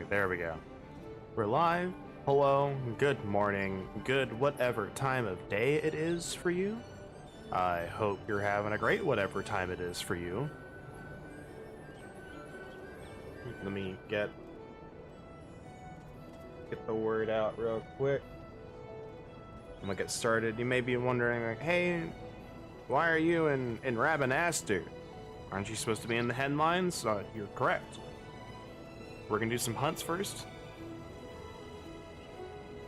Okay, there we go. We're live. Hello, good morning, good whatever time of day it is for you. I hope you're having a great whatever time it is for you. Let me get the word out real quick. I'm gonna get started. You may be wondering, like, hey, why are you in Rabanaster? Aren't you supposed to be in the Henne Mines? You're correct. We're gonna do some hunts first.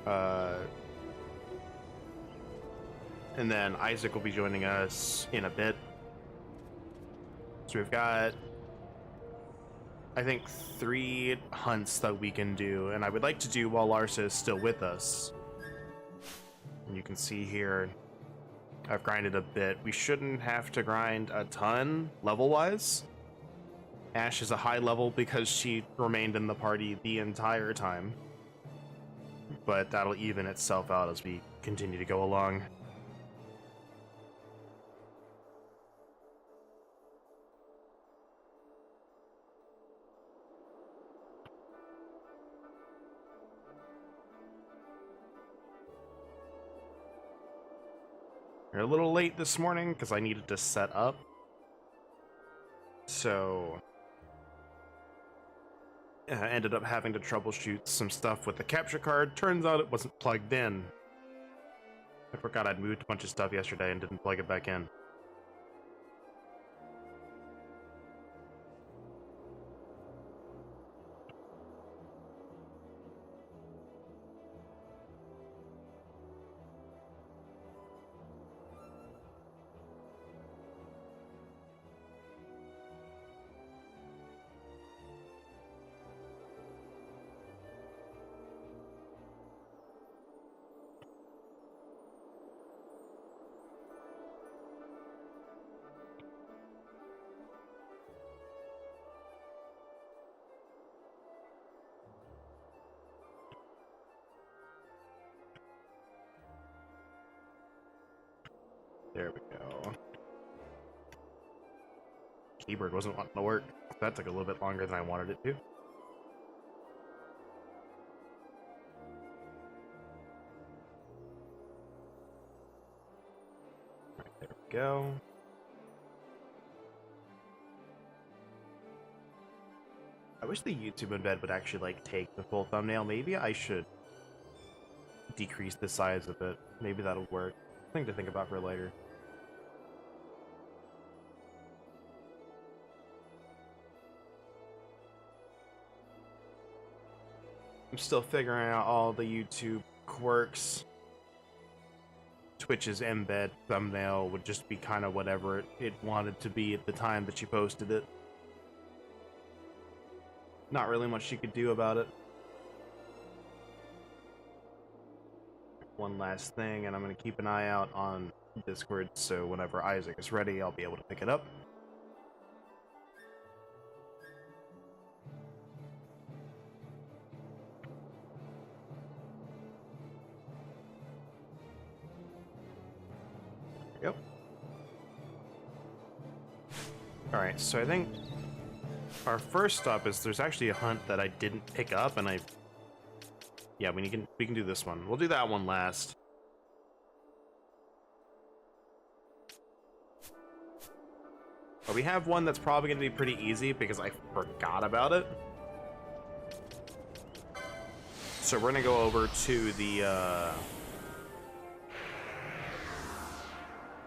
And then Isaac will be joining us in a bit. So we've got, I think, 3 hunts that we can do, and I would like to do while Larsa is still with us. And you can see here, I've grinded a bit. We shouldn't have to grind a ton, level-wise. Ash is a high level because she remained in the party the entire time. But that'll even itself out as we continue to go along. We're a little late this morning because I needed to set up. So I ended up having to troubleshoot some stuff with the capture card. Turns out it wasn't plugged in. I forgot I'd moved a bunch of stuff yesterday and didn't plug it back in. There we go. Keyboard wasn't wanting to work. That took a little bit longer than I wanted it to. Right, there we go. I wish the YouTube embed would actually, like, take the full thumbnail. Maybe I should decrease the size of it. Maybe that'll work. Thing to think about for later. I'm still figuring out all the YouTube quirks. Twitch's embed thumbnail would just be kind of whatever it wanted to be at the time that she posted it. Not really much she could do about it. One last thing, and I'm going to keep an eye out on Discord, so whenever Isaac is ready, I'll be able to pick it up. Yep. Alright, so I think our first stop is there's actually a hunt that I didn't pick up, and yeah, we can do this one. We'll do that one last. But we have one that's probably going to be pretty easy because I forgot about it. So we're going to go over to the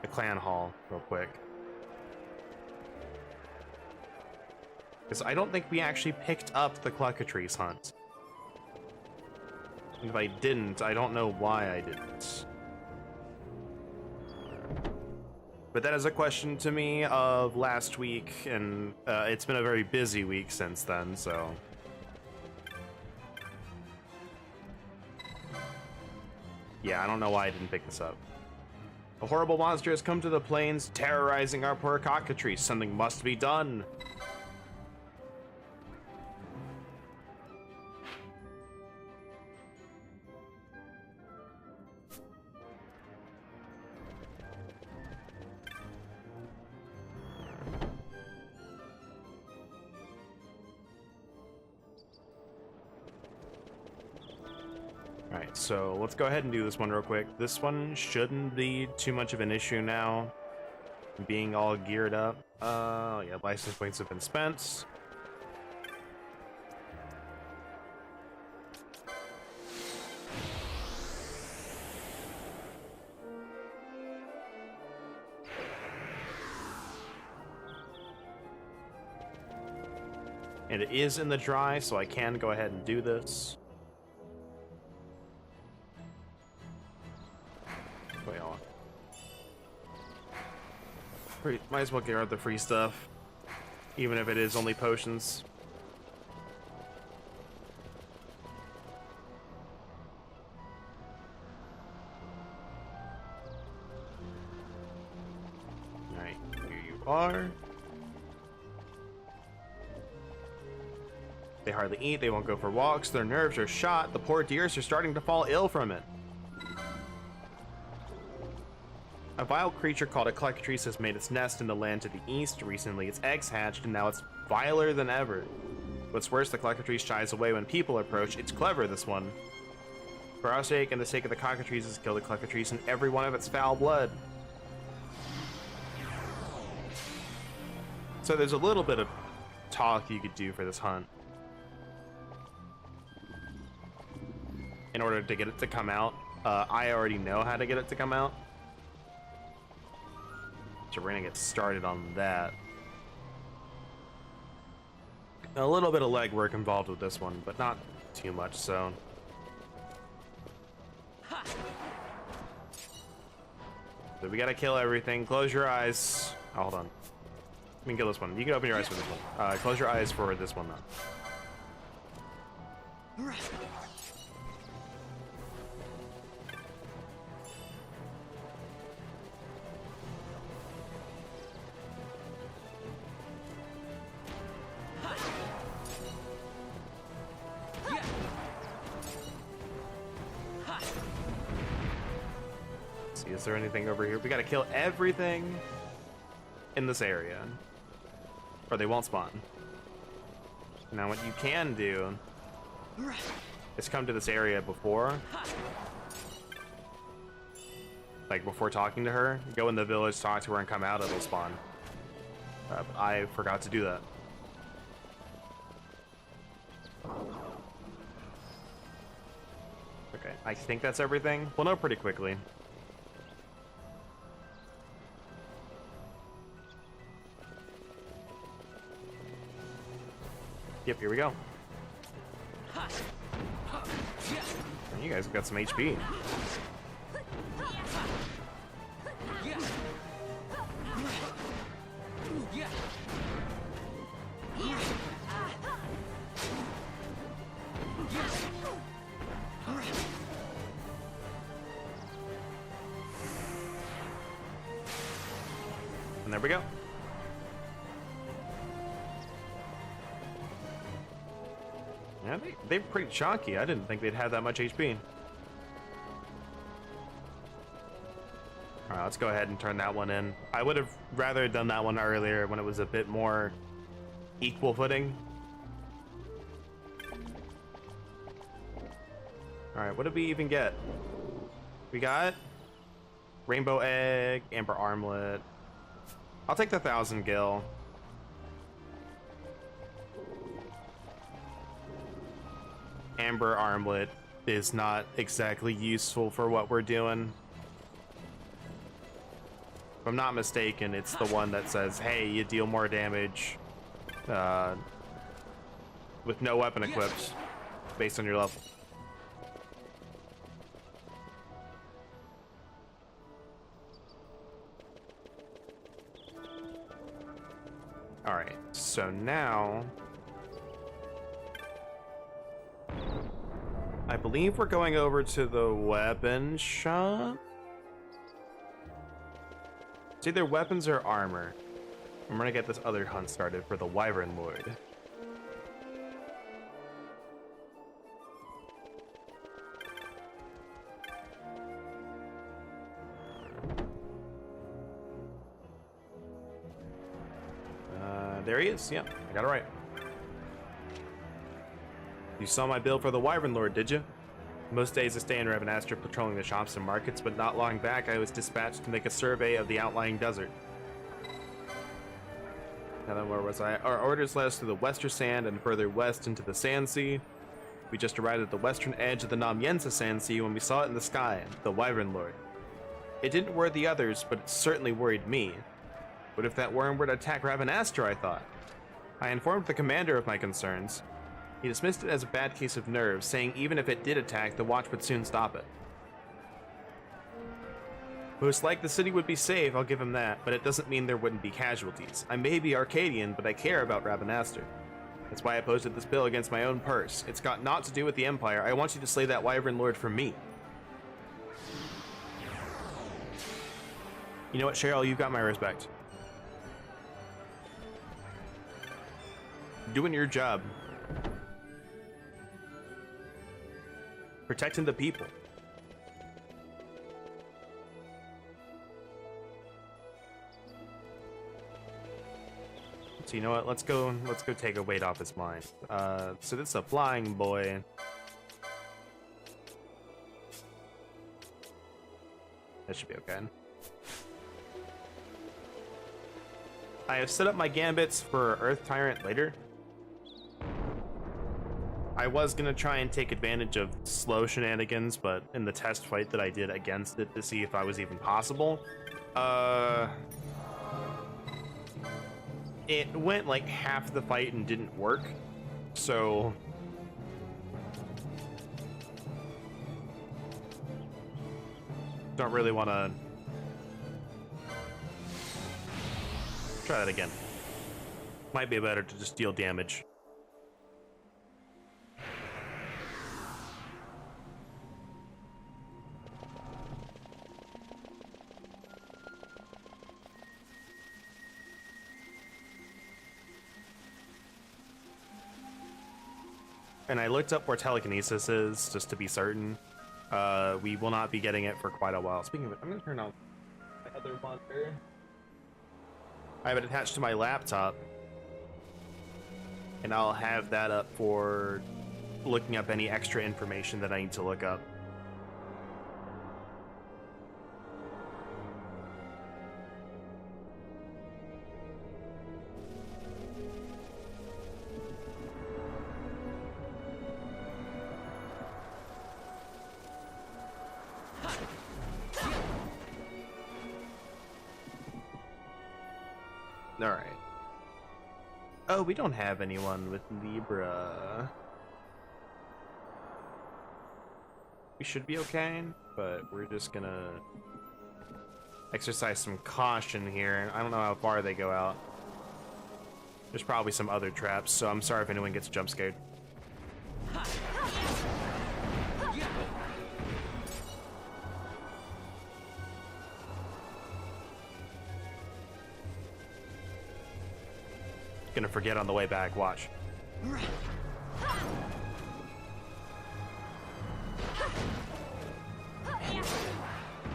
clan hall real quick. Because I don't think we actually picked up the Cluckatrice hunt. And if I didn't, I don't know why I didn't. But that is a question to me of last week, and it's been a very busy week since then, so... yeah, I don't know why I didn't pick this up. A horrible monster has come to the plains, terrorizing our poor cockatrice. Something must be done. so let's go ahead and do this one real quick. This one shouldn't be too much of an issue now, being all geared up. Yeah, license points have been spent. And it is in the dry, so I can go ahead and do this. Wait, hold on. Might as well get out the free stuff, even if it is only potions. Alright, here you are. They hardly eat, they won't go for walks, their nerves are shot, the poor deers are starting to fall ill from it. A vile creature called a cockatrice has made its nest in the land to the east. Recently its eggs hatched and now it's viler than ever. What's worse, the cockatrice shies away when people approach. It's clever, this one. For our sake and the sake of the cockatrices, kill the cockatrice and every one of its foul blood. So there's a little bit of talk you could do for this hunt in order to get it to come out. I already know how to get it to come out, so we're gonna get started on that. A little bit of legwork involved with this one, but not too much so. So we gotta kill everything. Close your eyes. Oh, hold on. We can kill this one. You can open your eyes for this one. Close your eyes for this one, though. Is there anything over here? We gotta kill everything in this area, or they won't spawn. Now what you can do is come to this area before, like before talking to her, go in the village, talk to her, and come out, it'll spawn. I forgot to do that. Okay, I think that's everything. We'll know pretty quickly. Yep, here we go. You guys have got some HP. And there we go. Yeah, they're pretty chunky. I didn't think they'd have that much HP. Alright, let's go ahead and turn that one in. I would have rather done that one earlier when it was a bit more equal footing. Alright, what did we even get? We got Rainbow Egg, Amber Armlet. I'll take the 1,000 gil. Amber Armlet is not exactly useful for what we're doing. If I'm not mistaken, it's the one that says, hey, you deal more damage with no weapon equipped based on your level. Alright, so now I believe we're going over to the weapon shop. It's either weapons or armor. I'm gonna get this other hunt started for the Wyvern Lord. There he is. Yeah, I got it right. You saw my bill for the Wyvern Lord, did you? Most days I stay in Ravenastra patrolling the shops and markets, but not long back I was dispatched to make a survey of the outlying desert. Now then, where was I? Our orders led us to the Western Sand and further west into the Sand Sea. We just arrived at the western edge of the Mjrn Sand Sea when we saw it in the sky, the Wyvern Lord. It didn't worry the others, but it certainly worried me. What if that worm were to attack Ravenastra, I thought? I informed the commander of my concerns. He dismissed it as a bad case of nerves, saying even if it did attack, the watch would soon stop it. Most like the city would be safe, I'll give him that, but it doesn't mean there wouldn't be casualties. I may be Arcadian, but I care about Ravenastra. That's why I posted this bill against my own purse. It's got naught to do with the Empire. I want you to slay that Wyvern Lord for me. You know what, Cheryl? You've got my respect. Doing your job. Protecting the people. So you know what? Let's go take a weight off his mind. So this is a flying boy. That should be okay. I have set up my gambits for Earth Tyrant later. I was gonna try and take advantage of slow shenanigans, but in the test fight that I did against it to see if I was even possible, it went like half the fight and didn't work, so don't really want to try that again. Might be better to just deal damage. And I looked up where telekinesis is, just to be certain. We will not be getting it for quite a while. Speaking of it, I'm going to turn on my other monitor. I have it attached to my laptop. And I'll have that up for looking up any extra information that I need to look up. Alright. Oh, we don't have anyone with Libra. We should be okay, but we're just gonna exercise some caution here. I don't know how far they go out. There's probably some other traps, so I'm sorry if anyone gets jump scared. Gonna forget on the way back, watch.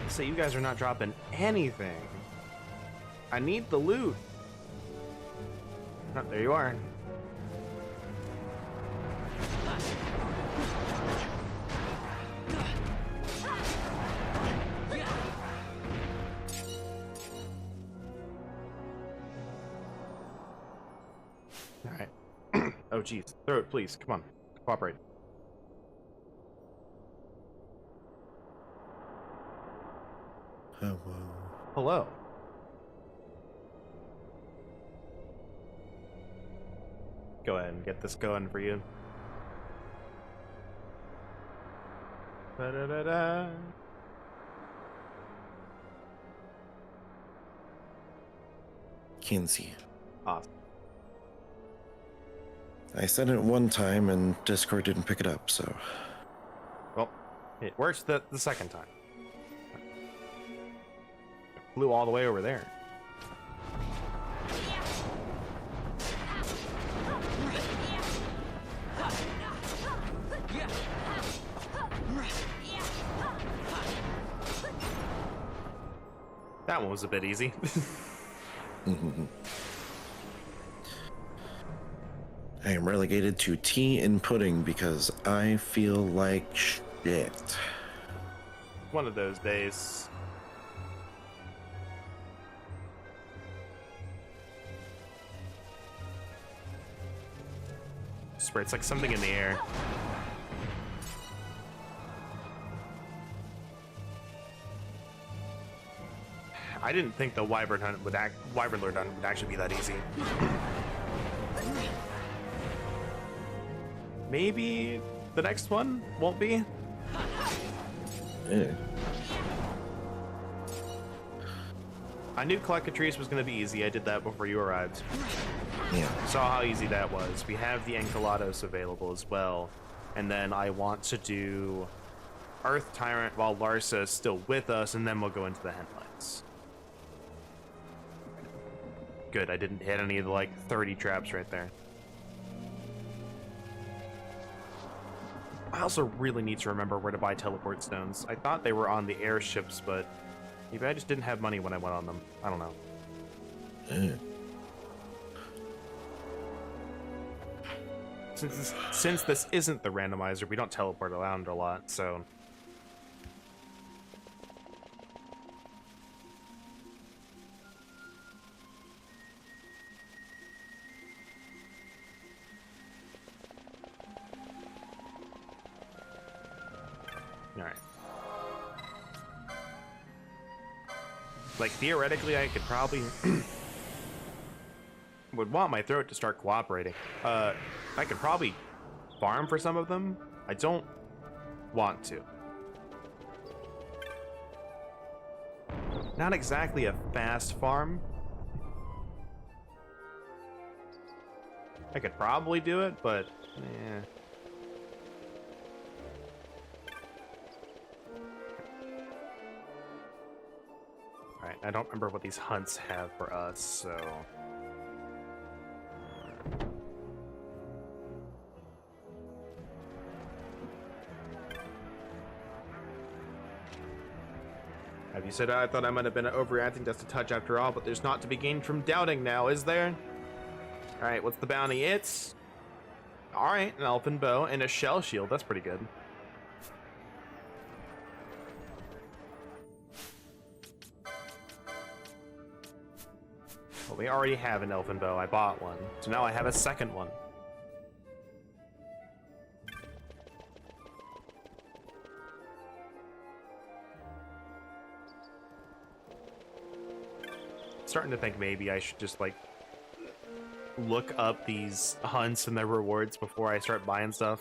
So you guys are not dropping anything. I need the loot. Oh, there you are. Oh, geez. Throw it, please. Come on. Cooperate. Hello. Hello. Go ahead and get this going for you. Da-da-da-da. Kinsey. Awesome. I sent it one time and Discord didn't pick it up, so. Well, it works the second time. Flew all the way over there. That one was a bit easy. I am relegated to tea and pudding because I feel like Yet. One of those days. I swear, it's like something in the air. I didn't think the Wyvern Hunt would actually be that easy. Maybe the next one won't be. Yeah. I knew Cockatrice was going to be easy. I did that before you arrived. Yeah. Saw how easy that was. We have the Enceladus available as well. And then I want to do Earth Tyrant while Larsa is still with us, and then we'll go into the Henne Mines. Good, I didn't hit any of the, like, 30 traps right there. I also really need to remember where to buy teleport stones. I thought they were on the airships, but maybe I just didn't have money when I went on them. I don't know. Yeah. Since this isn't the randomizer, we don't teleport around a lot, so... Alright. Like, theoretically, I could probably... would want my throat to start cooperating. I could probably farm for some of them. I don't want to. Not exactly a fast farm. I could probably do it, but eh. Alright, I don't remember what these hunts have for us, so... Have you said I thought I might have been overreacting just a touch after all, but there's not to be gained from doubting now, is there? Alright, what's the bounty? It's... Alright, an elfin bow and a shell shield. That's pretty good. Well, we already have an elfin bow. I bought one. So now I have a second one. Starting to think maybe I should just, like, look up these hunts and their rewards before I start buying stuff.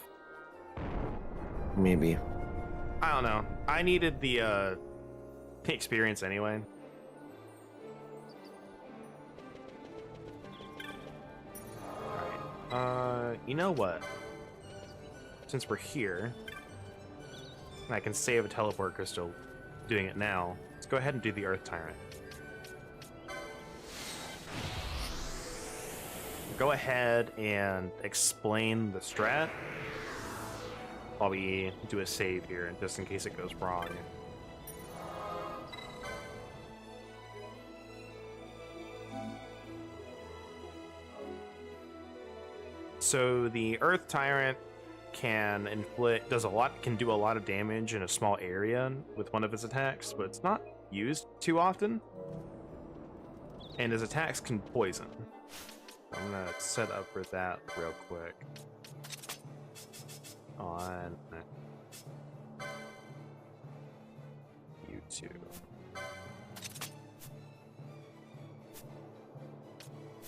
Maybe. I don't know. I needed the experience anyway. Alright. You know what? Since we're here, and I can save a teleport crystal doing it now, let's go ahead and do the Earth Tyrant. Go ahead and explain the strat while we do a save here, just in case it goes wrong. So the Earth Tyrant can do a lot of damage in a small area with one of his attacks, but it's not used too often. And his attacks can poison. I'm gonna set up for that real quick. On YouTube.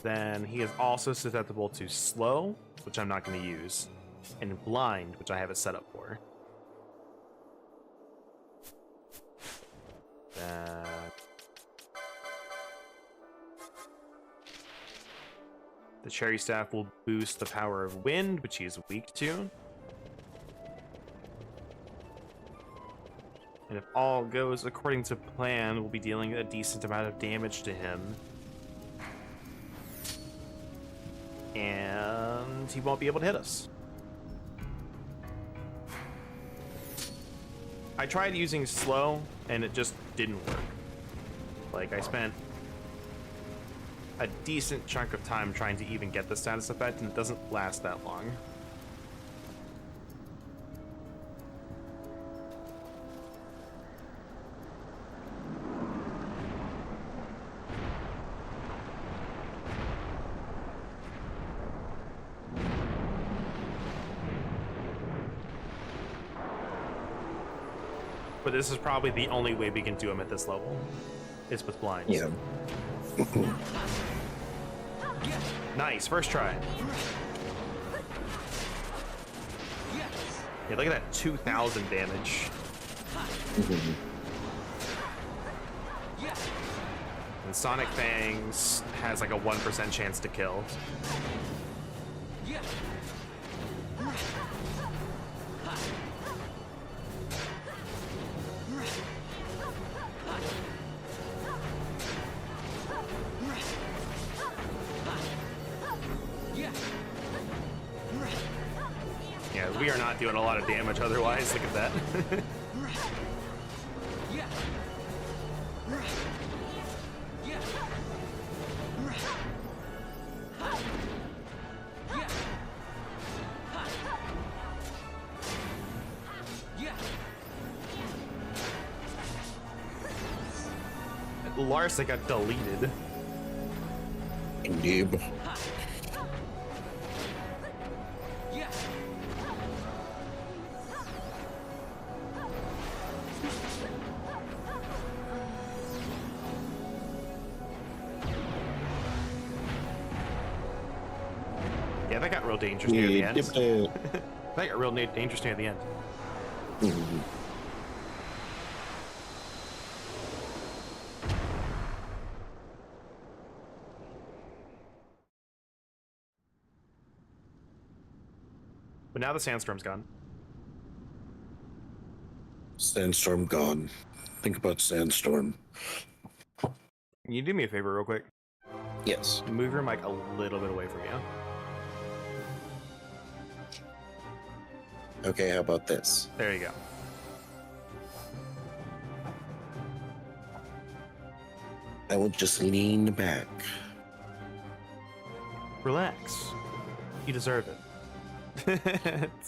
Then he is also susceptible to slow, which I'm not going to use, and blind, which I have it set up for. The cherry staff will boost the power of wind, which he is weak to. And if all goes according to plan, we'll be dealing a decent amount of damage to him. And he won't be able to hit us. I tried using slow, and it just didn't work. Like, I spent a decent chunk of time trying to even get the status effect, and it doesn't last that long. but this is probably the only way we can do them at this level. Is with blinds. Yeah. Nice, first try. Yeah, look at that 2,000 damage. And Sonic Fangs has like a 1% chance to kill. Yeah, we are not doing a lot of damage otherwise. Look at that. Larsa got deleted. Indeed. Yeah, that got real dangerous near the end. That got real dangerous near the end. But now the sandstorm's gone. Sandstorm gone. Think about Sandstorm. Can you do me a favor real quick? Yes. Move your mic a little bit away from you. Okay, how about this? There you go. I will just lean back. Relax. You deserve it.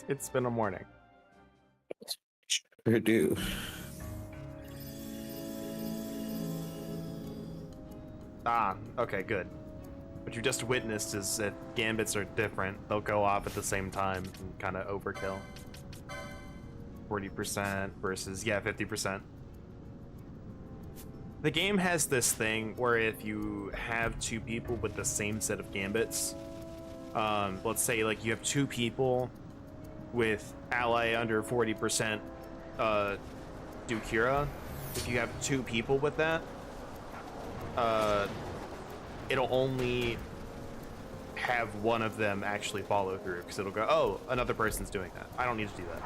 It's been a morning. Sure do. Ah, okay, good. What you just witnessed is that gambits are different. They'll go off at the same time and kind of overkill. 40% versus, yeah, 50%. The game has this thing where if you have two people with the same set of gambits, let's say like you have two people with ally under 40% do Cura. If you have two people with that, it'll only have one of them actually follow through, because it'll go, oh, another person's doing that. I don't need to do that.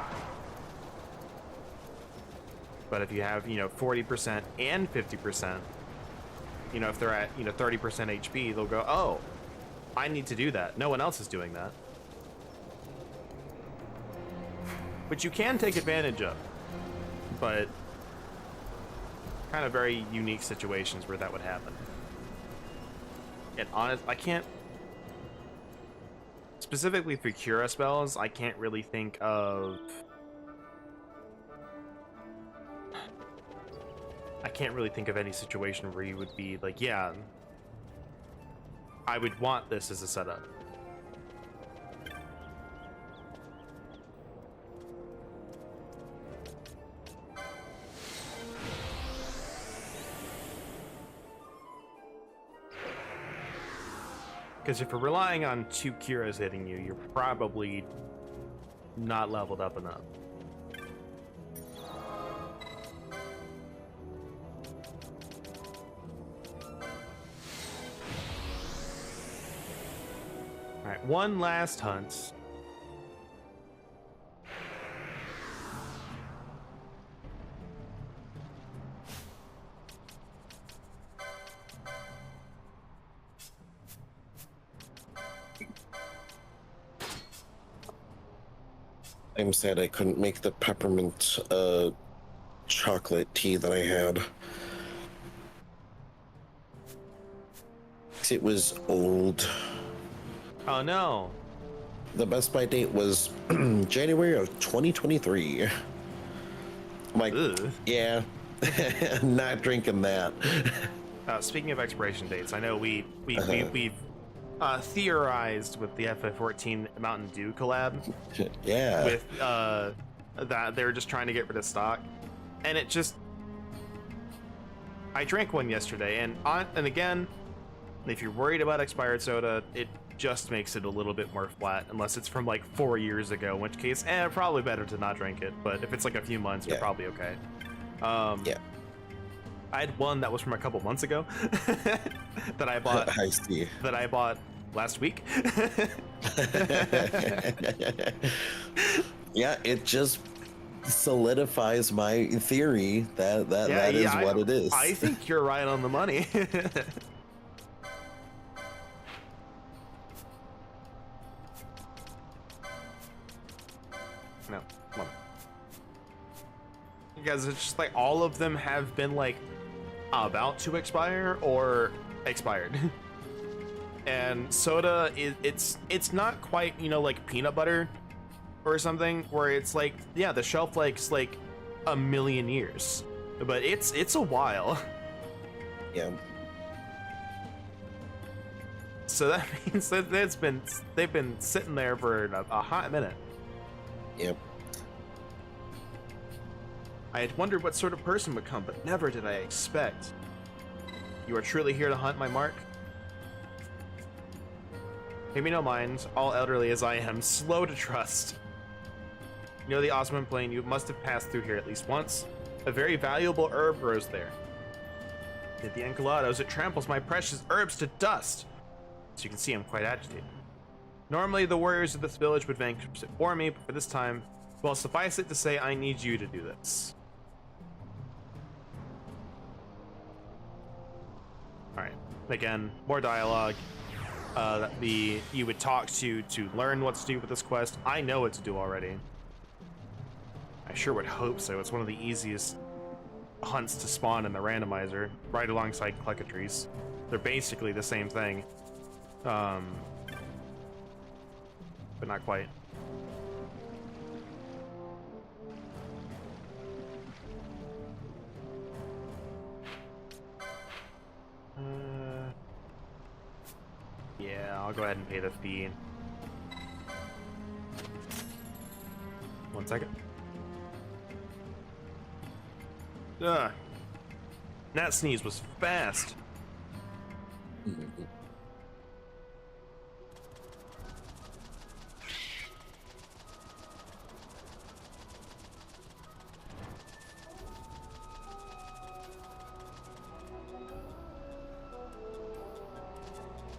But if you have, 40% and 50%, if they're at, 30% HP, they'll go, oh, I need to do that. No one else is doing that. Which you can take advantage of, but kind of very unique situations where that would happen. And honest, I can't, specifically for Cura spells, I can't really think of, any situation where you would be like, yeah, I would want this as a setup. Because if you're relying on two Curas hitting you, you're probably not leveled up enough. Alright, one last hunt. I'm sad I couldn't make the peppermint chocolate tea that I had. It was old. Oh no. The best by date was January of 2023. I'm like, Ugh. yeah, not drinking that. Speaking of expiration dates, I know we've theorized with the FF14 Mountain Dew collab. Yeah. With that they're just trying to get rid of stock. And it just, I drank one yesterday, and again, if you're worried about expired soda, it just makes it a little bit more flat, unless it's from like 4 years ago, in which case, probably better to not drink it. But if it's like a few months, you're probably okay. Yeah. I had one that was from a couple months ago that I bought. I see. That I bought last week. Yeah, it just solidifies my theory that is what it is. I think you're right on the money. No, come on. Because it's just like all of them have been like about to expire or expired. And soda it's not quite, you know, like peanut butter or something where it's like, yeah, the shelf life's like a million years, but it's a while. Yeah. So that means that they've been sitting there for a hot minute. Yep. I had wondered what sort of person would come, but never did I expect. You are truly here to hunt my mark? Pay me no mind, all elderly as I am, slow to trust. You know the Osman Plain, you must have passed through here at least once. A very valuable herb grows there. At the Encolados, it tramples my precious herbs to dust. As you can see, I'm quite agitated. Normally, the warriors of this village would vanquish it for me, but for this time, well, suffice it to say, I need you to do this. Alright, again, more dialogue. You would talk to learn what to do with this quest. I know what to do already. I sure would hope so. It's one of the easiest hunts to spawn in the randomizer, right alongside Cluckatrees. They're basically the same thing. But not quite. Yeah, I'll go ahead and pay the fee. 1 second. Ugh. That sneeze was fast.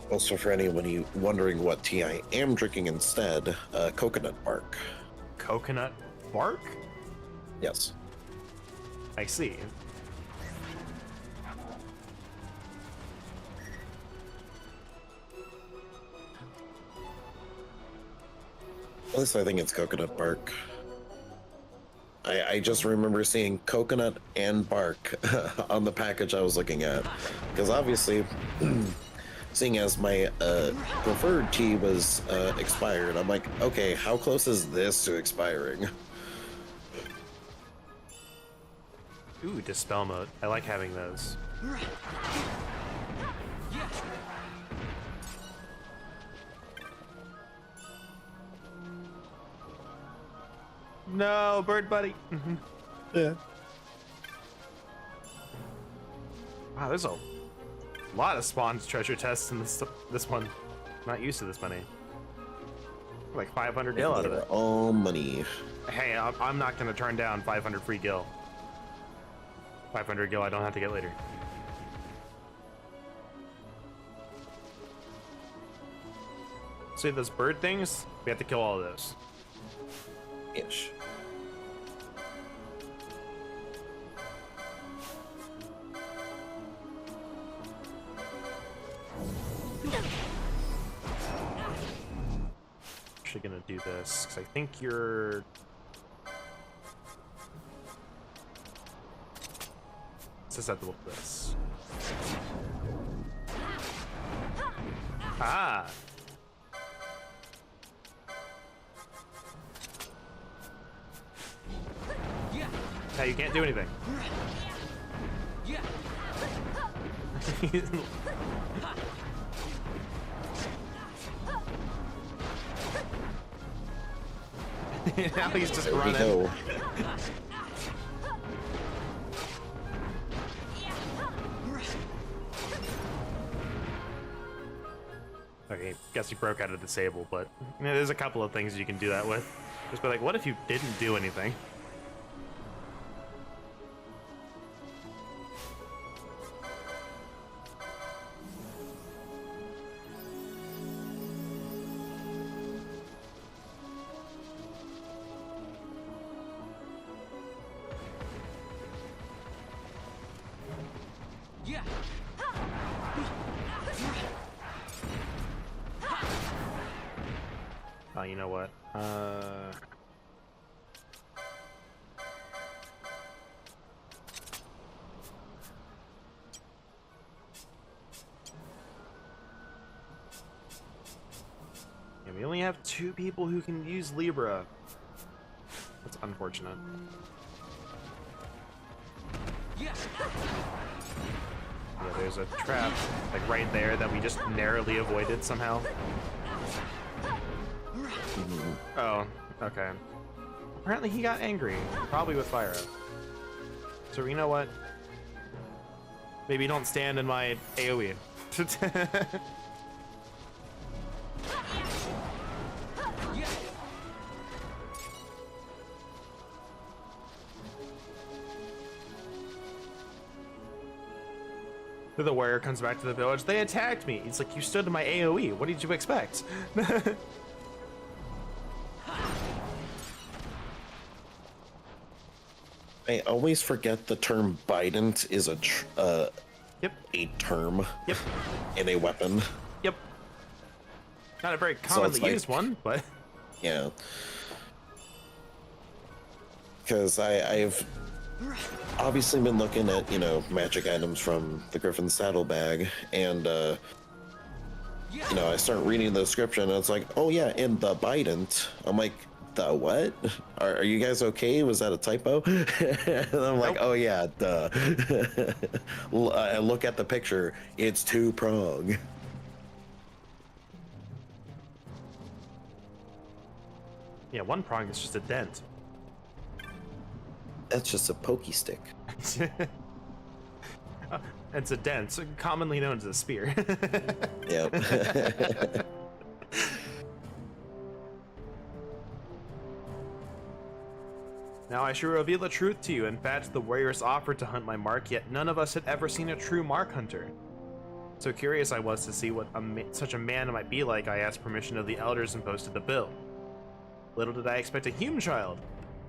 Also, for anybody wondering what tea I am drinking instead, coconut bark. Coconut bark? Yes. I see. At least I think it's coconut bark. I just remember seeing coconut and bark on the package I was looking at. Because obviously, seeing as my preferred tea was expired, I'm like, okay, how close is this to expiring? Ooh, dispel mode. I like having those. No, bird buddy. Yeah. Wow, there's a lot of spawned treasure tests in this one. Not used to this many. Like 500 gil out of it. All money. Hey, I'm not gonna turn down 500 free gil. 500 gil I don't have to get later. See those bird things? We have to kill all of those. Ish. Actually gonna do this because I think you're susceptible to this. Ah. Hey, you can't do anything. Now he's just running. Okay, guess you broke out of disable, but you know, there's a couple of things you can do that with. Just be like, what if you didn't do anything? Oh, you know what? Yeah, we only have 2 people who can use Libra. That's unfortunate. Yeah, there's a trap, like right there, that we just narrowly avoided somehow. Oh, okay. Apparently he got angry, probably with fire. So you know what? Maybe don't stand in my AoE. The warrior comes back to the village. They attacked me. He's like, you stood in my AoE. What did you expect? I always forget the term Bident is a Yep. a term. Yep. And a weapon. Yep. Not a very So commonly it's like- used one, but Yeah. Because I've obviously been looking at, you know, magic items from the Griffin saddlebag, and you know, I start reading the description and it's like, oh yeah, in the Bident. I'm like, the what? Are you guys okay? Was that a typo? And I'm like, Nope. oh yeah, duh. I look at the picture, it's 2-prong. yeah, 1 prong is just a dent. That's just a pokey stick. It's a dent, so commonly known as a spear. Yep. Now I shall reveal the truth to you. In fact, the warriors offered to hunt my mark, yet none of us had ever seen a true mark hunter. So curious I was to see what such a man might be like, I asked permission of the elders and posted the bill. Little did I expect a human child.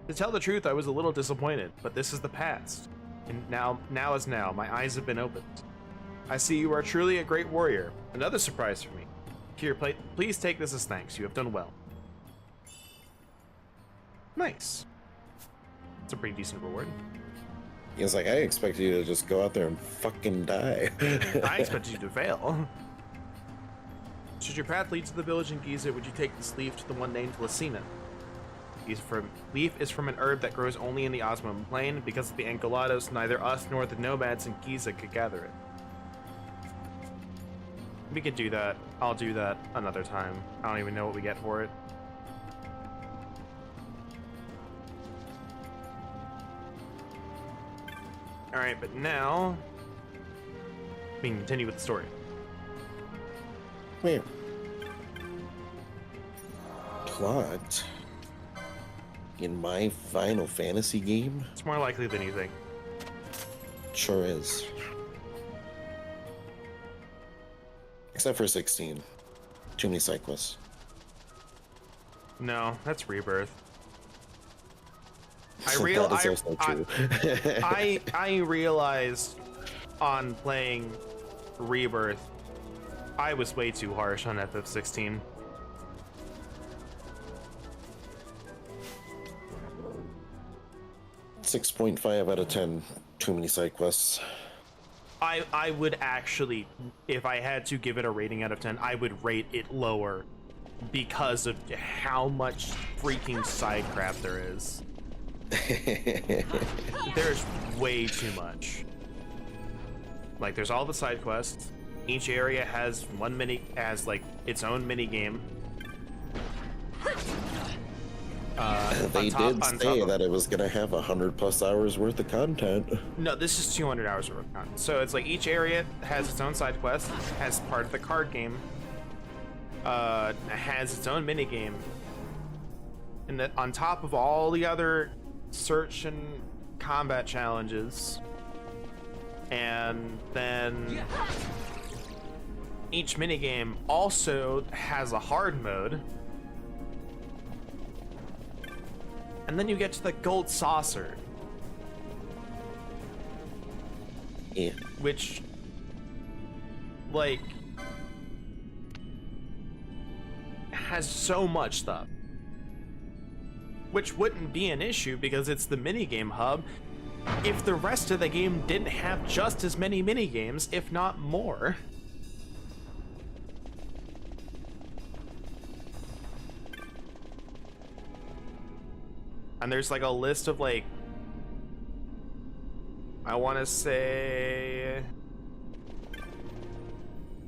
To tell the truth, I was a little disappointed, but this is the past. And now is now, my eyes have been opened. I see you are truly a great warrior. Another surprise for me. Here, please take this as thanks. You have done well. Nice. It's a pretty decent reward. He's like, I expect you to just go out there and fucking die. I expected you to fail. Should your path lead to the village in Giza, would you take this leaf to the one named Lacina? Leaf is from an herb that grows only in the Osmium Plain. Because of the Ankolados, neither us nor the nomads in Giza could gather it. We could do that. I'll do that another time. I don't even know what we get for it. Alright, but now we can continue with the story. Wait. Plot in my Final Fantasy game? It's more likely than you think. Sure is. Except for 16. Too many cyclists. No, that's Rebirth. That is also true. I realized on playing Rebirth, I was way too harsh on FF16. .5 out of 10. Too many side quests. I would actually, if I had to give it a rating out of 10, I would rate it lower because of how much freaking side crap there is. There's way too much. Like, there's all the side quests. Each area has like its own mini game. They did say that it was gonna have 100+ hours worth of content. No, this is 200 hours worth of content. So it's like each area has its own side quest, has part of the card game, has its own minigame. And that on top of all the other search and combat challenges, and then each minigame also has a hard mode. And then you get to the gold saucer. Yeah. Which, like, has so much stuff. Which wouldn't be an issue because it's the minigame hub if the rest of the game didn't have just as many minigames, if not more. And there's like a list of like, I want to say,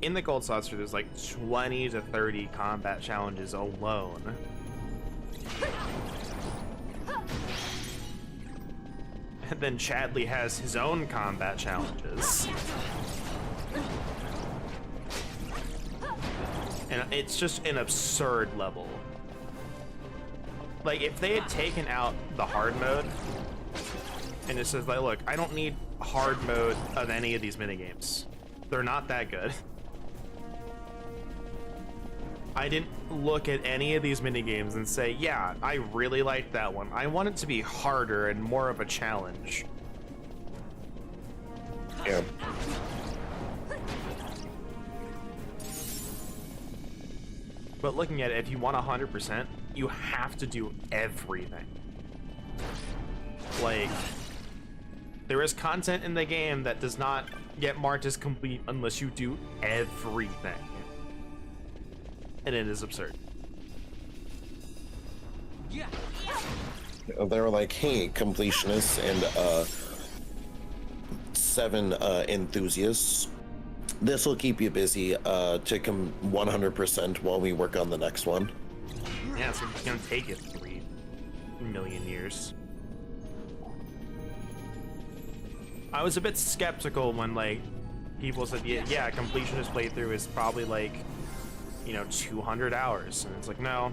in the gold saucer there's like 20 to 30 combat challenges alone. And then Chadley has his own combat challenges. And it's just an absurd level. Like, if they had taken out the hard mode, and it says, like, look, I don't need hard mode of any of these minigames. They're not that good. I didn't look at any of these minigames and say, yeah, I really like that one. I want it to be harder and more of a challenge. Yeah. But looking at it, if you want 100%, you have to do everything. Like, there is content in the game that does not get marked as complete unless you do everything. And it is absurd. Yeah. They were like, hey, completionists and 7 enthusiasts. This will keep you busy to come 100% while we work on the next one. Yeah, so it's gonna take it 3 million years. I was a bit skeptical when like people said, yeah, completionist playthrough is probably like, you know, 200 hours, and it's like, no,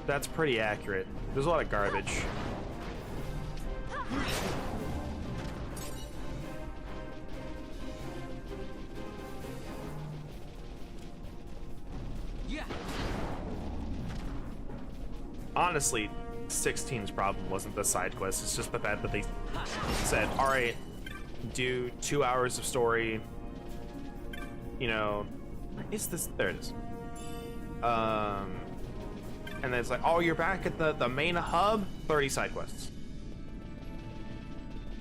that's pretty accurate. There's a lot of garbage. Honestly, 16's problem wasn't the side quest, it's just the fact that they said, all right, do 2 hours of story, you know, is this, there it is. And then it's like, oh, you're back at the main hub, 30 side quests.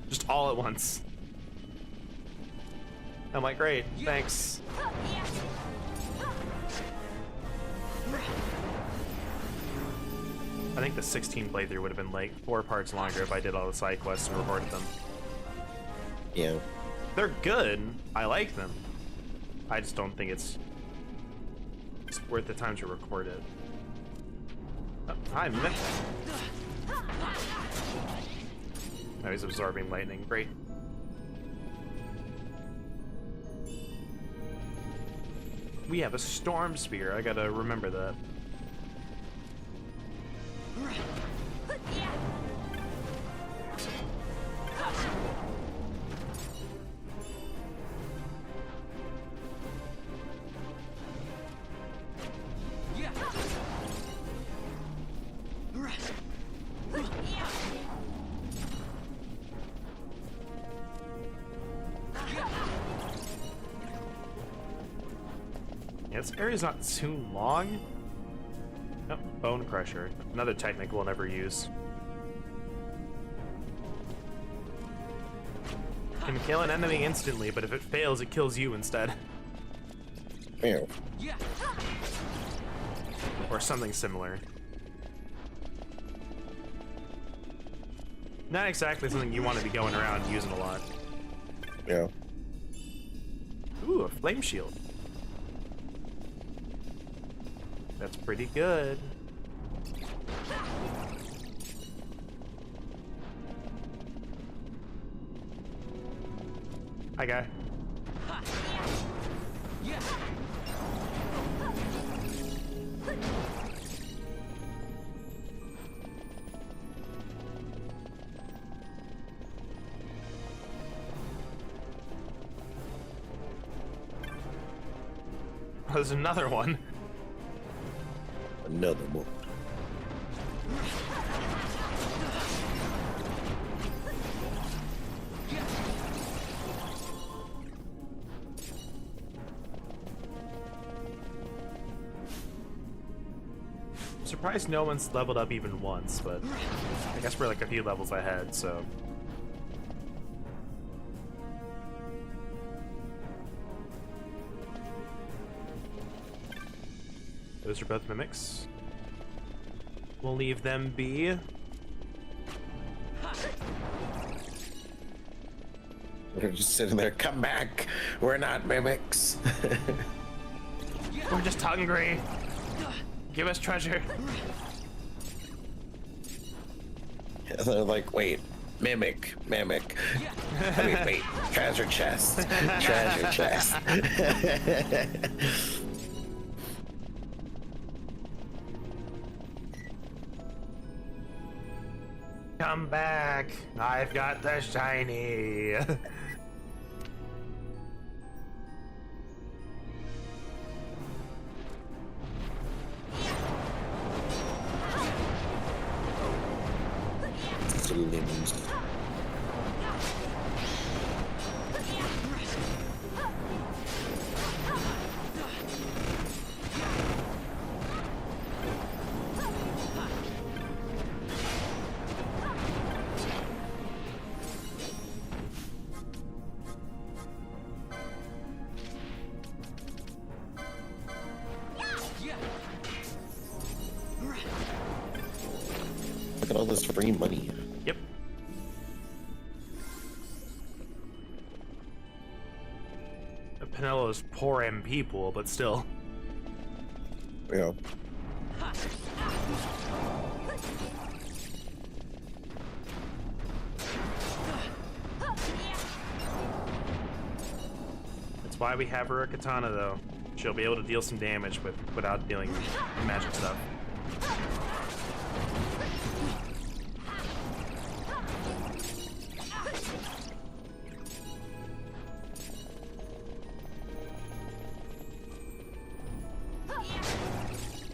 Just all at once. I'm like, great, thanks. I think the 16 playthrough would have been like 4 parts longer if I did all the side quests and recorded them. Yeah. They're good. I like them. I just don't think it's worth the time to record it. Oh, hi, Mick. Now he's absorbing lightning. Great. We have a storm spear. I gotta remember that. Yeah, this area's not too long. Oh, Bone Crusher. Another technique we'll never use. Can kill an enemy instantly, but if it fails, it kills you instead. Ew. Or something similar. Not exactly something you want to be going around using a lot. Yeah. Ooh, a flame shield. That's pretty good. Hi, guy. Oh, there's another one. Another one. I'm surprised no one's leveled up even once, but I guess we're like a few levels ahead, so. Those are both mimics. We'll leave them be. We're just sitting there. Come back. We're not mimics. We're just hungry. Give us treasure. They're like, wait, mimic. I mean, wait, treasure chest. Treasure chest. Come back. I've got the shiny. Limbs. Look at all this free money. Yep. Penelo's poor MP pool, but still. Yeah. That's why we have her a katana, though. She'll be able to deal some damage without dealing magic stuff.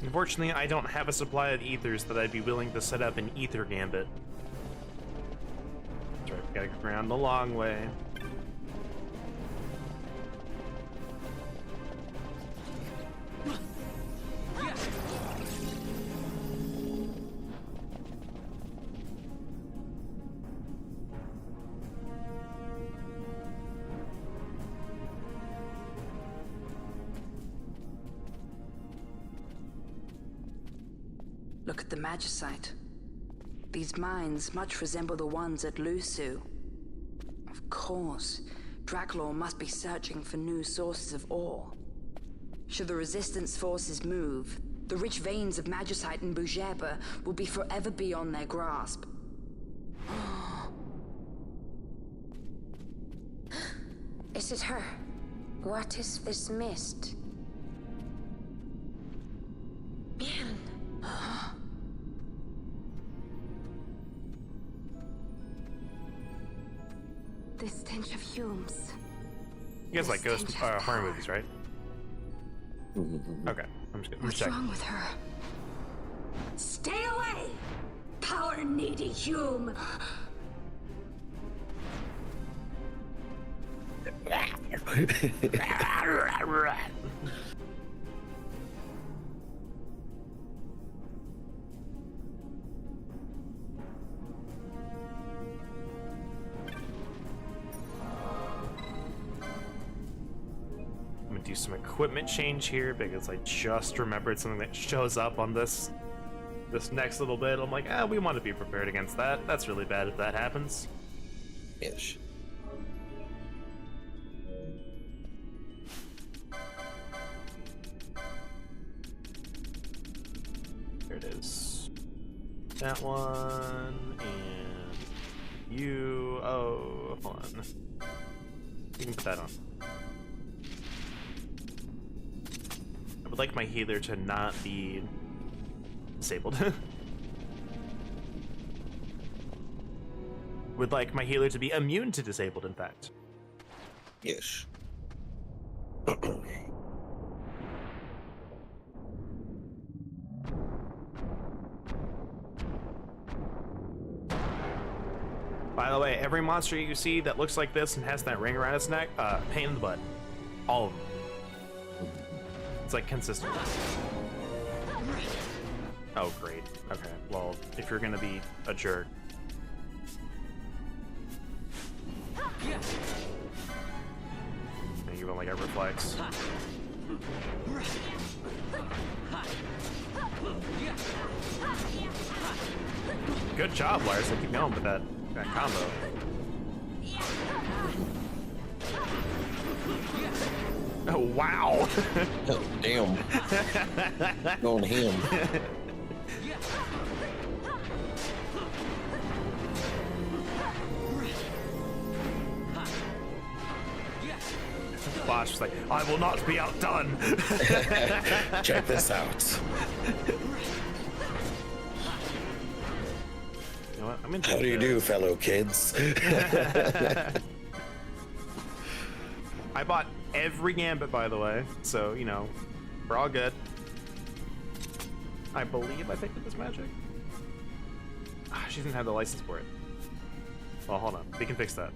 Unfortunately, I don't have a supply of ethers that I'd be willing to set up an ether gambit. That's right, we gotta go around the long way. Look at the magicite. These mines much resemble the ones at Lusu. Of course, Draklor must be searching for new sources of ore. Should the resistance forces move, the rich veins of magicite in Mjrn will be forever beyond their grasp. Is it her? What is this mist? Mjrn. The stench of fumes. You guys like ghost horror movies, right? Okay, I'm just What's checking. wrong with her? Stay away! Power needy Hume! I'm gonna do some equipment change here because I just remembered something that shows up on this next little bit. I'm like, we want to be prepared against that. That's really bad if that happens. Ish. There it is. That one and you. Oh, hold on. You can put that on. I would like my healer to not be disabled. Would like my healer to be immune to disabled, in fact. Yes. By the way, every monster you see that looks like this and has that ring around its neck, pain in the butt. All of them. It's like consistent. Oh, great. Okay, well, if you're gonna be a jerk. And you want like a reflex. Good job, Lars. Keep going with that combo. Oh, wow. Oh, damn. Going him. Bosch was like, I will not be outdone. Check this out. You know what? I'm into How do you do, fellow kids? I bought every gambit, by the way, so you know, we're all good. I believe I picked up this magic. She doesn't have the license for it. Well, hold on, we can fix that.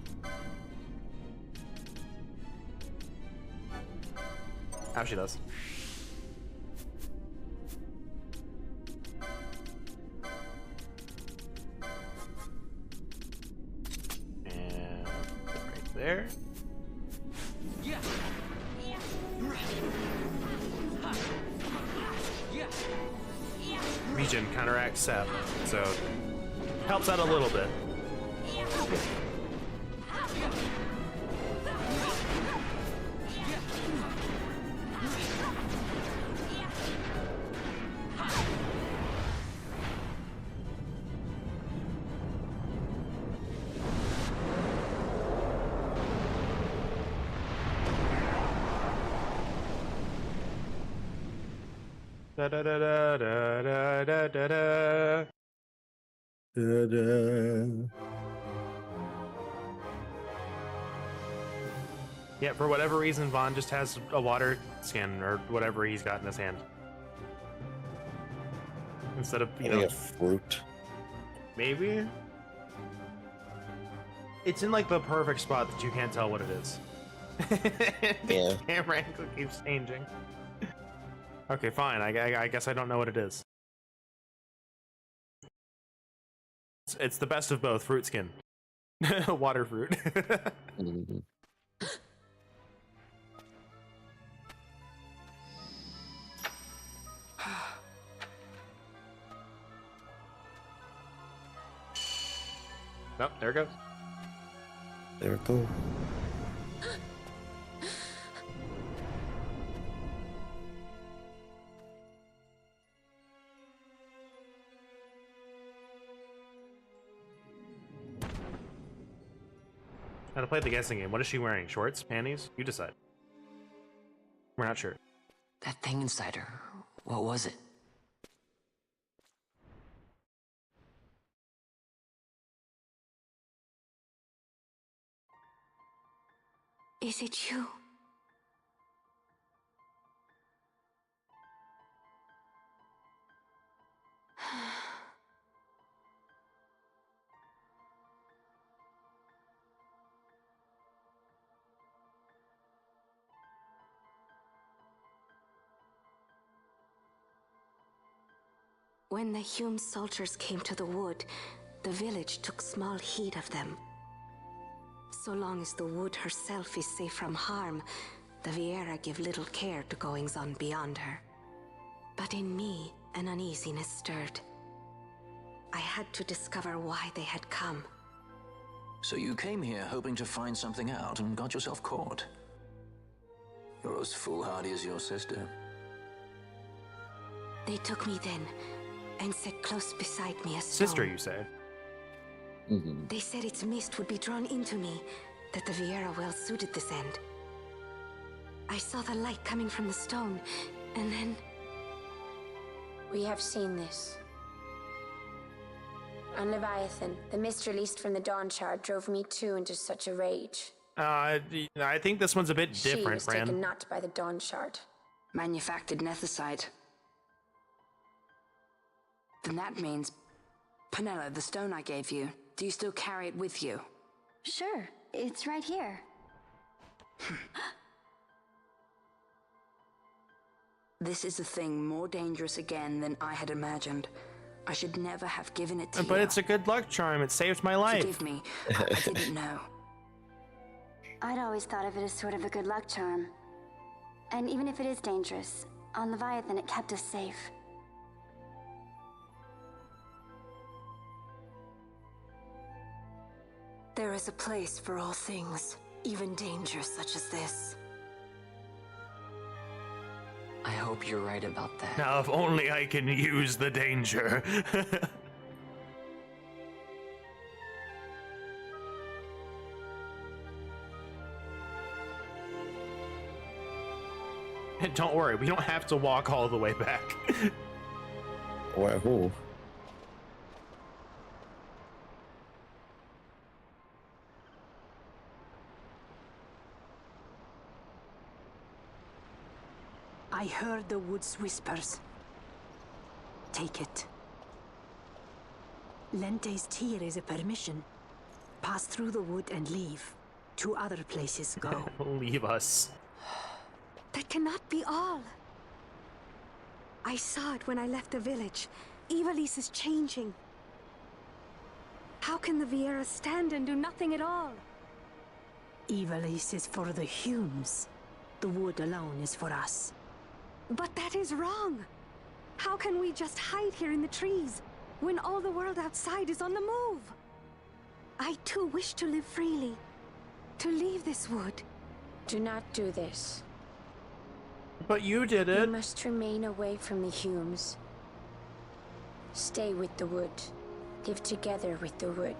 How she does. And right there. Mjrn counteracts Sep, so helps out a little bit. Da da da da da da da da. Ta-da. Yeah, for whatever reason, Vaughn just has a water skin or whatever he's got in his hand. Instead of, you Maybe know, a fruit. maybe? It's in like the perfect spot that you can't tell what it is. Yeah. Camera angle keeps changing. Okay, fine. I guess I don't know what it is. It's the best of both. Fruit skin. Water fruit. Mhm. Nope, there it goes. There we go. Now to play the guessing game, what is she wearing? Shorts? Panties? You decide. We're not sure. That thing inside her, what was it? Is it you? When the Hume soldiers came to the wood, the village took small heed of them. So long as the wood herself is safe from harm, the Mjrn give little care to goings-on beyond her. But in me, an uneasiness stirred. I had to discover why they had come. So you came here hoping to find something out and got yourself caught. You're as foolhardy as your sister. They took me then, and set close beside me a stone. Sister, you say? Mhm. They said its mist would be drawn into me, that the Mjrn well suited this end. I saw the light coming from the stone, And then We have seen this. On Leviathan, the mist released from the Dawn Shard drove me too into such a rage. I think this one's a bit She different, was taken Bran. not by the Dawn Shard. Manufactured nethicite. Then that means... Penella, the stone I gave you, do you still carry it with you? Sure, it's right here. This is a thing more dangerous again than I had imagined. I should never have given it to you. But it's a good luck charm. It saved my life. Forgive me, I didn't know. I'd always thought of it as sort of a good luck charm. And even if it is dangerous, on Leviathan it kept us safe. there is a place for all things, even dangers such as this. I hope you're right about that. Now, if only I can use the danger. And don't worry, we don't have to walk all the way back. Wahoo. I heard the wood's whispers. Take it. Lente's tear is a permission. Pass through the wood and leave. To other places go. Leave us. That cannot be all. I saw it when I left the village. Ivalice is changing. How can the Viera stand and do nothing at all? Ivalice is for the Humes. The wood alone is for us. But that is wrong. How can we just hide here in the trees when all the world outside is on the move? I too wish to live freely, to leave this wood. Do not do this. But you did You it. must remain away from the Humes. Stay with the wood. Live together with the wood.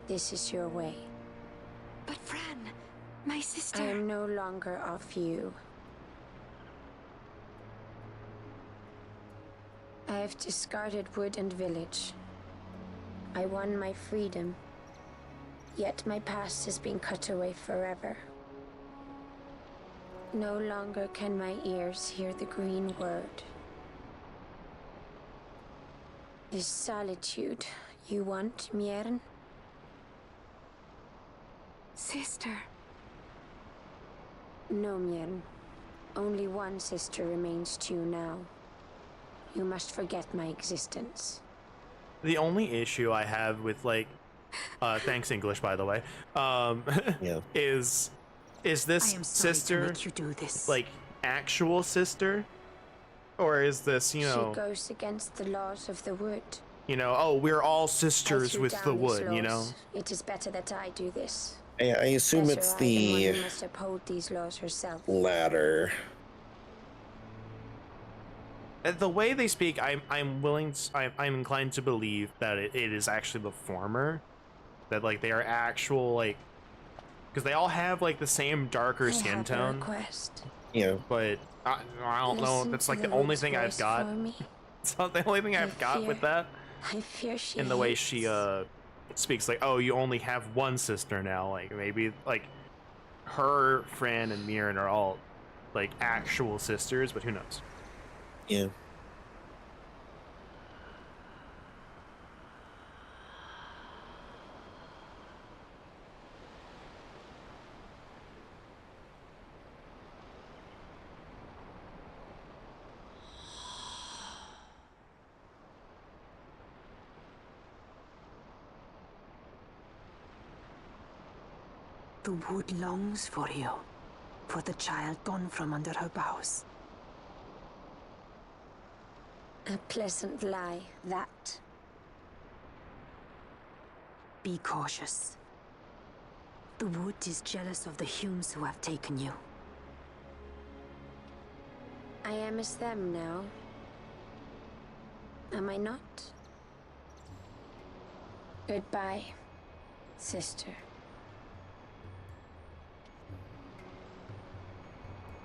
This is your way. But Fran, my sister... I am no longer of you. I have discarded wood and village. I won my freedom, yet my past has been cut away forever. No longer can my ears hear the green word. This solitude you want, Mjrn? Sister. No, Mjrn. Only one sister remains to you now. You must forget my existence. The only issue I have with, like, thanks English, by the way, Yeah. is I this am sorry to sister, make you do this. like, actual sister? Or is this, you She know, goes against the laws of the wood. oh, we're all I sisters threw with down the these wood, you know? laws. It is better that I do this. I assume Better it's I than one the who must uphold these laws herself. latter. The way they speak, I'm willing to, I'm inclined to believe that it is actually the former. That, like, they are actual, like, because they all have, like, the same darker I skin have a tone. request. Yeah. But I don't know. Listen That's to like the the only wood's thing I've voice got. for me. It's not the only thing I've got with that. I fear she In the way hates. she speaks, like, oh, you only have one sister now. Like, maybe, like, her, Fran, and Mjrn are all, like, actual sisters, but who knows? Yeah. The wood longs for you, for the child gone from under her boughs. A pleasant lie, that. Be cautious. The wood is jealous of the Humes who have taken you. I am as them now. Am I not? Goodbye, sister.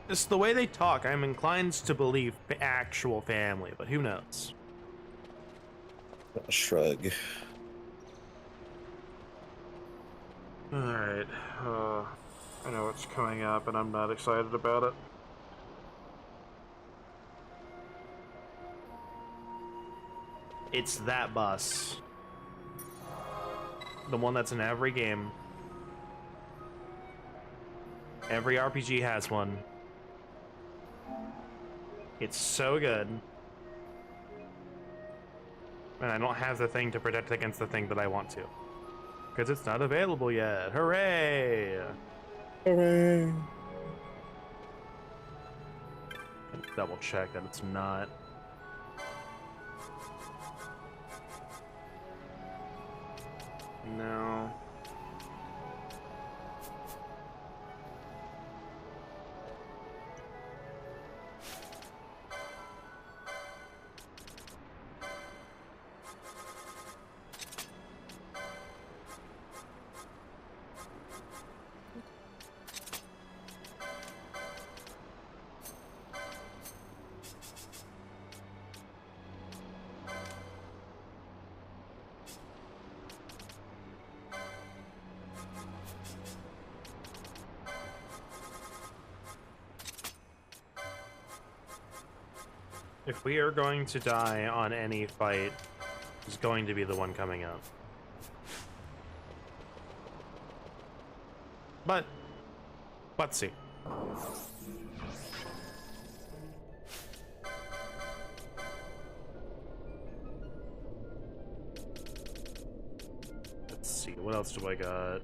Just the way they talk, I'm inclined to believe actual family, but who knows? Shrug. Alright, I know it's coming up and I'm not excited about it. It's that bus. The one that's in every game. Every RPG has one. It's so good. And I don't have the thing to protect against the thing that I want to. Because it's not available yet. Hooray! Hooray! Double check that it's not. No. If we are going to die on any fight, it's going to be the one coming up. But, let's see. Let's see, what else do I got?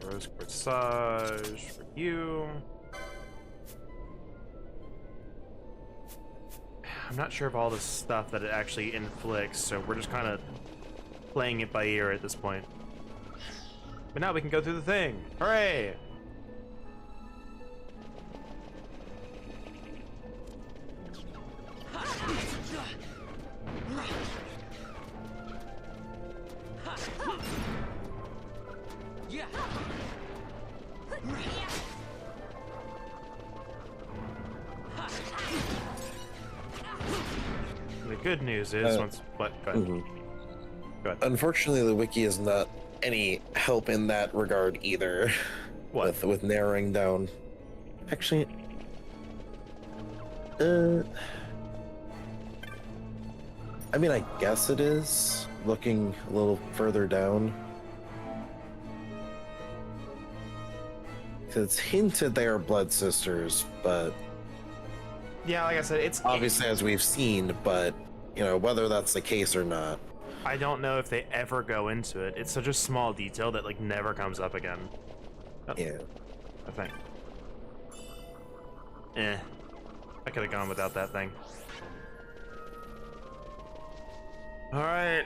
Rose Corsage for you. I'm not sure of all the stuff that it actually inflicts, so we're just kind of playing it by ear at this point. But now we can go through the thing. Hooray! The good news is once what go ahead. Go ahead. Unfortunately, the wiki is not any help in that regard either. What? With narrowing down. Actually, I mean, I guess it is. Looking a little further down. It's hinted they are blood sisters, but Yeah, like I said, it's obviously as we've seen, but you know, whether that's the case or not. I don't know if they ever go into it. It's such a small detail that like never comes up again. Oh, Yeah. I think. I could have gone without that thing. Alright.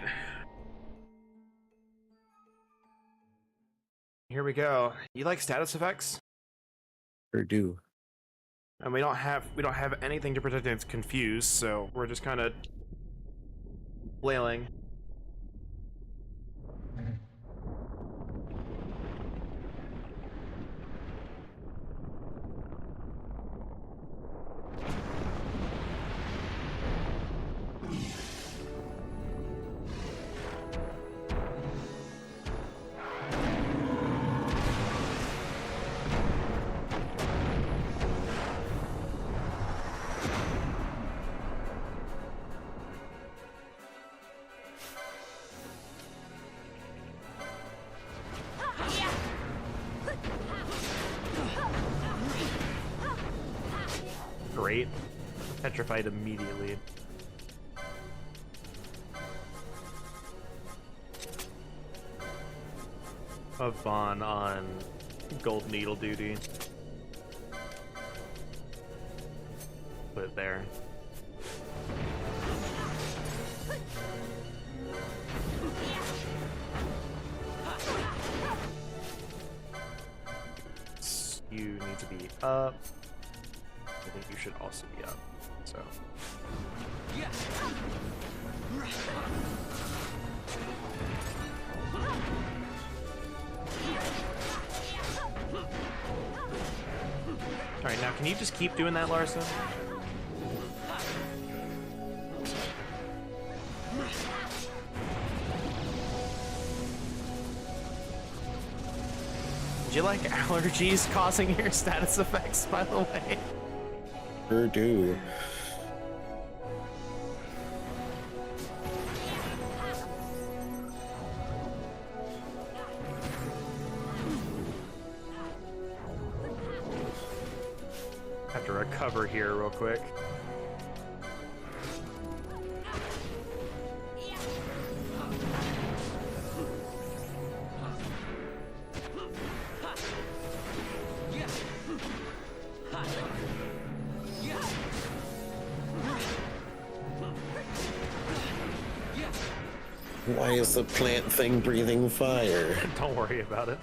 Here we go. You like status effects? Or do. And we don't have anything to protect against confused, so we're just kind of flailing. Great. Petrified immediately. Of Vaughn on gold needle duty. Put it there. You need to be up. I think you should also be up. So. Alright, now can you just keep doing that, Larson? Do you like allergies causing your status effects, by the way? Sure do. Have to recover here real quick. Why is the plant thing breathing fire? Don't worry about it.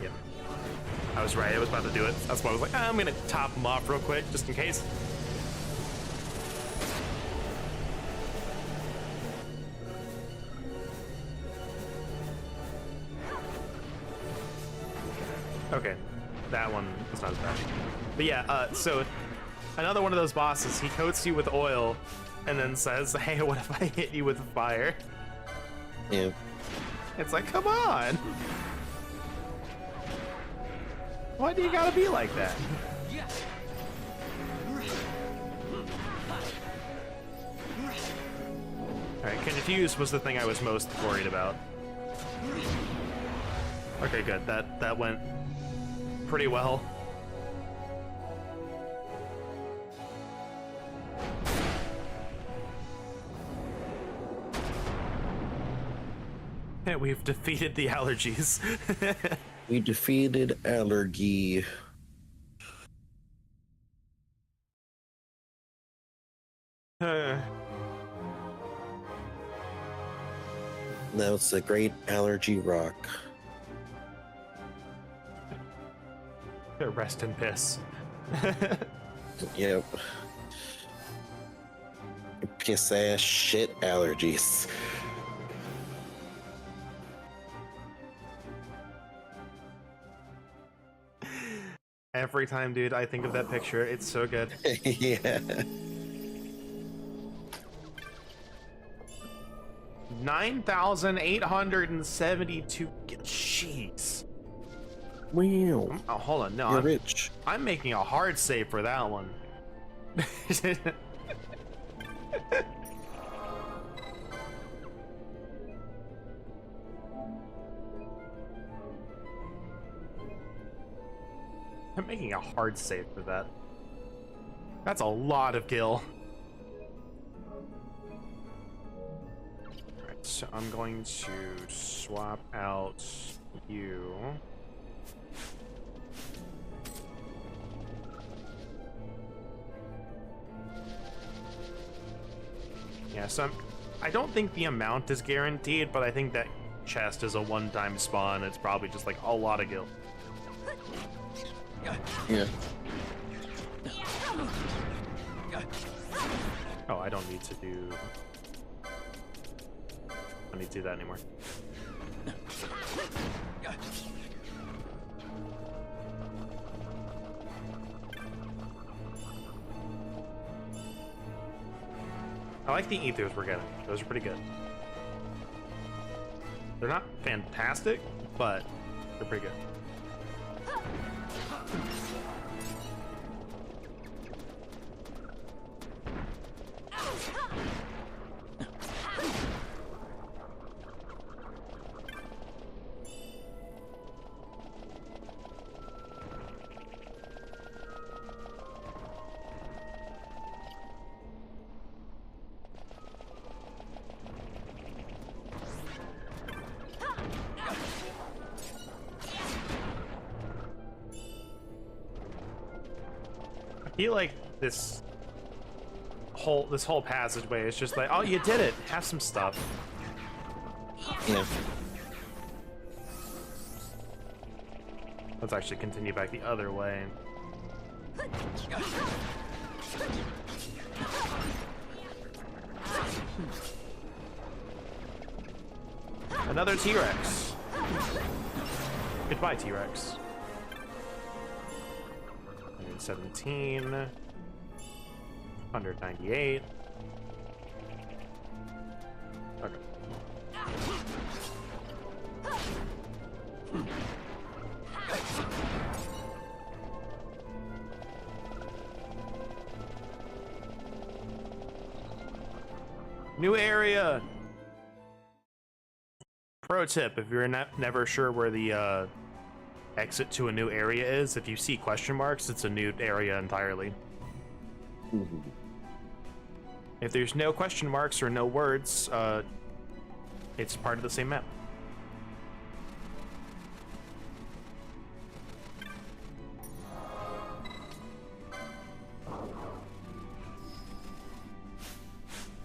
Yep. I was right, I was about to do it. That's why I was like, I'm gonna top him off real quick, just in case. Okay, that one was not as bad. But yeah, so another one of those bosses, he coats you with oil and then says, hey, what if I hit you with fire? Yeah. It's like, come on! Why do you gotta be like that? Alright, confused was the thing I was most worried about. Okay, good. That went pretty well. Yeah, we've defeated the allergies. We defeated allergy. Now it's the great allergy rock. Rest in piss. Yep. Piss ass shit allergies. Every time, dude, I think of that picture. It's so good. Yeah. 9,872. Jeez. Wow. Oh, hold on. No, You're rich. I'm making a hard save for that one. I'm making a hard save for that. That's a lot of gil. Alright, so I'm going to swap out you. Yeah, so I don't think the amount is guaranteed, but I think that chest is a one-time spawn. It's probably just like a lot of gil. Yeah. Oh, I don't need to do... I don't need to do that anymore. I like the ethers we're getting. Those are pretty good. They're not fantastic, but they're pretty good. I feel like this whole passageway is just like, oh, you did it. Have some stuff. Yeah. Let's actually continue back the other way. Another T-Rex. Goodbye, T-Rex. 117. 198. Okay. New area. Pro tip, if you're never sure where the exit to a new area is, if you see question marks, it's a new area entirely. If there's no question marks or no words, it's part of the same map.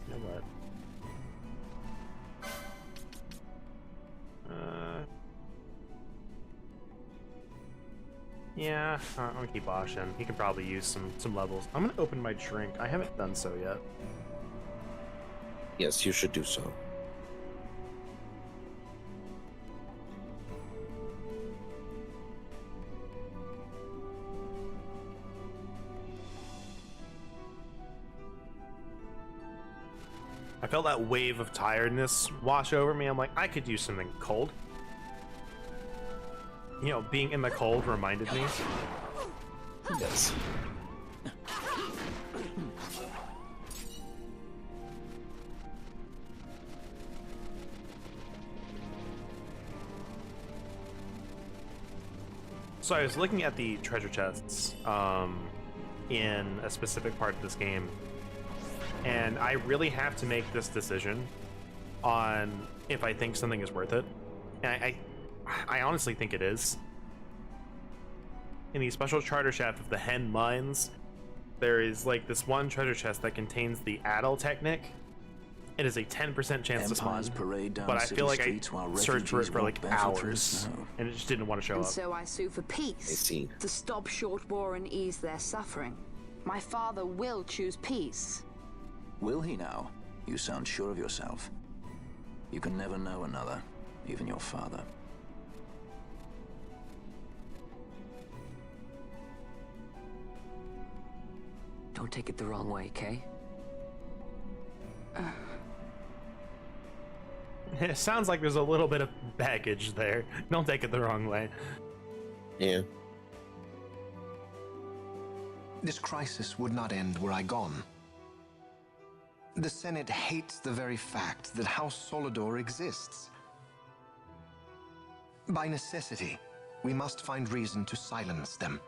You know what? Yeah, I'm gonna keep Ashen. He could probably use some levels. I'm gonna open my drink. I haven't done so yet. Yes, you should do so. I felt that wave of tiredness wash over me. I'm like, I could use something cold. You know, being in the cold reminded me. Yes. So I was looking at the treasure chests in a specific part of this game, and I really have to make this decision on if I think something is worth it. And I honestly think it is. In the special charter shaft of the Henne Mines, there is like this one treasure chest that contains the Adel Technic. It is a 10% chance to spawn, but I feel like I searched for it for like hours, and it just didn't want to show And up. so I sue for peace. I see. To stop short war and ease their suffering. My father will choose peace. Will he now? You sound sure of yourself. You can never know another, even your father. Don't take it the wrong way, Kay? It sounds like there's a little bit of baggage there. Don't take it the wrong way. Yeah. This crisis would not end were I gone. The Senate hates the very fact that House Solidor exists. By necessity, we must find reason to silence them.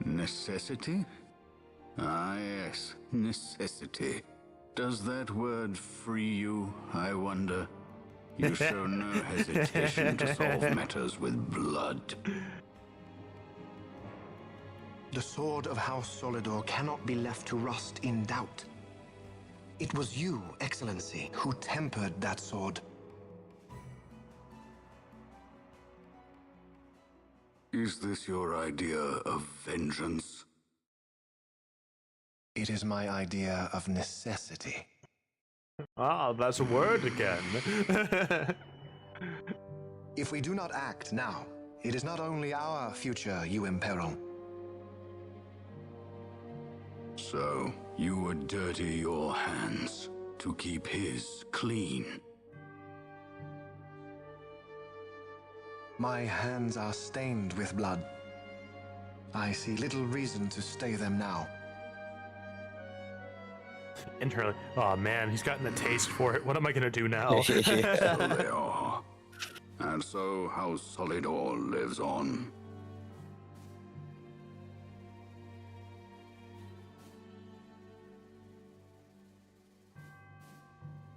Necessity? Ah, yes, necessity. Does that word free you, I wonder? You show no hesitation to solve matters with blood. The sword of House Solidor cannot be left to rust in doubt. It was you, Excellency, who tempered that sword. Is this your idea of vengeance? It is my idea of necessity. Ah, that's a word again. If we do not act now, it is not only our future you imperil. So, you would dirty your hands to keep his clean. My hands are stained with blood. I see little reason to stay them now. Internally, oh man, he's gotten a taste for it. What am I gonna do now? So they are. And so House Solidor lives on.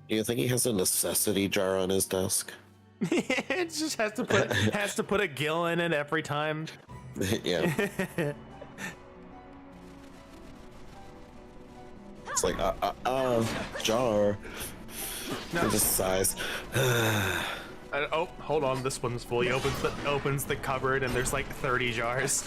Do you think he has a necessity jar on his desk? It just has to put a gill in it every time. Yeah. It's like, jar. No. It just sighs. Oh, hold on, this one's full. He opens the cupboard and there's like 30 jars.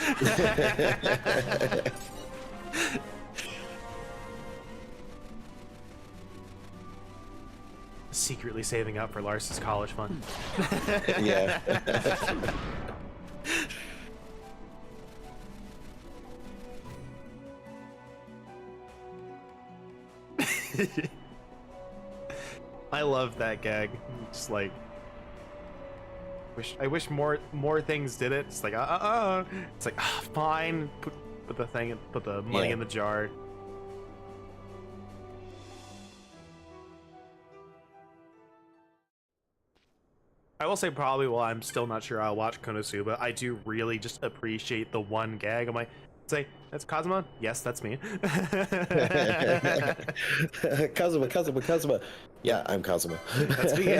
Secretly saving up for Lars's college fund. Yeah. I love that gag. Just like, I wish more things did it. It's like, it's like, fine. Put the money in the jar. I will say probably while I'm still not sure I'll watch Konosuba, I do really just appreciate the one gag. I'm like, say, that's Kazuma? Yes, that's me. Kazuma. Yeah, I'm Kazuma. That's me.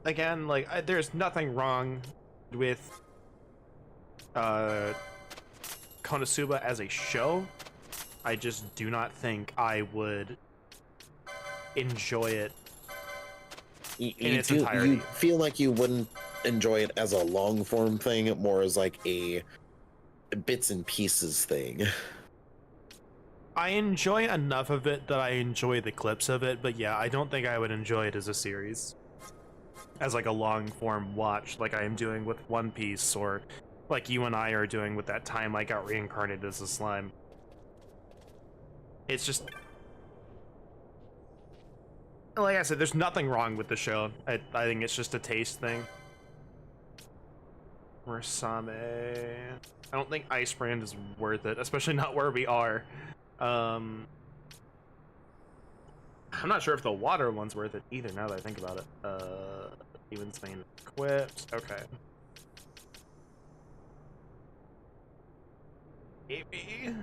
Again, like, there's nothing wrong with Konosuba as a show. I just do not think I would enjoy it in its entirety. You feel like you wouldn't enjoy it as a long form thing, more as like a bits and pieces thing. I enjoy enough of it that I enjoy the clips of it, but yeah, I don't think I would enjoy it as a series, as like a long form watch, like I am doing with One Piece, or like you and I are doing with that time I got reincarnated as a slime. It's just, like I said, there's nothing wrong with the show. I think it's just a taste thing. Mursame. I don't think Ice Brand is worth it, especially not where we are. I'm not sure if the water one's worth it either, now that I think about it. Even's main equipped. Okay. Maybe.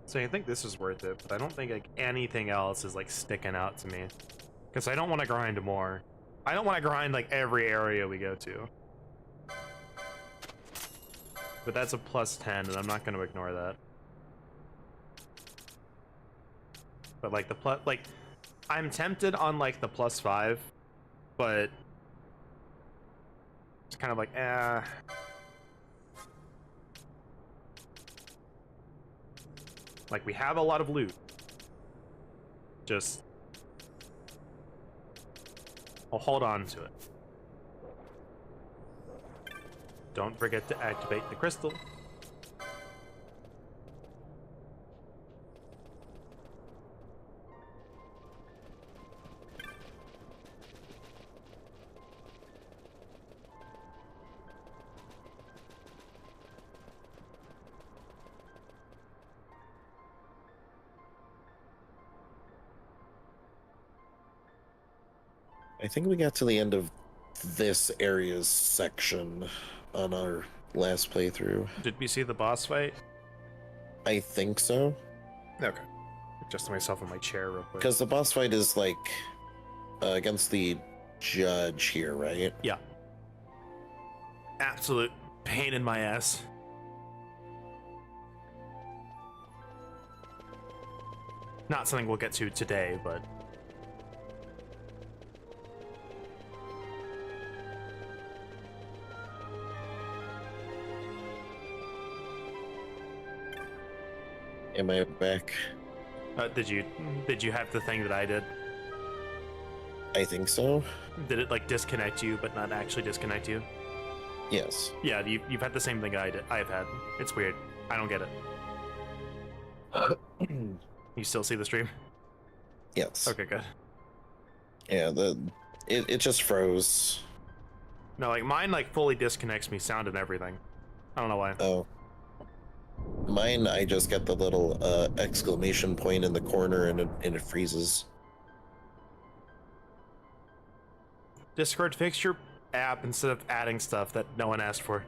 So I think this is worth it, but I don't think like anything else is like sticking out to me, because I don't want to grind more. I don't want to grind like every area we go to. But that's a +10, and I'm not going to ignore that. But like I'm tempted on like the +5, but it's kind of like, Like, we have a lot of loot. Just, I'll hold on to it. Don't forget to activate the crystal. I think we got to the end of this area's section on our last playthrough. Did we see the boss fight? I think so. Okay. Adjust myself in my chair real quick. Because the boss fight is like against the judge here, right? Yeah. Absolute pain in my ass. Not something we'll get to today, but Am I back? did you have the thing that I did? I think so. Did it like disconnect you, but not actually disconnect you? Yes. Yeah, you've had the same thing I've had. It's weird. I don't get it. You still see the stream? Yes. Okay, good. Yeah, it just froze. No, like mine like fully disconnects me, sound and everything. I don't know why. Oh. Mine, I just get the little exclamation point in the corner and it freezes. Discord, fix your app instead of adding stuff that no one asked for.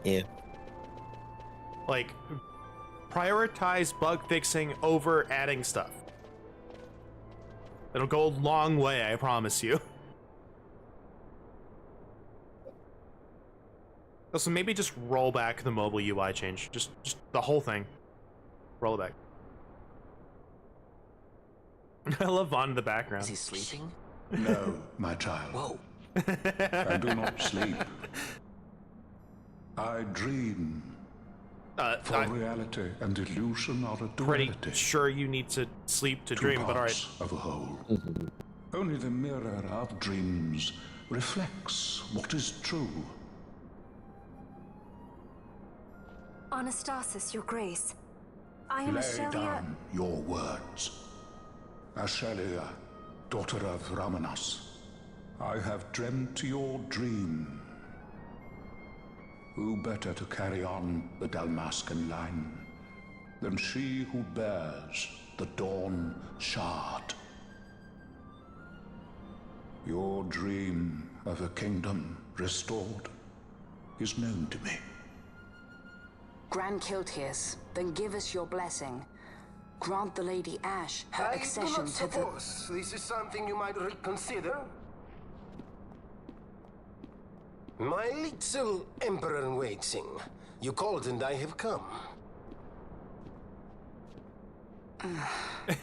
Yeah. Like, prioritize bug fixing over adding stuff. It'll go a long way, I promise you. Also, maybe just roll back the mobile UI change. Just the whole thing. Roll it back. I love Vaughn in the background. Is he sleeping? No, my child. Whoa. I do not sleep. I dream. For reality and illusion are a duality. Pretty sure you need to sleep to dream, but alright. Of a whole. Only the mirror of dreams reflects what is true. Anastasis, Your Grace. I am Lay Ashelia. down your words. Ashelia, daughter of Ramanas, I have dreamt your dream. Who better to carry on the Dalmascan line than she who bears the Dawn Shard? Your dream of a kingdom restored is known to me. Grand Kiltius, then give us your blessing. Grant the Lady Ash her accession to the... I do not suppose this is something you might reconsider. My little Emperor-in-waiting. You called and I have come.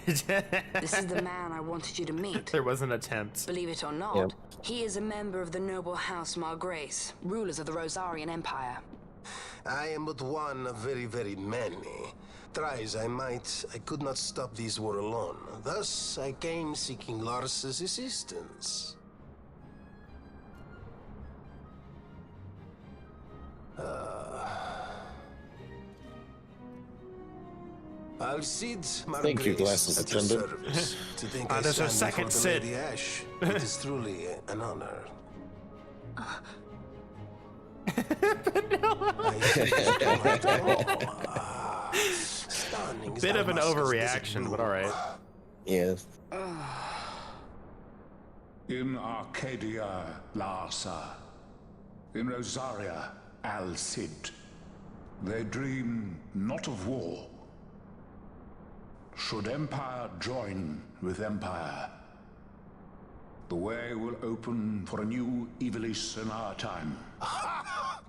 This is the man I wanted you to meet. There was an attempt. Believe it or not, he is a member of the noble house Margrace, rulers of the Rosarian Empire. I am but one of very, very many. Try as I might, I could not stop this war alone. Thus, I came seeking Lars's assistance. I'll cede Margrace Thank you, glasses at your attendant. service. To think I there's a stand second before the Sid. Lady Ash, it is truly an honor. Bit of an overreaction, but alright. Yes. In Arcadia, Larsa. In Rosaria, Al Cid. They dream not of war. Should empire join with empire, the way will open for a new Evilis in our time.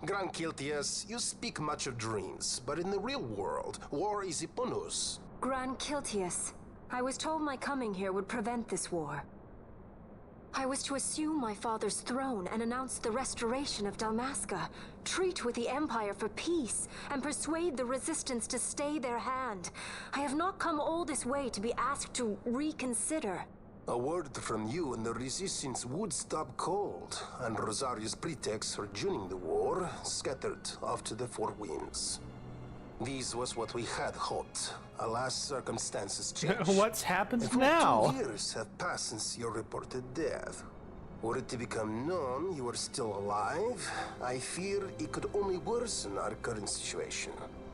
Grand Kiltius, you speak much of dreams, but in the real world, war is upon us. Grand Kiltius, I was told my coming here would prevent this war. I was to assume my father's throne and announce the restoration of Dalmasca, treat with the Empire for peace, and persuade the Resistance to stay their hand. I have not come all this way to be asked to reconsider. A word from you and the Resistance would stop cold, and Rosaria's pretext for joining the war scattered off to the four winds. This was what we had hoped. Alas, circumstances changed. What's happened And now? 2 years have passed since your reported death. Were it to become known you are still alive, I fear it could only worsen our current situation.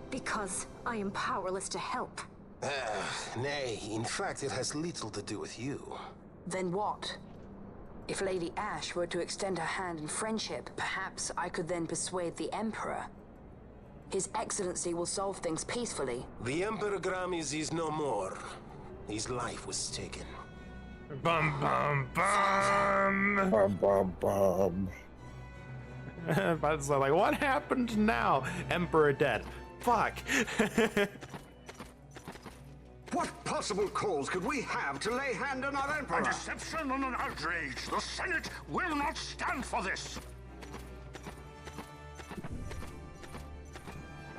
Because I am powerless to help. Nay, in fact, it has little to do with you. Then what? If Lady Ash were to extend her hand in friendship, perhaps I could then persuade the Emperor. His Excellency will solve things peacefully. The Emperor Gramis is no more. His life was taken. Bum bum bum. Bum bum bum. But it's like, what happened now? Emperor dead. Fuck. What possible cause could we have to lay hand on our Emperor? A deception and an outrage. The Senate will not stand for this.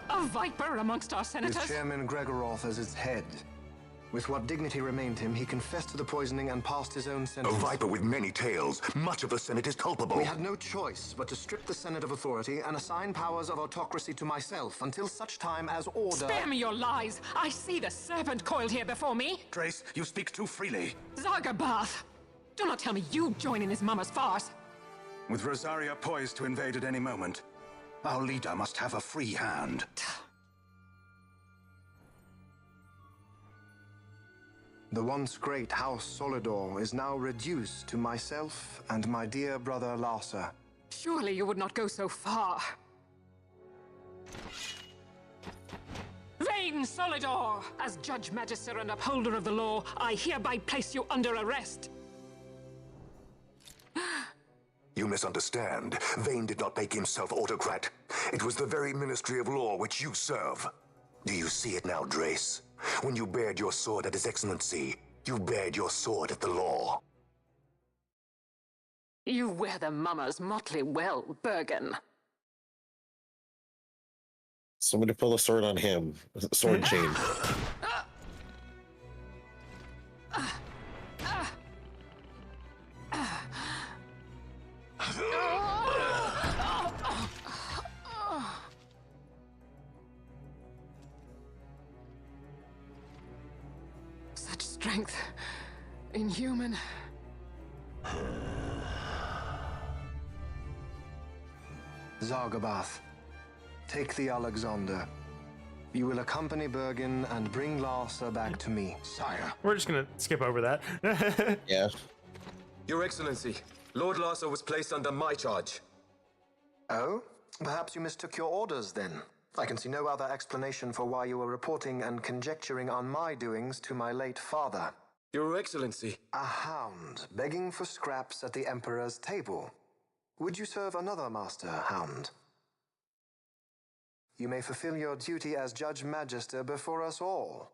A viper amongst our senators? With Chairman Gregoroth as its head. With what dignity remained him, he confessed to the poisoning and passed his own A sentence. viper with many tails. Much of the Senate is culpable. We had no choice but to strip the Senate of authority and assign powers of autocracy to myself until such time as order... Spare me your lies! I see the serpent coiled here before me! Trace, you speak too freely. Zargabath! Do not tell me you join in this mama's farce! With Rosaria poised to invade at any moment, our leader must have a free hand. The once great House Solidor is now reduced to myself and my dear brother Larsa. Surely you would not go so far. Vayne Solidor! As Judge Magister and Upholder of the Law, I hereby place you under arrest. You misunderstand. Vayne did not make himself autocrat. It was the very Ministry of Law which you serve. Do you see it now, Drace? When you bared your sword at His Excellency, you bared your sword at the law. You wear the mummer's motley well, Bergen. Somebody pull a sword on him. Sword chain. Such strength. Inhuman. Zargabath, take the Alexander. You will accompany Bergen and bring Larsa back to me. Sire. We're just gonna skip over that. Yeah. Your Excellency, Lord Larsa was placed under my charge. Oh? Perhaps you mistook your orders then. I can see no other explanation for why you were reporting and conjecturing on my doings to my late father. Your Excellency. A hound begging for scraps at the Emperor's table. Would you serve another master, Hound? You may fulfill your duty as Judge Magister before us all.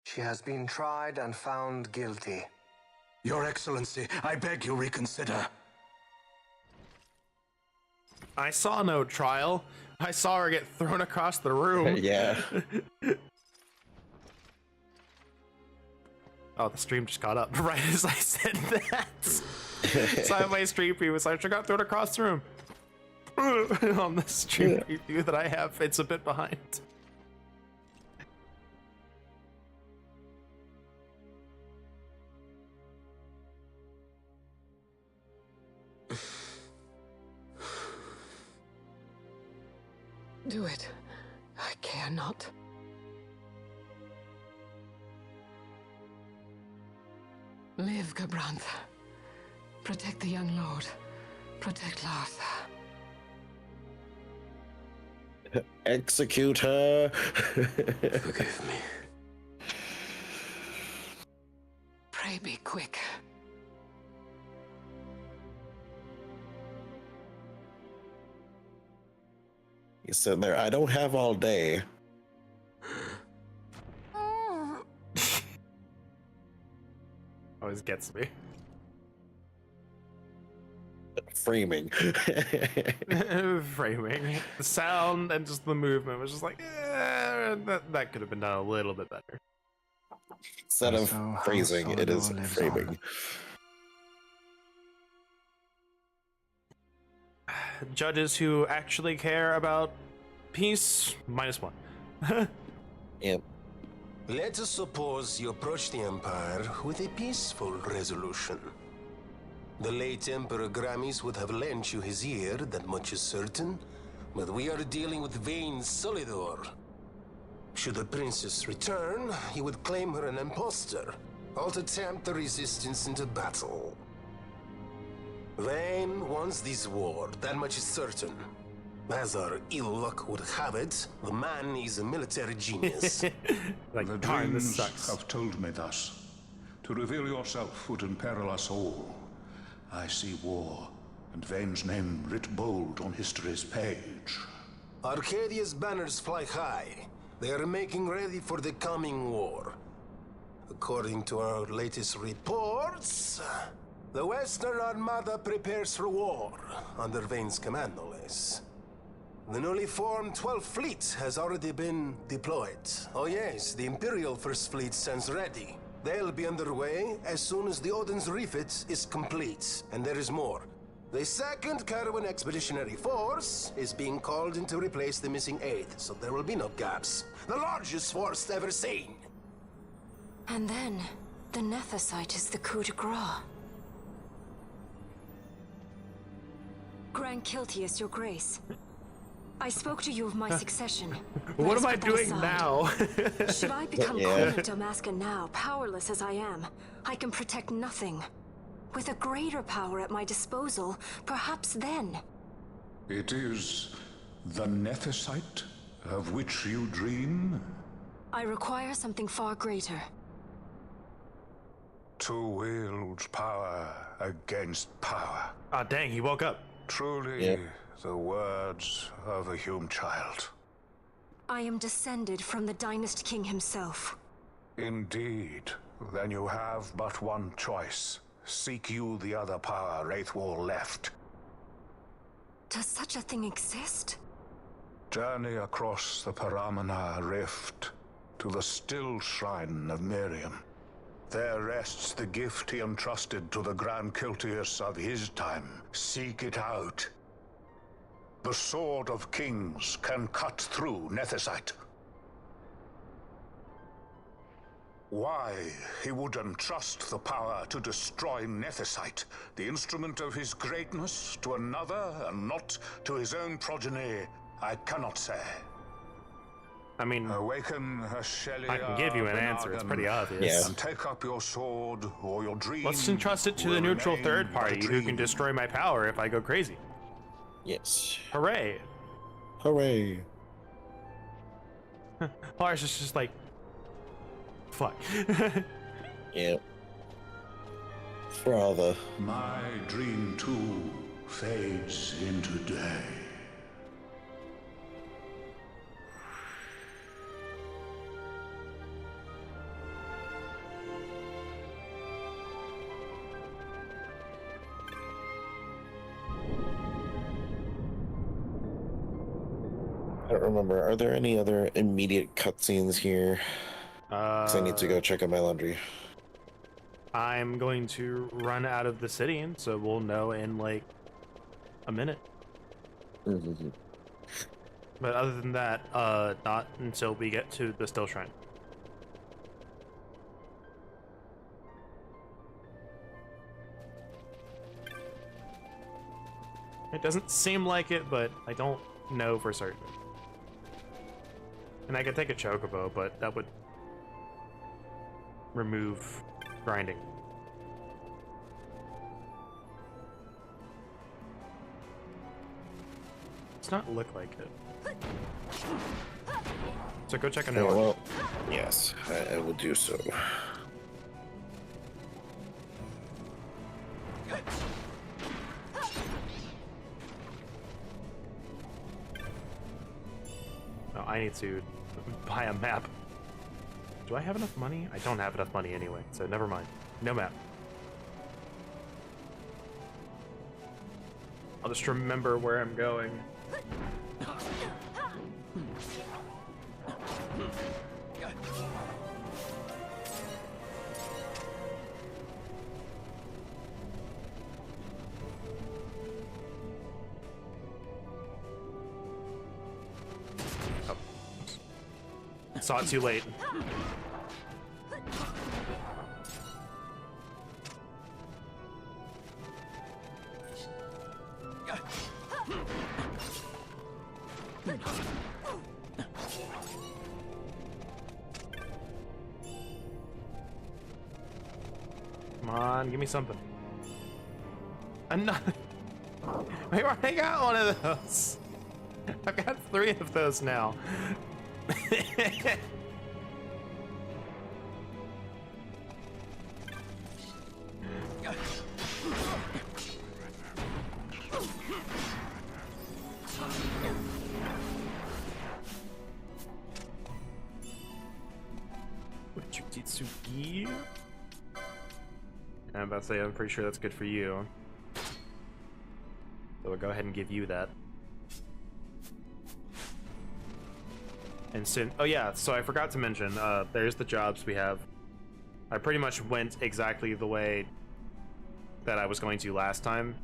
She has been tried and found guilty. Your Excellency, I beg you reconsider. I saw no trial. I saw her get thrown across the room. Yeah. Oh, the stream just caught up right as I said that. So I have my stream preview, so I got thrown across the room. On the stream preview that I have, it's a bit behind. Do it. I care not. Live, Gabrantha. Protect the young lord. Protect Larsa. Execute her. Forgive me. Pray be quick. He's sitting there. I don't have all day. Always gets me. Framing. Framing. The sound and just the movement was just like, that could have been done a little bit better. Instead of phrasing, it is framing. Judges who actually care about peace, -1. Yep. Let us suppose you approach the Empire with a peaceful resolution. The late Emperor Gramis would have lent you his ear, that much is certain, but we are dealing with Vayne Solidor. Should the princess return, he would claim her an impostor, or to tempt the resistance into battle. Vayne wants this war, that much is certain. As our ill luck would have it, the man is a military genius. Like, the darn, this dreams sucks. have told me thus. To reveal yourself would imperil us all. I see war, and Vayne's name writ bold on history's page. Arcadia's banners fly high. They are making ready for the coming war. According to our latest reports, the Western Armada prepares for war, under Vayne's command, no less. The newly formed 12th Fleet has already been deployed. Oh yes, the Imperial First Fleet stands ready. They'll be underway as soon as the Odin's refit is complete. And there is more. The 2nd Caravan Expeditionary Force is being called in to replace the missing 8th, so there will be no gaps. The largest force ever seen. And then, the Nethicite is the coup de grace. Grand Kiltius, your grace. I spoke to you of my succession. What am I doing now? Should I become Queen of Damascus now, powerless as I am, I can protect nothing. With a greater power at my disposal, perhaps then. It is the Nethicite of which you dream? I require something far greater. To wield power against power. Ah, dang, he woke up. Truly, the words of a human child. I am descended from the Dynast King himself. Indeed. Then you have but one choice. Seek you the other power Wraithwall left. Does such a thing exist? Journey across the Paramana Rift to the still shrine of Mjrn. There rests the gift he entrusted to the Grand Kiltius of his time. Seek it out. The Sword of Kings can cut through Nethicite. Why he would entrust the power to destroy Nethicite, the instrument of his greatness, to another and not to his own progeny, I cannot say. I mean, awaken Ashelia, I can give you an answer. It's pretty obvious. And take up your sword or your dream. Let's entrust it to the neutral third party who can destroy my power if I go crazy. Yes. Hooray! Hooray! Lars is just like, fuck. Yep. For all the... My dream too fades into day. I don't remember. Are there any other immediate cutscenes here? Because I need to go check out my laundry. I'm going to run out of the city, and so we'll know in like a minute. Mm-hmm. But other than that, not until we get to the Still Shrine. It doesn't seem like it, but I don't know for certain. And I could take a chocobo, but that would remove grinding. Does not look like it. So go check on it. Well, yes, I will do so. Oh, I need to buy a map. Do I have enough money? I don't have enough money anyway, so never mind. No map. I'll just remember where I'm going. Saw it too late. Come on, give me something. Another. I already got one of those. I've got 3 of those now. I'm about to say, I'm pretty sure that's good for you. So we'll go ahead and give you that. And soon, oh yeah, so I forgot to mention, there's the jobs we have. I pretty much went exactly the way that I was going to last time.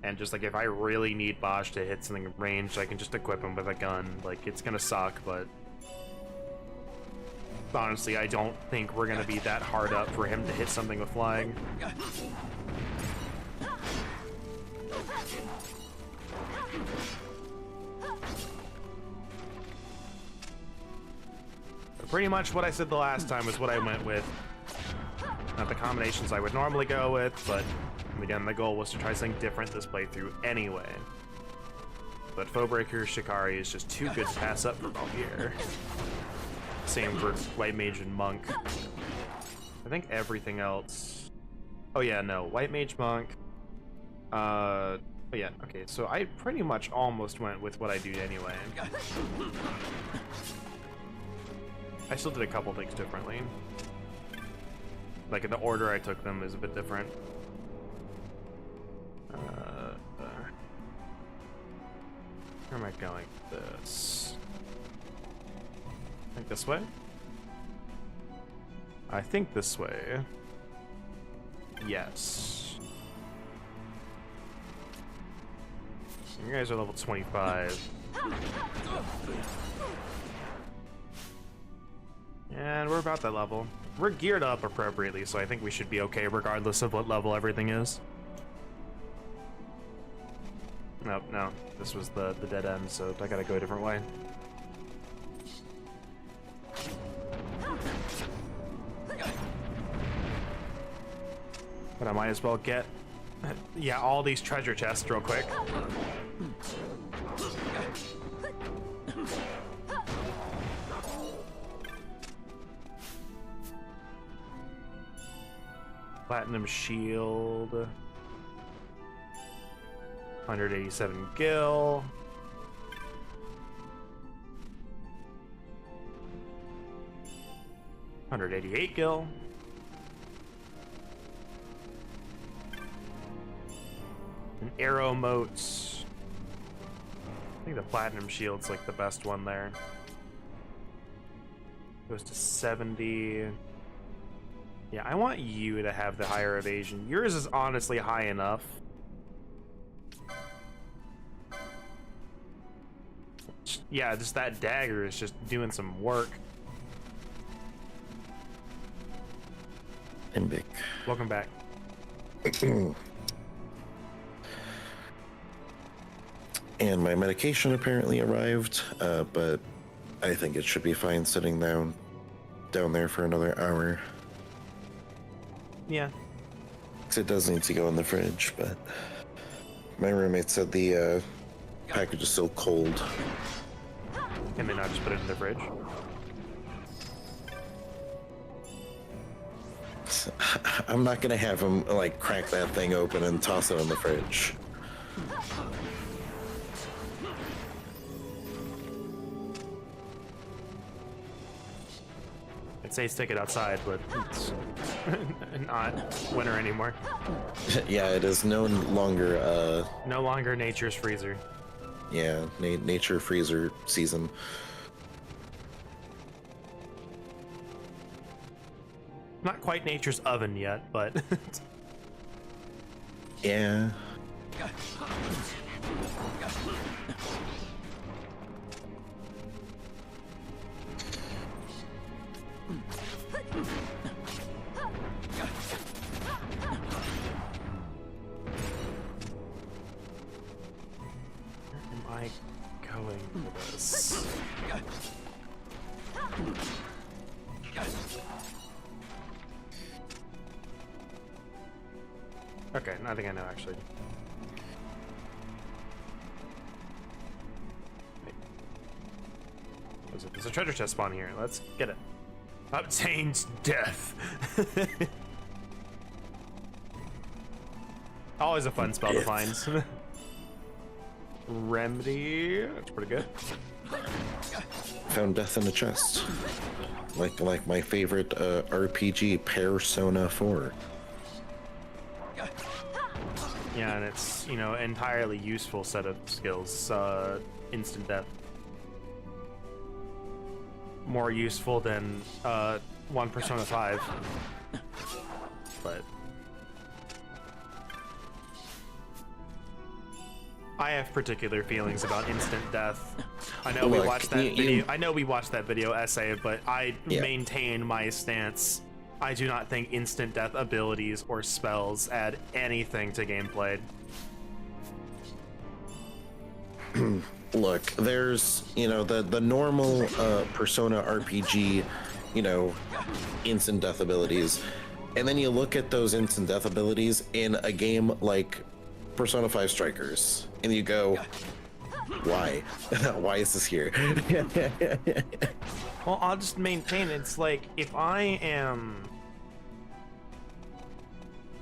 And just like, if I really need Bosch to hit something ranged, I can just equip him with a gun. Like, it's gonna suck, but honestly, I don't think we're gonna be that hard up for him to hit something with flying. Pretty much what I said the last time was what I went with. not the combinations I would normally go with, but again, the goal was to try something different this playthrough anyway. But Foebreaker Shikari is just too good to pass up for Mjrn. Same for White Mage and Monk. I think everything else... Oh yeah, no, White Mage Monk. Oh yeah, okay, so I pretty much almost went with what I do anyway. I still did a couple things differently. Like, in the order I took them is a bit different. Where am I going with this? I think this way? I think this way. Yes. You guys are level 25. And we're about that level. We're geared up appropriately, so I think we should be okay regardless of what level everything is. Nope, no. This was the dead end, so I gotta go a different way. But I might as well get, yeah, all these treasure chests real quick. Platinum shield. 187 gil. $188 gil. And arrow motes. I think the platinum shield's like the best one there. Goes to 70. Yeah, I want you to have the higher evasion. Yours is honestly high enough. Yeah, just that dagger is just doing some work. And big. Welcome back. And my medication apparently arrived, but I think it should be fine sitting down there for another hour. Yeah. 'Cause it does need to go in the fridge, but my roommate said the package is still cold. Can they not just put it in the fridge? I'm not gonna have him like crack that thing open and toss it in the fridge. I'd say stick it outside, but it's not winter anymore. Yeah, it is no longer no longer nature's freezer. Yeah, nature freezer season. Not quite nature's oven yet, but yeah. Going for this. Okay, I think I know actually. Wait. There's a treasure chest spawn here. Let's get it. Obtained death. Always a fun spell to find. Remedy, that's pretty good. Found death in the chest. Like my favorite RPG, Persona 4. Yeah, and it's, you know, entirely useful set of skills. Instant death. More useful than one Persona 5. But I have particular feelings about instant death. I know we watched that video. I know we watched that video essay, but I maintain my stance. I do not think instant death abilities or spells add anything to gameplay. Look, there's, you know, the normal Persona RPG, you know, instant death abilities. And then you look at those instant death abilities in a game like Persona 5 Strikers, and you go, why? Why is this here? Well, I'll just maintain it's like if I am...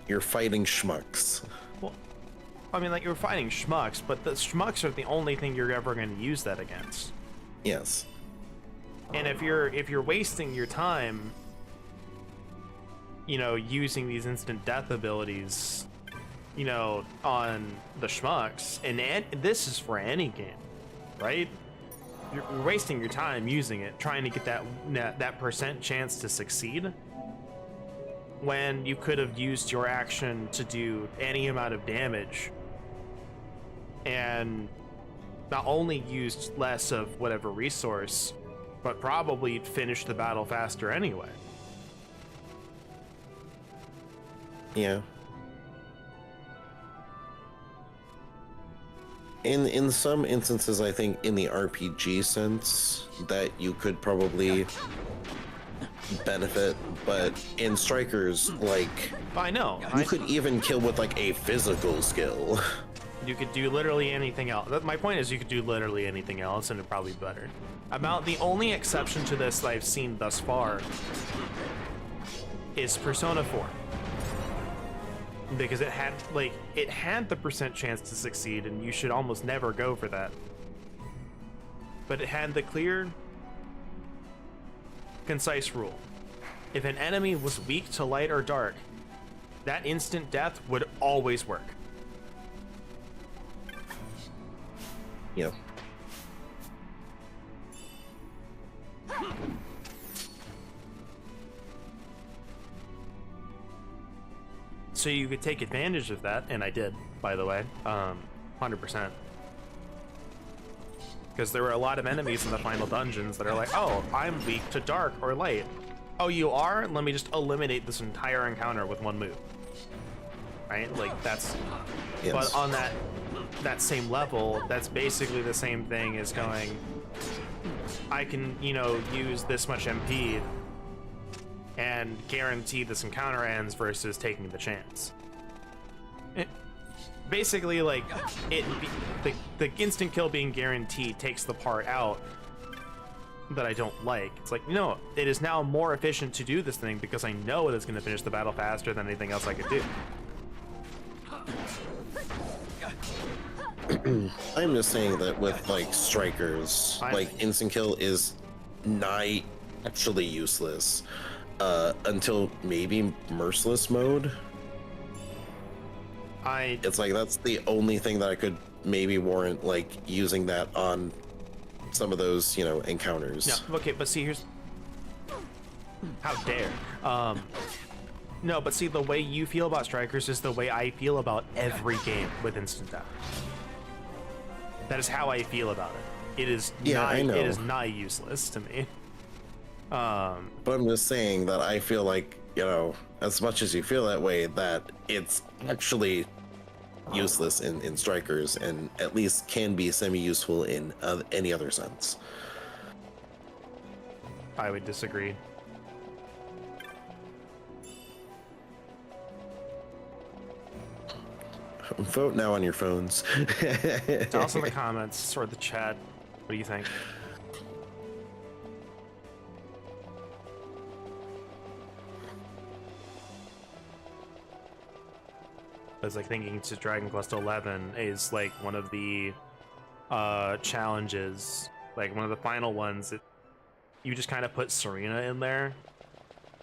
You're fighting schmucks. Well, I mean, like, you're fighting schmucks, but the schmucks are the only thing you're ever going to use that against. Yes. And if you're wasting your time, you know, using these instant death abilities, you know, on the schmucks, and this is for any game, right? You're wasting your time using it, trying to get that percent chance to succeed, when you could have used your action to do any amount of damage, and not only used less of whatever resource, but probably finished the battle faster anyway. Yeah. In some instances, I think in the RPG sense that you could probably benefit, but in Strikers, like, I know you could even kill with like a physical skill. You could do literally anything else. My point is, you could do literally anything else, and it'd probably be better. About the only exception to this that I've seen thus far is Persona 4. Because it had the percent chance to succeed, and you should almost never go for that. But it had the clear, concise rule. If an enemy was weak to light or dark, that instant death would always work. Yep. So you could take advantage of that, and I did, by the way, 100%. Because there were a lot of enemies in the final dungeons that are like, oh, I'm weak to dark or light. Oh, you are? Let me just eliminate this entire encounter with one move. Right? Like, that's... Yes. But on that same level, that's basically the same thing as going, I can, you know, use this much MP and guarantee this encounter ends versus taking the chance. Basically, like, the instant kill being guaranteed takes the part out that I don't like. It's like, no, it is now more efficient to do this thing because I know it is going to finish the battle faster than anything else I could do. I'm just saying that with like Strikers, like instant kill is nigh actually useless until maybe merciless mode. It's like that's the only thing that I could maybe warrant like using that on some of those, you know, encounters. No, okay, but see, here's how dare. No, but see, the way you feel about Strikers is the way I feel about every game with instant death. That is how I feel about it. It is I know. It is not useless to me. But I'm just saying that I feel like, you know, as much as you feel that way, that it's actually useless in Strikers, and at least can be semi-useful in any other sense. I would disagree. Vote now on your phones. Tell us in the comments or the chat. What do you think? I was like thinking to Dragon Quest 11 is like one of the challenges, like one of the final ones that you just kind of put Serena in there,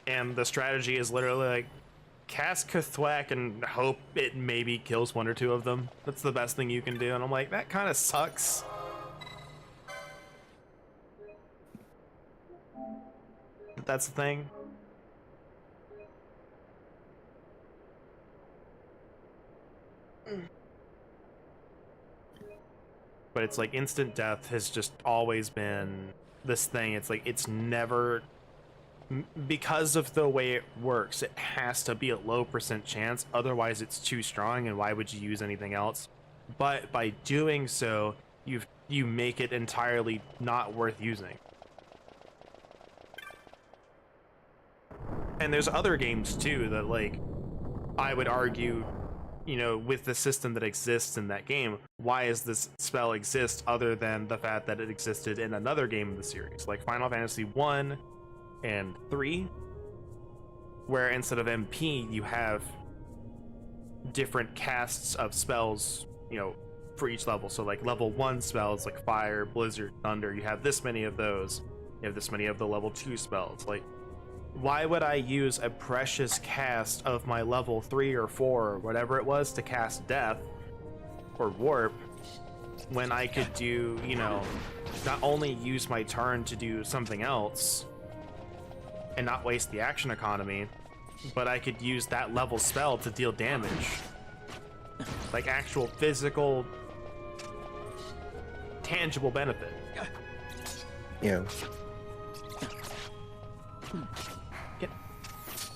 and the strategy is literally like cast Kathwak and hope it maybe kills one or two of them. That's the best thing you can do, and I'm like, that kind of sucks. But that's the thing. But it's like instant death has just always been this thing. It's like it's never, because of the way it works, it has to be a low percent chance, otherwise it's too strong, and why would you use anything else? But by doing so, you make it entirely not worth using. And there's other games too that, like, I would argue, you know, with the system that exists in that game, why does this spell exist other than the fact that it existed in another game of the series, like Final Fantasy 1 and 3, where instead of MP you have different casts of spells, you know, for each level. So like level 1 spells like fire, blizzard, thunder, you have this many of those. You have this many of the level 2 spells. Like, why would I use a precious cast of my level 3 or 4 or whatever it was to cast death or warp when I could do, you know, not only use my turn to do something else and not waste the action economy, but I could use that level spell to deal damage. Like actual physical, tangible benefit. Yeah.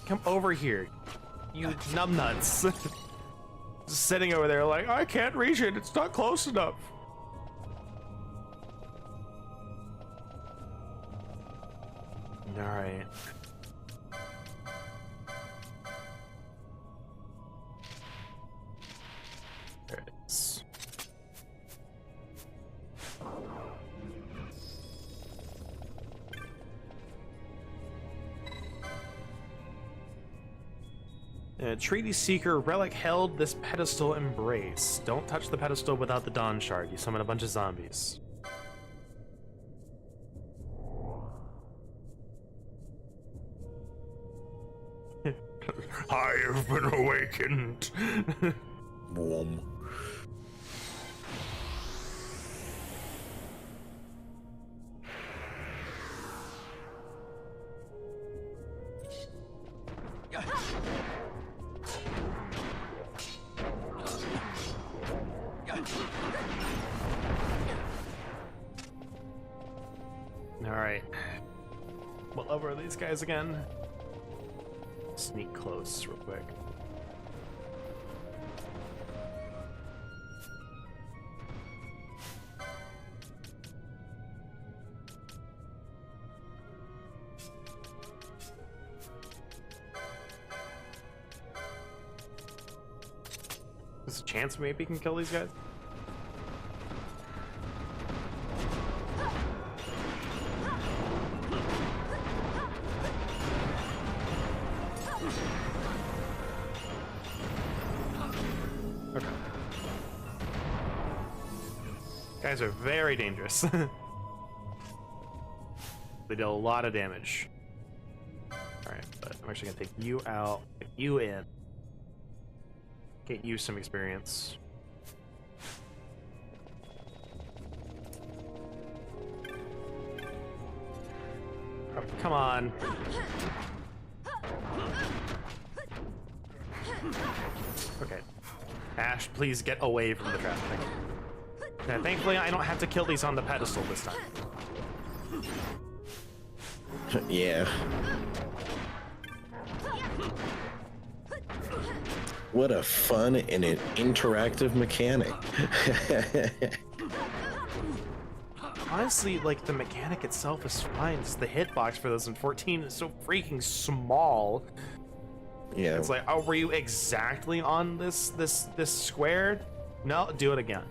Come over here, you numbnuts. Just sitting over there like, I can't reach it, it's not close enough. Alright. There it is. Treaty Seeker, relic held, this pedestal embrace. Don't touch the pedestal without the Dawn Shard. You summon a bunch of zombies. I have been awakened. Boom. Alright. What level are these guys again? Sneak close real quick. There's a chance maybe we can kill these guys? Okay. Guys are very dangerous. They deal a lot of damage. Alright, but I'm actually gonna take you out, get you in. Get you some experience. Oh, come on. Okay. Ash, please get away from the trap thing. Yeah, thankfully, I don't have to kill these on the pedestal this time. Yeah. What a fun and an interactive mechanic. Honestly, like, the mechanic itself is fine. It's the hitbox for those in 14 is so freaking small. Yeah. It's like, oh, were you exactly on this square? No, do it again.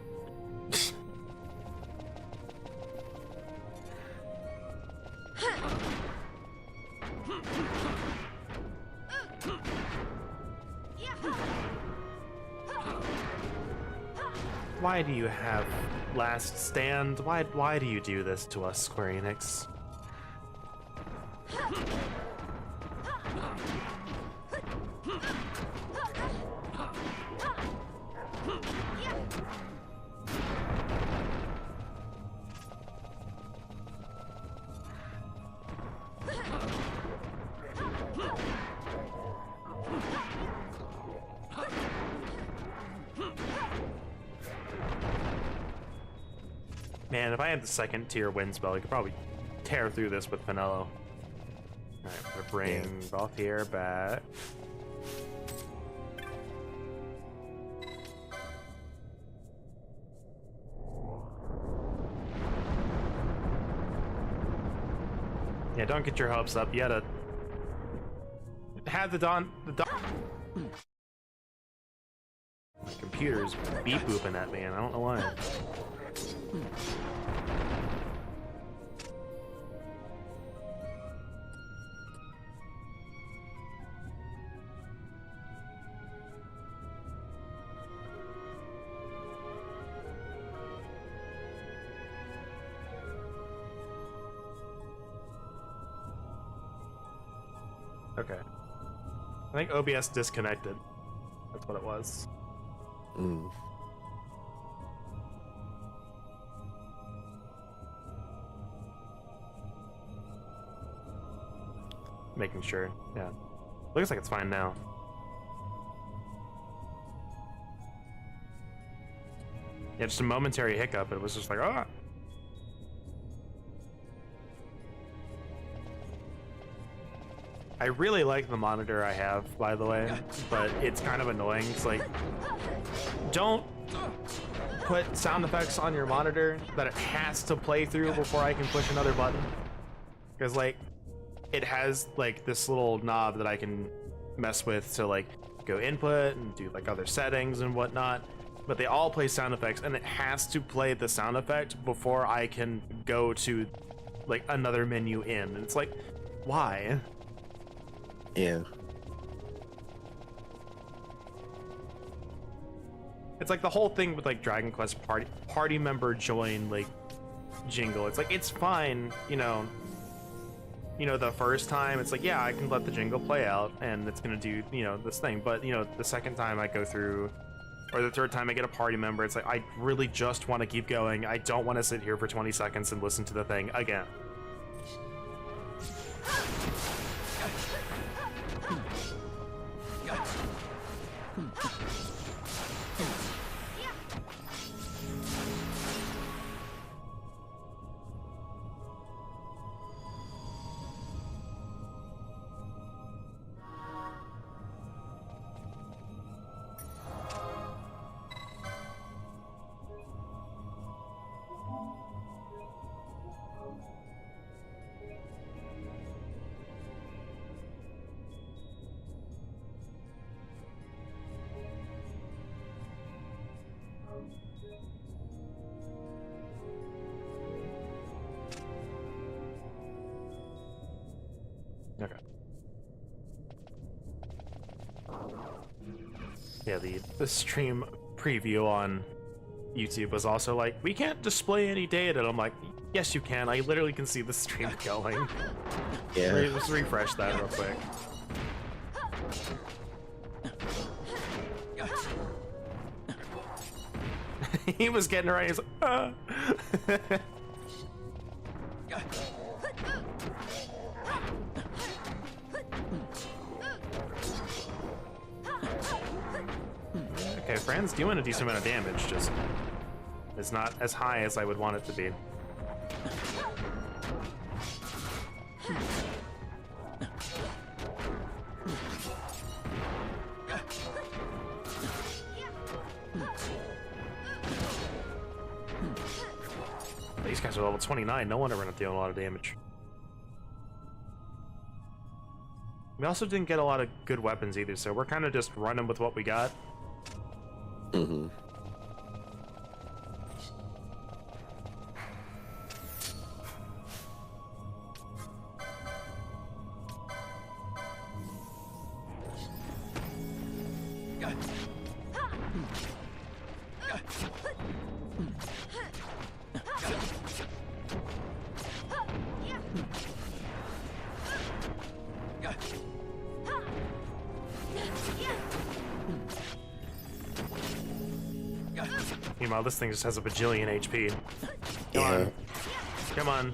Why do you have last stand? Why do you do this to us, Square Enix? Man, if I had the second tier wind spell, I could probably tear through this with Finello. Alright, I'm gonna bring both here back. Yeah, don't get your hopes up. You gotta had the dawn. My computer's beep booping at me, and I don't know why. Okay. I think OBS disconnected. That's what it was. Making sure. Yeah. Looks like it's fine now. Yeah, just a momentary hiccup. It was just like, ah. I really like the monitor I have, by the way, but it's kind of annoying. It's like, don't put sound effects on your monitor that it has to play through before I can push another button. Because, like, it has, like, this little knob that I can mess with to, like, go input and do, like, other settings and whatnot. But they all play sound effects, and it has to play the sound effect before I can go to, like, another menu in. And it's like, why? Yeah. It's like the whole thing with like Dragon Quest party member join like jingle. It's like, it's fine, you know, the first time it's like, yeah, I can let the jingle play out and it's gonna do, you know, this thing. But you know, the second time I go through, or the third time I get a party member, it's like, I really just want to keep going. I don't want to sit here for 20 seconds and listen to the thing again. Okay. Yeah, the stream preview on YouTube was also like, we can't display any data. And I'm like, yes, you can. I literally can see the stream going. Yeah. Let's refresh that real quick. He was getting it right. He's like, ah. Okay, Fran's doing a decent amount of damage, just it's not as high as I would want it to be. These guys are level 29, no wonder we're not dealing a lot of damage. We also didn't get a lot of good weapons either, so we're kind of just running with what we got. Mm-hmm. Meanwhile, this thing just has a bajillion HP. Come on. Come on.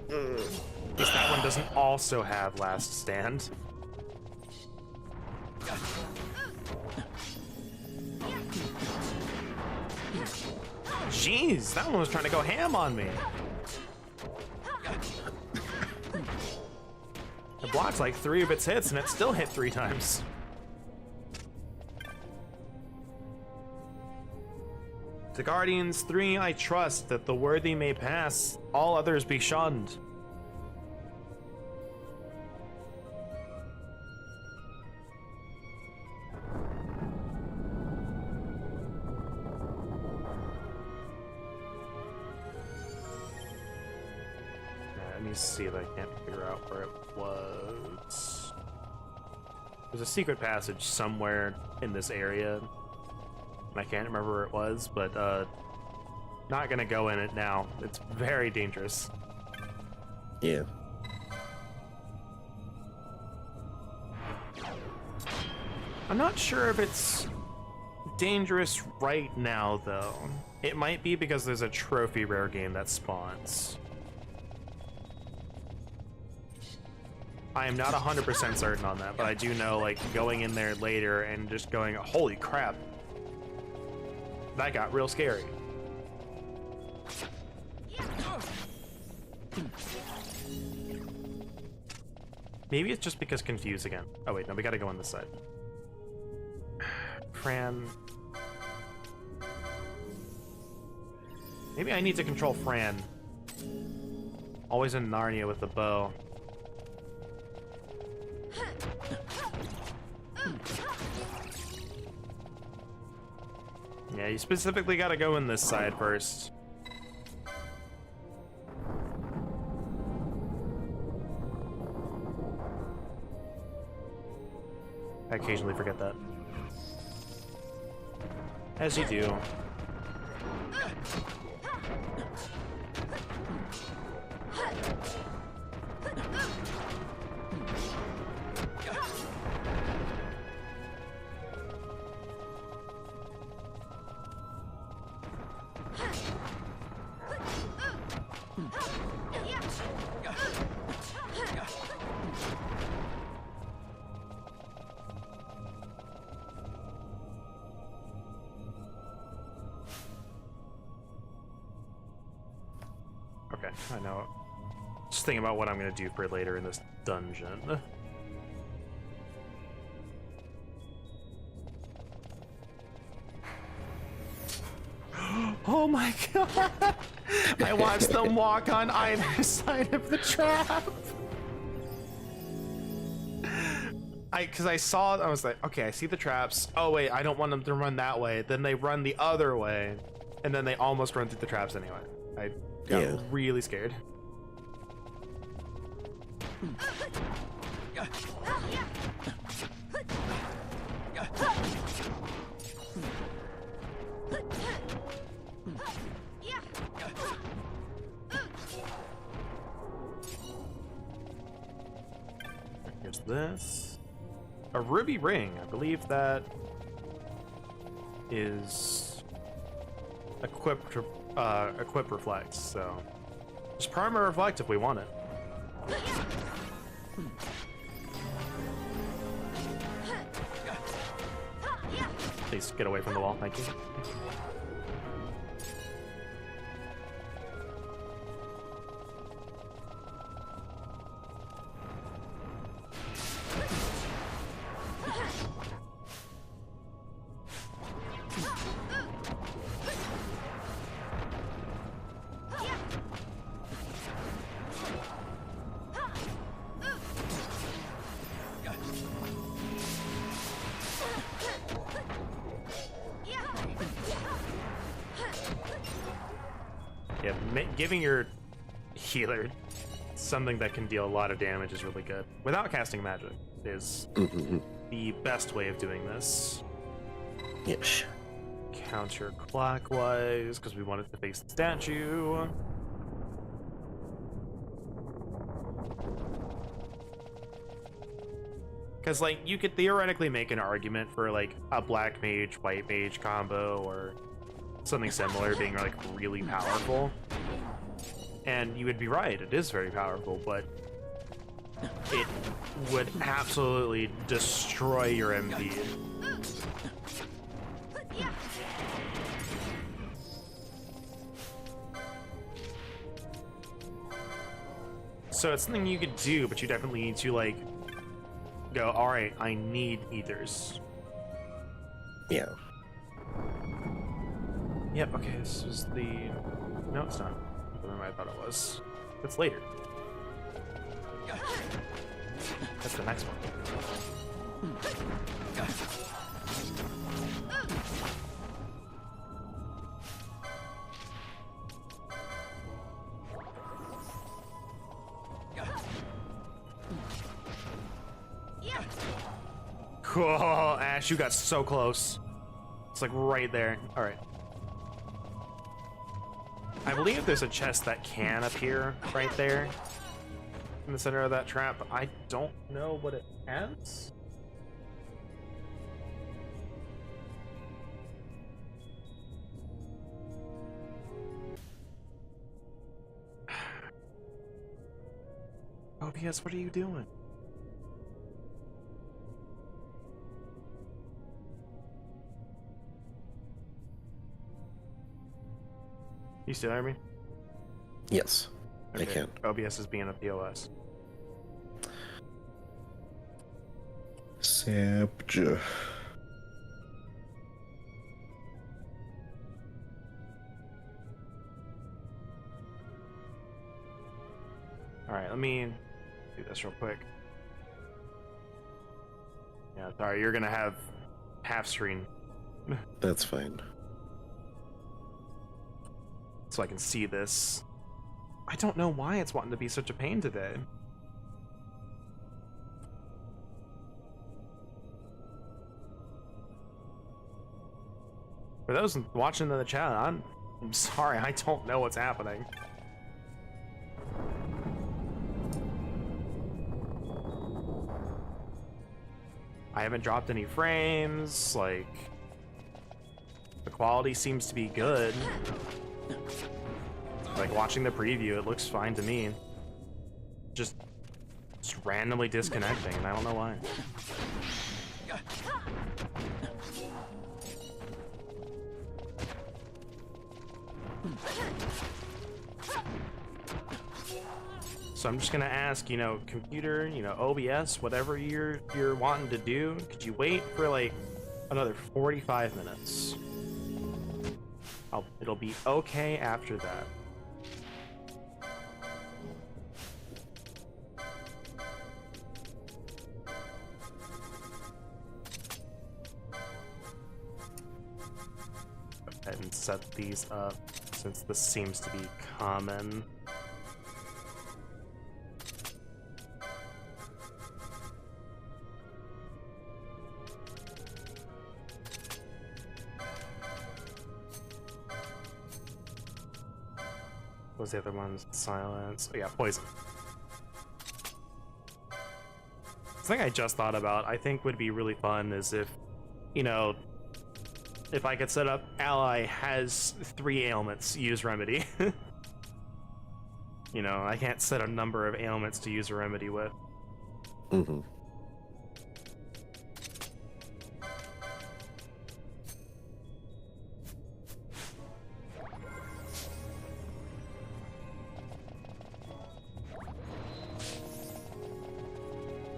At least that one doesn't also have Last Stand. Jeez, that one was trying to go ham on me. It blocked like 3 of its hits and it still hit 3 times. To Guardians 3, I trust that the worthy may pass, all others be shunned. me see if I can't figure out where it was. There's a secret passage somewhere in this area. And I can't remember where it was, but not gonna go in it now. It's very dangerous. Yeah. I'm not sure if it's dangerous right now, though. It might be because there's a trophy rare game that spawns. I am not 100% certain on that, but I do know, like, going in there later and just going, holy crap, that got real scary. Maybe it's just because confused again. Oh wait, no, we gotta go on this side. Fran. Maybe I need to control Fran. Always in Narnia with the bow. Yeah, you specifically gotta go in this side first. I occasionally forget that. As you do. Okay, I know. Just thinking about what I'm gonna do for later in this dungeon. Oh my god! I watched them walk on either side of the trap! Because I saw it, I was like, okay, I see the traps. Oh wait, I don't want them to run that way. Then they run the other way, and then they almost run through the traps anyway. I got really scared. Here's this. A ruby ring. I believe that is equipped reflect, so just primer reflect if we want it. Please get away from the wall, thank you. Yeah, giving your healer something that can deal a lot of damage is really good. Without casting magic is the best way of doing this. Yes. Counterclockwise, because we want it to face the statue. Because, like, you could theoretically make an argument for, like, a black mage, white mage combo, or something similar being, like, really powerful. And you would be right, it is very powerful, but it would absolutely destroy your MP. So it's something you could do, but you definitely need to, like, go, alright, I need ethers. Yeah. Yep, okay, this is the... No, it's not. I thought it was. It's later. That's the next one. Oh, Ash, you got so close. It's like right there. All right. I believe there's a chest that can appear right there in the center of that trap, but I don't know what it has. OBS, what are you doing? You still hear me? Yes, okay. I can. OBS is being a POS. Sapja. Alright, let me do this real quick. Yeah, sorry, you're gonna have half screen. That's fine. So I can see this. I don't know why it's wanting to be such a pain today. For those watching in the chat, I'm sorry, I don't know what's happening. I haven't dropped any frames, like, the quality seems to be good. Like, watching the preview, it looks fine to me. Just randomly disconnecting, and I don't know why. So I'm just gonna ask, you know, computer, you know, OBS, whatever you're wanting to do, could you wait for like another 45 minutes? It'll be okay after that. Go ahead and set these up since this seems to be common. What was the other ones? Silence. Oh yeah, poison. Something I just thought about, I think would be really fun is if, you know, if I could set up ally has 3 ailments, use remedy. You know, I can't set a number of ailments to use a remedy with. Mm-hmm.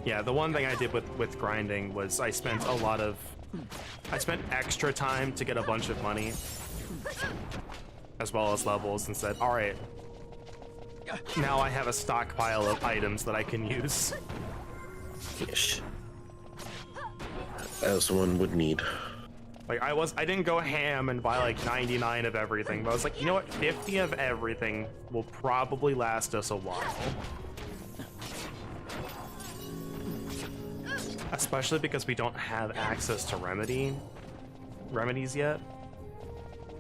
Yeah, the one thing I did with grinding was I spent extra time to get a bunch of money, as well as levels, and said, all right, now I have a stockpile of items that I can use. Ish. As one would need. Like, I didn't go ham and buy like 99 of everything, but I was like, you know what, 50 of everything will probably last us a while. Especially because we don't have access to remedies yet.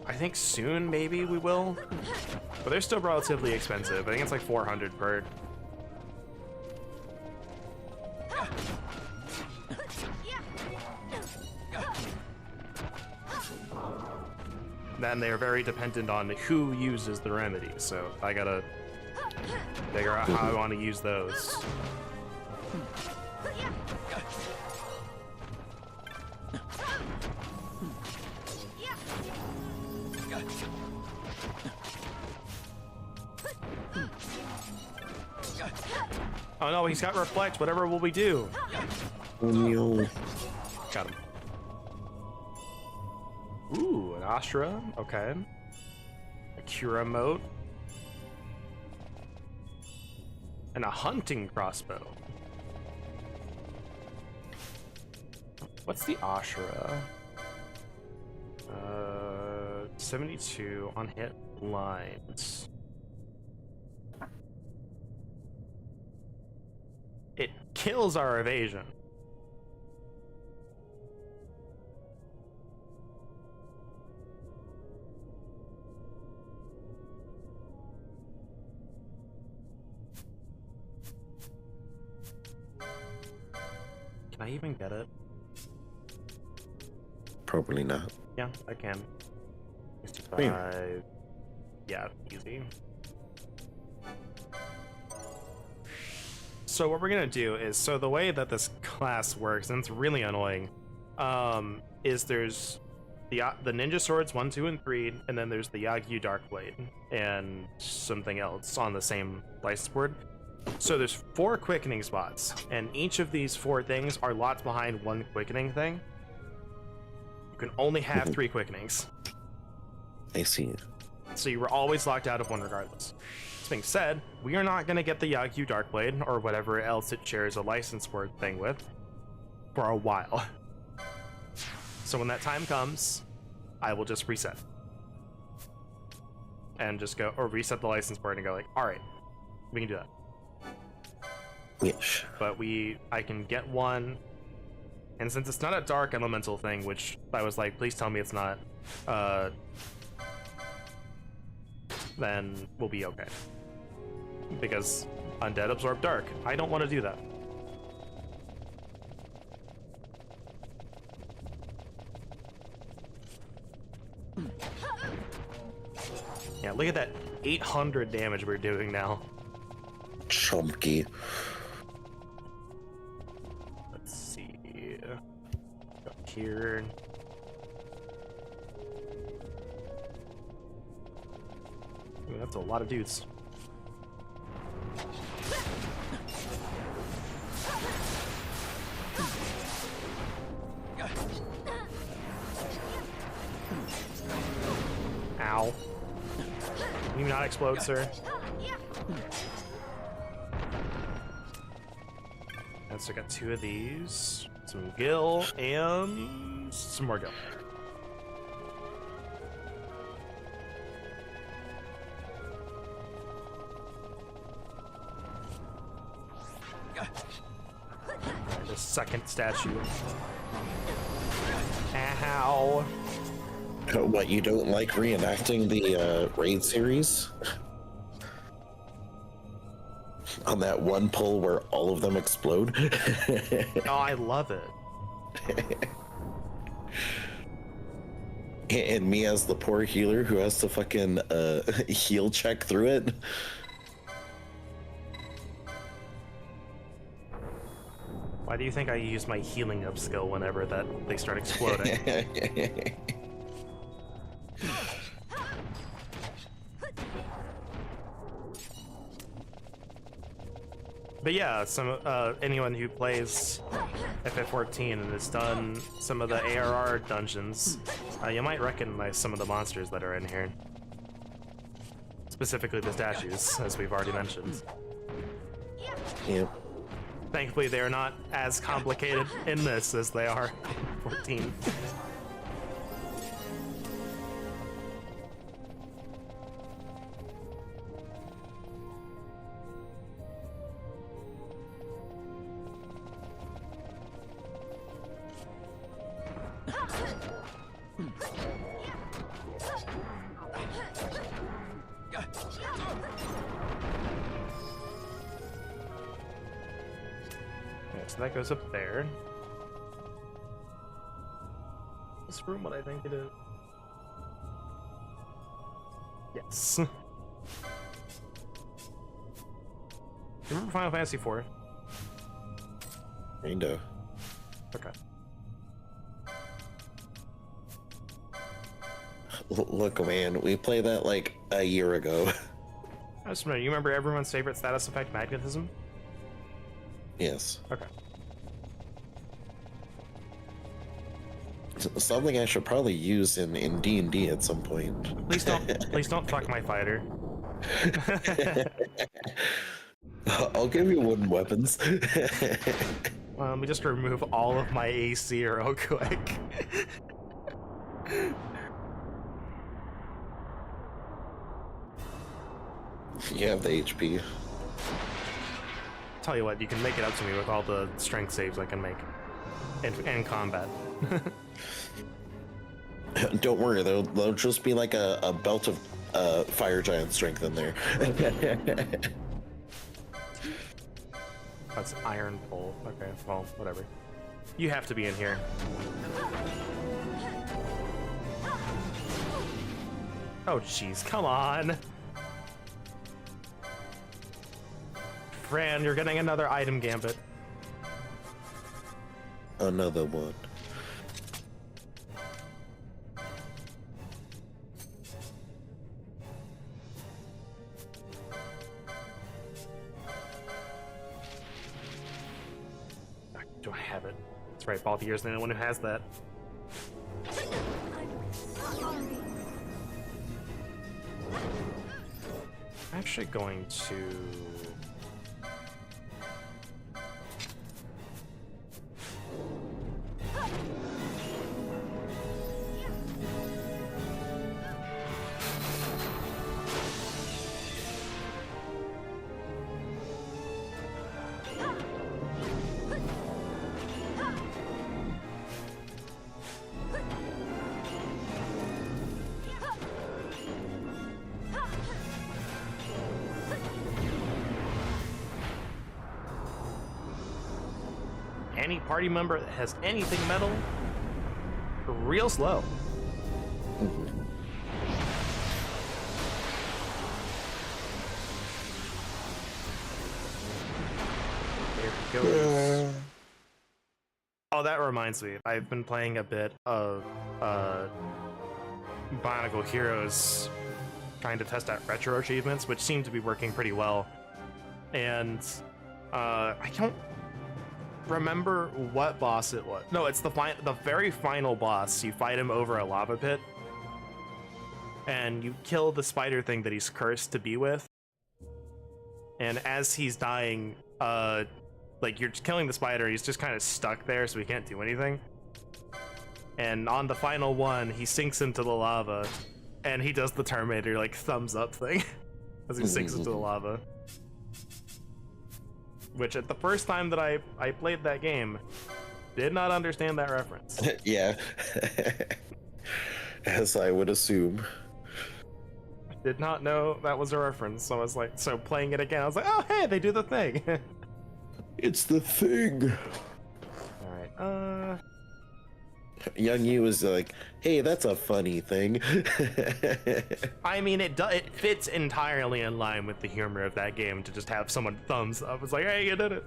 I think soon maybe we will, but they're still relatively expensive. I think it's like 400 per. Then they're very dependent on who uses the remedy, so I gotta figure out how I want to use those. Oh no, he's got reflect. Whatever will we do? Oh no. Got him. Ooh, an Astra. Okay. A Cura mote. And a hunting crossbow. What's the Ashura? 72 on hit lines. It kills our evasion. I even get it? Probably not. Yeah, I can. 65. Yeah, easy. So what we're gonna do is, so the way that this class works, and it's really annoying, is there's the ninja swords 1, 2, and 3, and then there's the Yagyu Darkblade and something else on the same license board. So there's 4 quickening spots, and each of these 4 things are locked behind one quickening thing. You can only have 3 quickenings. I see. So you were always locked out of one regardless. This being said, we are not going to get the Yagyu Darkblade, or whatever else it shares a license word thing with, for a while. So when that time comes, I will just reset. And just go, or reset the license board and go like, alright, we can do that. Yes. But I can get one, and since it's not a dark elemental thing, which I was like, please tell me it's not, then we'll be okay. Because undead absorb dark. I don't want to do that. Yeah, look at that 800 damage we're doing now. Chunky. Let's see. Go here. Ooh, that's a lot of dudes. Ow. Can you not explode, sir? And so I got 2 of these, some gil, and some more gil. And a second statue. Ow. What, you don't like reenacting the raid series? On that one pull where all of them explode? Oh, I love it. And me as the poor healer who has to fucking heal check through it. Why do you think I use my healing up skill whenever that they start exploding? But yeah, anyone who plays FF14 and has done some of the ARR dungeons, you might recognize some of the monsters that are in here. Specifically the statues, as we've already mentioned. Yep. Thankfully, they are not as complicated in this as they are in 14. So that goes up there. This room, what I think it is. Yes. Remember Final Fantasy IV? Kinda. Okay. Look, man, we played that like a year ago. I just remember, you remember everyone's favorite status effect, magnetism? Yes. Okay. Something I should probably use in D&D at some point. Please don't fuck my fighter. I'll give you wooden weapons. Let me just remove all of my AC real quick. You have the HP. Tell you what, you can make it up to me with all the strength saves I can make in combat. Don't worry, there'll just be like a belt of fire giant strength in there. That's iron pull. Okay, well, whatever. You have to be in here. Oh, jeez, come on. Fran, you're getting another item gambit. Another one. Do I have it? That's right, Balthier's the only one who has that. I'm actually going to... Any party member that has anything metal, real slow. There he goes. Oh, that reminds me. I've been playing a bit of Bionicle Heroes, trying to test out retro achievements, which seem to be working pretty well. And I don't remember what boss it was. No, it's the very final boss. You fight him over a lava pit, and you kill the spider thing that he's cursed to be with. And as he's dying, like, you're killing the spider, he's just kind of stuck there, so he can't do anything. And on the final one, he sinks into the lava, and he does the Terminator, like, thumbs up thing as he sinks into the lava. Which, at the first time that I played that game, did not understand that reference. Yeah. As I would assume. Did not know that was a reference, so I was like, so playing it again, I was like, oh, hey, they do the thing. It's the thing. Alright, Young Yu was like, hey, that's a funny thing. I mean, it fits entirely in line with the humor of that game to just have someone thumbs up. It's like, hey, you did it.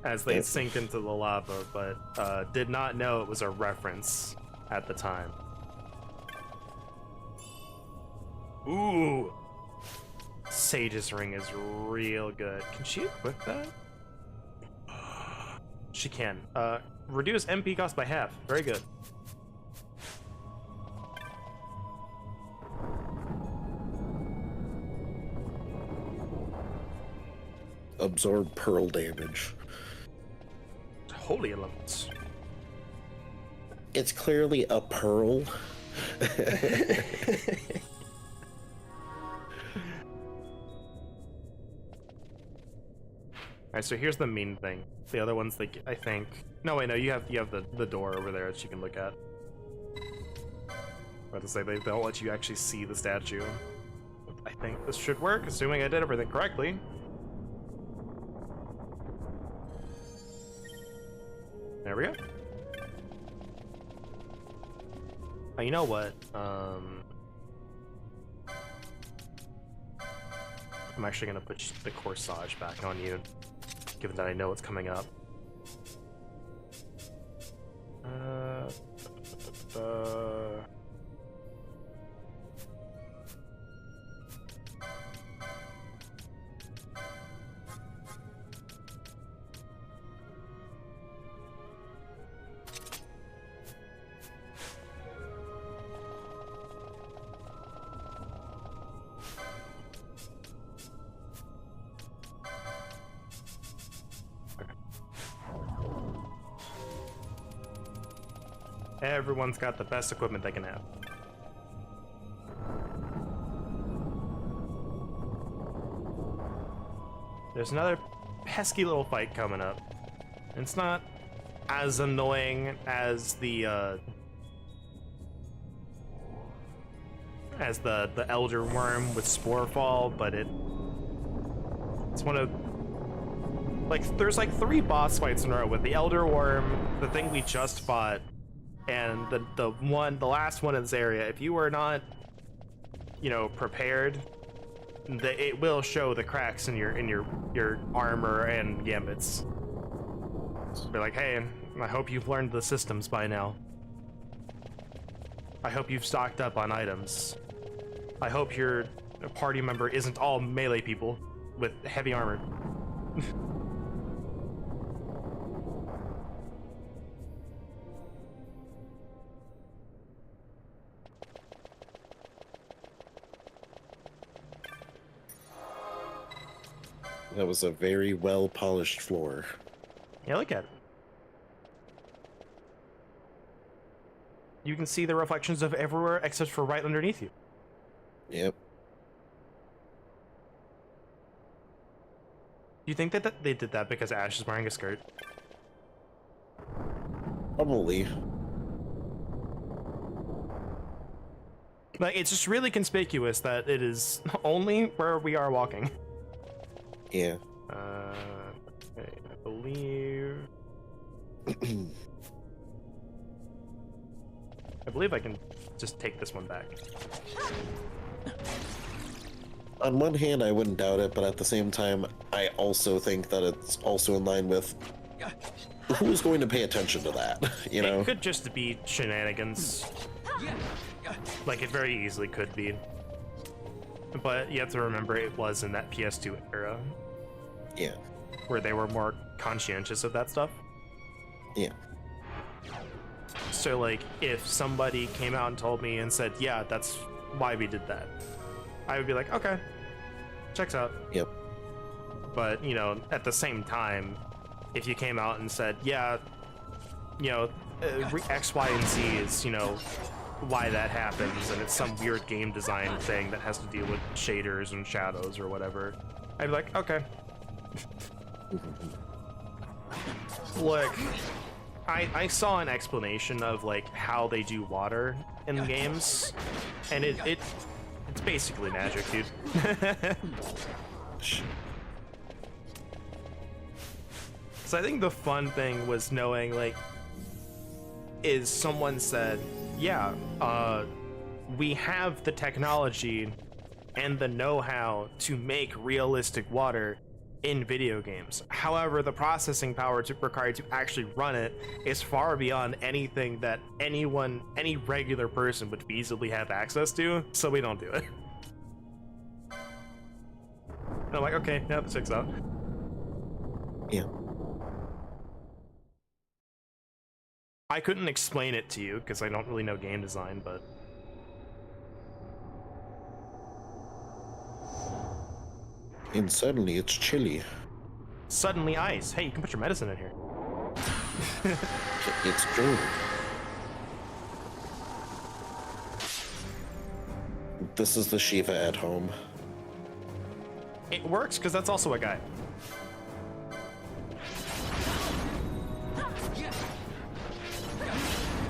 As they sink into the lava, but did not know it was a reference at the time. Ooh. Sage's ring is real good. Can she equip that? She can. Reduce MP cost by half. Very good. Absorb pearl damage. Holy elements. It's clearly a pearl. Alright, so here's the mean thing. The other ones, like, I think... No, wait, no, you have the door over there that you can look at. About to say, they don't let you actually see the statue. I think this should work, assuming I did everything correctly. There we go. Oh, you know what? I'm actually gonna put the corsage back on you, given that I know what's coming up. Everyone's got the best equipment they can have. There's another pesky little fight coming up. It's not as annoying as the Elder Worm with Spore Fall, but it's one of Like, there's like 3 boss fights in a row with the Elder Worm, the thing we just fought, and the last one in this area. If you are not, you know, prepared, it will show the cracks in your armor and gambits. Be like, hey, I hope you've learned the systems by now. I hope you've stocked up on items. I hope your party member isn't all melee people with heavy armor. That was a very well polished floor. Yeah, look at it. You can see the reflections of everywhere except for right underneath you. Yep. Do you think that they did that because Ash is wearing a skirt? Probably. Like, it's just really conspicuous that it is only where we are walking. Yeah. Okay, I believe... I believe I can just take this one back. On one hand, I wouldn't doubt it, but at the same time, I also think that it's also in line with who's going to pay attention to that, you know? It could just be shenanigans. Like, it very easily could be. But you have to remember it was in that PS2 era. Yeah. Where they were more conscientious of that stuff. Yeah. So, like, if somebody came out and told me and said, yeah, that's why we did that, I would be like, okay, checks out. Yep. But, you know, at the same time, if you came out and said, yeah, you know, X, Y, and Z is, you know, why that happens, and it's some weird game design thing that has to deal with shaders and shadows or whatever, I'd be like, okay. Look, I saw an explanation of, like, how they do water in the games, and it's basically magic, dude. So I think the fun thing was knowing, like, is someone said, yeah, we have the technology and the know-how to make realistic water in video games. However, the processing power required to actually run it is far beyond anything that any regular person would feasibly have access to, so we don't do it. And I'm like, okay, yeah, that checks out. Yeah. I couldn't explain it to you because I don't really know game design, but... And suddenly it's chilly. Suddenly ice. Hey, you can put your medicine in here. It's true. This is the Shiva at home. It works because that's also a guy.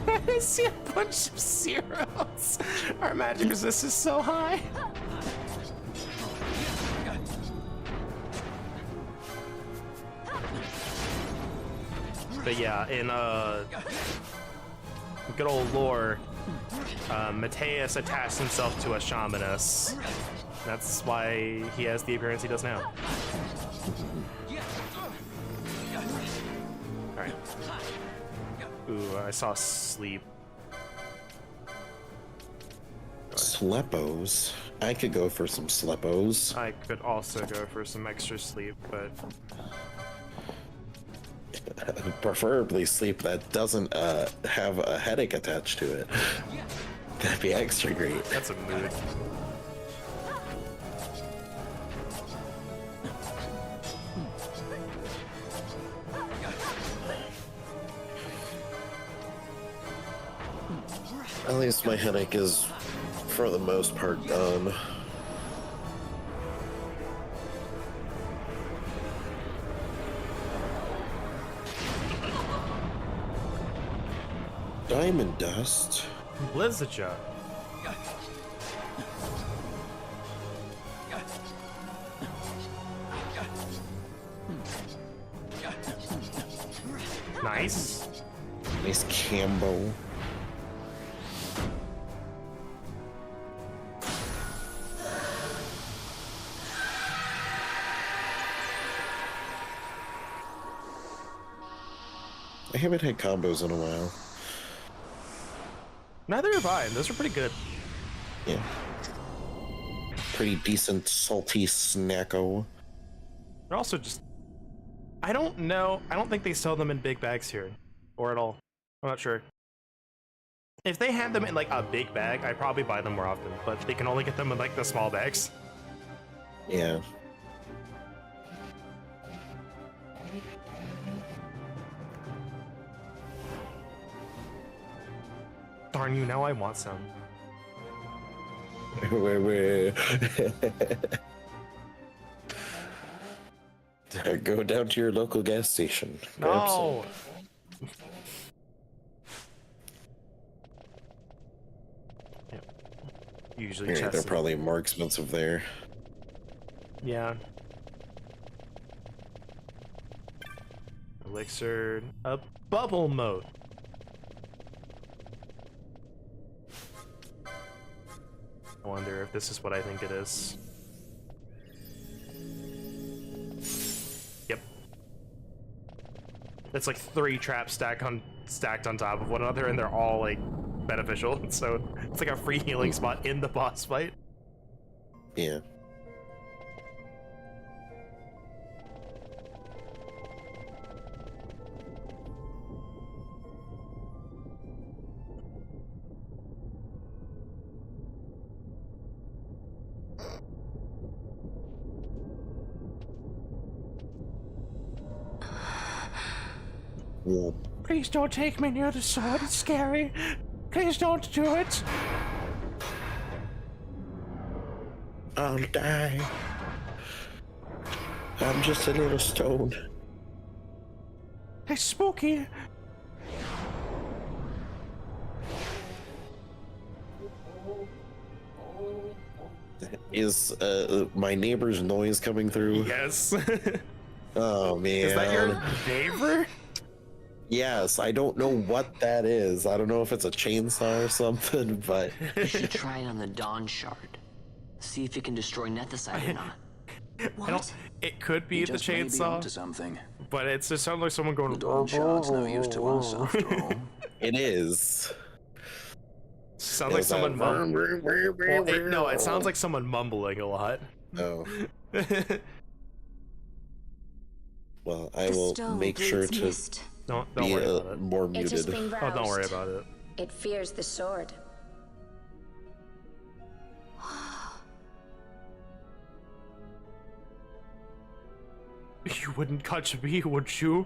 I see a bunch of zeros. Our magic resist is so high. But yeah, in good old lore, Mateus attached himself to a shamaness. That's why he has the appearance he does now. Alright. Ooh, I saw sleep. Sleppos? I could go for some sleppos. I could also go for some extra sleep, but... Preferably sleep that doesn't have a headache attached to it. That'd be extra great. That's a mood. At least my headache is, for the most part, done. Diamond dust. Blizzardja. Nice. Nice combo. I haven't had combos in a while. Neither have I. Those are pretty good. Yeah. Pretty decent, salty snacko. They're also just... I don't know. I don't think they sell them in big bags here. Or at all. I'm not sure. If they had them in like a big bag, I'd probably buy them more often. But they can only get them in like the small bags. Yeah. Darn you, now I want some. Wait. Go down to your local gas station. Grab No! Yep. Usually some. They're probably more expensive there. Yeah. Elixir, a bubble mode. I wonder if this is what I think it is. Yep. It's like 3 traps stacked on top of one another, and they're all like beneficial. So it's like a free healing spot in the boss fight. Yeah. Please don't take me near the sword, it's scary. Please don't do it. I'll die. I'm just a little stone. It's spooky. Is my neighbor's noise coming through? Yes. Oh man. Is that your neighbor? Yes, I don't know what that is. I don't know if it's a chainsaw or something, but... You should try it on the Dawn Shard. See if it can destroy Nethicite or not. What? It could be the chainsaw, something. but it just sounds like someone going... The Dawn Shard's no use to us, after all. It is. Sounds like someone mumbling. No, it sounds like someone mumbling a lot. Oh. Well, I will make sure to... Don't be worry about it. More It has muted. been Oh, don't worry roused. about it. It fears the sword. You wouldn't catch me, would you?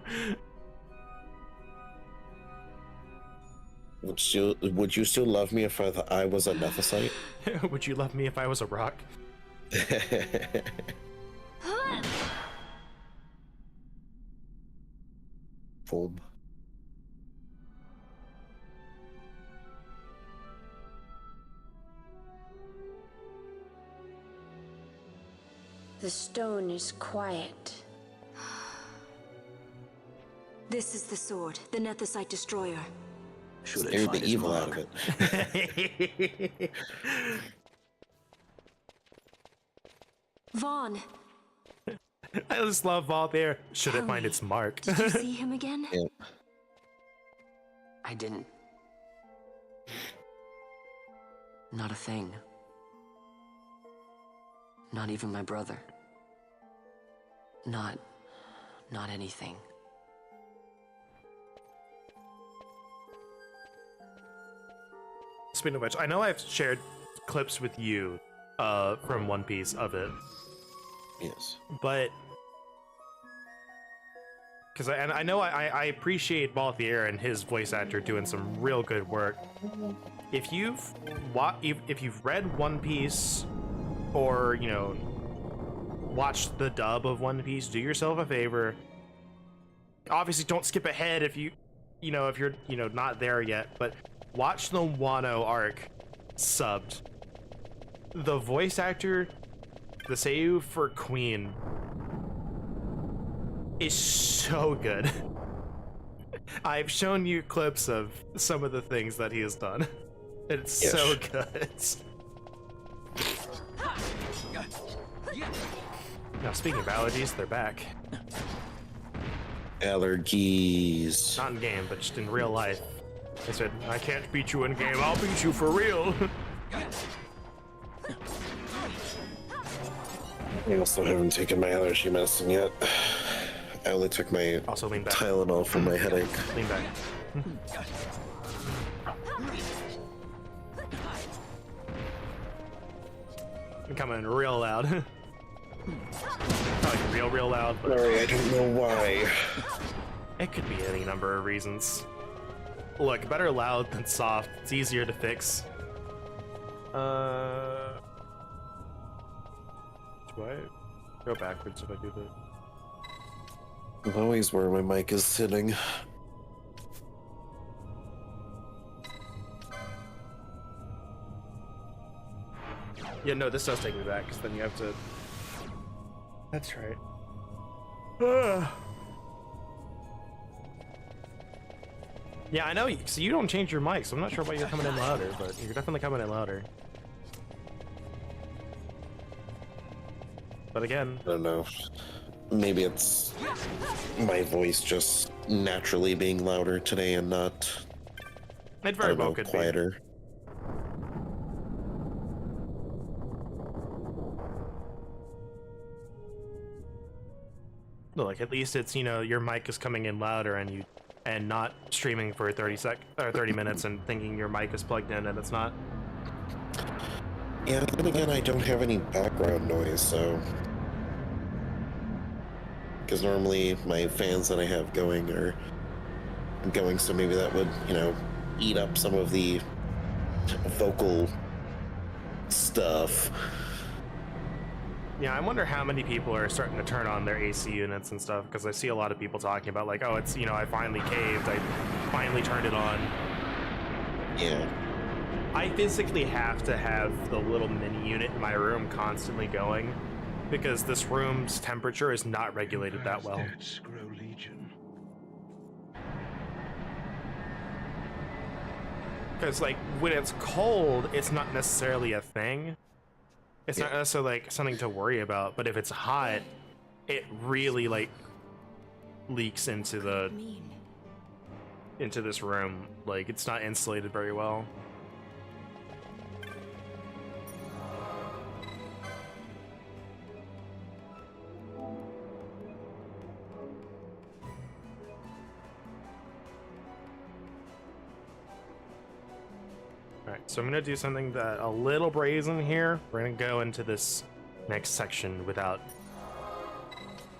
Would you still love me if I was a Nethicite? Would you love me if I was a rock? Foam. The stone is quiet. This is the sword, the Nethicite destroyer. Should Scared the evil out of it. Vaughn, I just love Vault there. Should it find its mark? did you see him again? Yeah. I didn't. Not a thing. Not even my brother. Not anything. Speaking of which, I know I've shared clips with you from One Piece of it. Yes. But because I know I appreciate Balthier and his voice actor doing some real good work. If you've read One Piece, or watched the dub of One Piece, do yourself a favor. Obviously, don't skip ahead if you're not there yet, but watch the Wano arc subbed. The voice actor, the Seiyu for Queen, is so good. I've shown you clips of some of the things that he has done. It's so good. Now, speaking of allergies, they're back. Allergies. Not in game, but just in real life. I said, I can't beat you in game, I'll beat you for real. I also haven't taken my allergy medicine yet. I only took my Tylenol for my headache. Lean back. I'm coming real loud. Like real loud. But sorry, I don't know why. It could be any number of reasons. Look, better loud than soft. It's easier to fix. Do I go backwards if I do that? I'm always where my mic is sitting. Yeah, no, this does take me back, because then you have to... That's right. Yeah, I know, so you don't change your mic, so I'm not sure why you're coming in louder, but you're definitely coming in louder. But again... I don't know. Maybe it's my voice just naturally being louder today and not... It very well could quieter. Be. Look, at least it's, you know, your mic is coming in louder and not streaming for 30 minutes and thinking your mic is plugged in and it's not. Yeah, then again, I don't have any background noise, so... Because normally my fans that I have going are going, so maybe that would, you know, eat up some of the vocal stuff. Yeah, I wonder how many people are starting to turn on their AC units and stuff, because I see a lot of people talking about, like, oh, it's, you know, I finally caved, I finally turned it on. Yeah. I physically have to have the little mini unit in my room constantly going, because this room's temperature is not regulated that well. Because, like, when it's cold, it's not necessarily a thing. It's not necessarily, like, something to worry about, but if it's hot, it really, like, leaks into this room. Like, it's not insulated very well. Alright, so I'm gonna do something that a little brazen here. We're gonna go into this next section without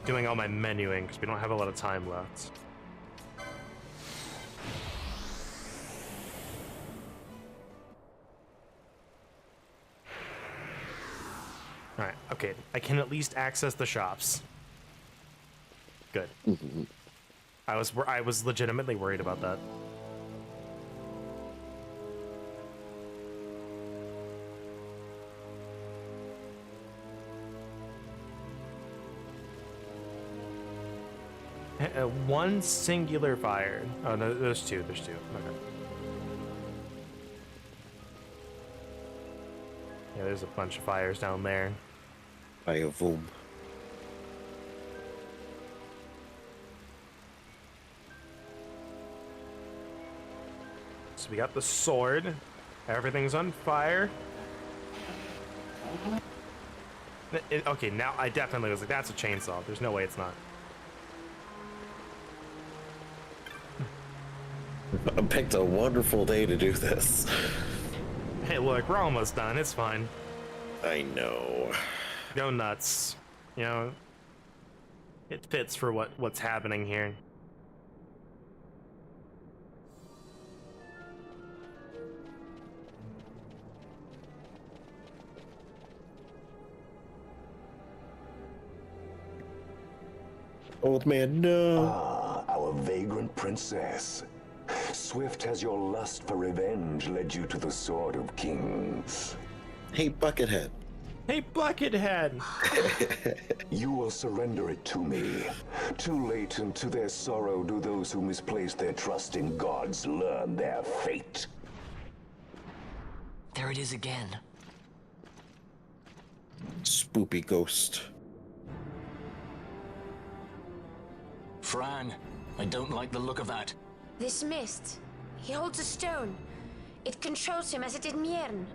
doing all my menuing, because we don't have a lot of time left. Alright, okay, I can at least access the shops. Good. I was legitimately worried about that. One singular fire. Oh no, there's two. There's two. Okay. Yeah, there's a bunch of fires down there. Fire boom. So we got the sword. Everything's on fire. Okay, now I definitely was like, that's a chainsaw. There's no way it's not. I picked a wonderful day to do this. Hey, look, we're almost done. It's fine. I know. Go nuts. You know, it fits for what's happening here. Old man, no. Ah, our vagrant princess. Swift has your lust for revenge led you to the Sword of Kings. Hey, Buckethead. Hey, Buckethead! You will surrender it to me. Too late, and to their sorrow do those who misplace their trust in gods learn their fate. There it is again. Spoopy ghost. Fran, I don't like the look of that. This mist. He holds a stone. It controls him as it did Mjrn.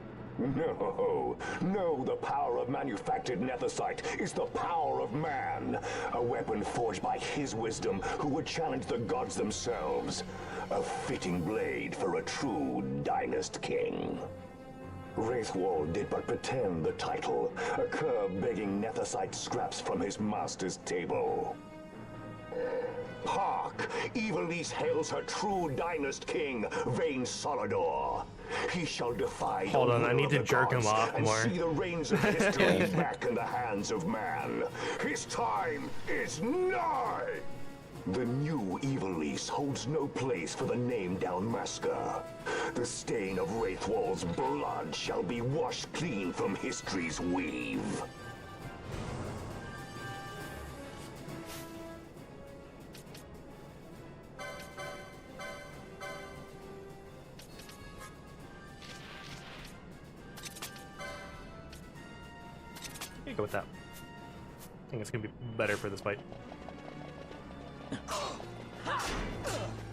No, the power of manufactured nethicite is the power of man. A weapon forged by his wisdom who would challenge the gods themselves. A fitting blade for a true dynast king. Wraithwall did but pretend the title, a cur begging nethicite scraps from his master's table. Hark! Evilise hails her true dynast king, Vain Solidor. He shall defy the Hold on, I will need of to the jerk him gods off and more. see the reins of history back in the hands of man. His time is nigh! The new Evilise holds no place for the name-down masker. The stain of Wraithwall's blood shall be washed clean from history's weave. You go with that. I think it's gonna be better for this fight.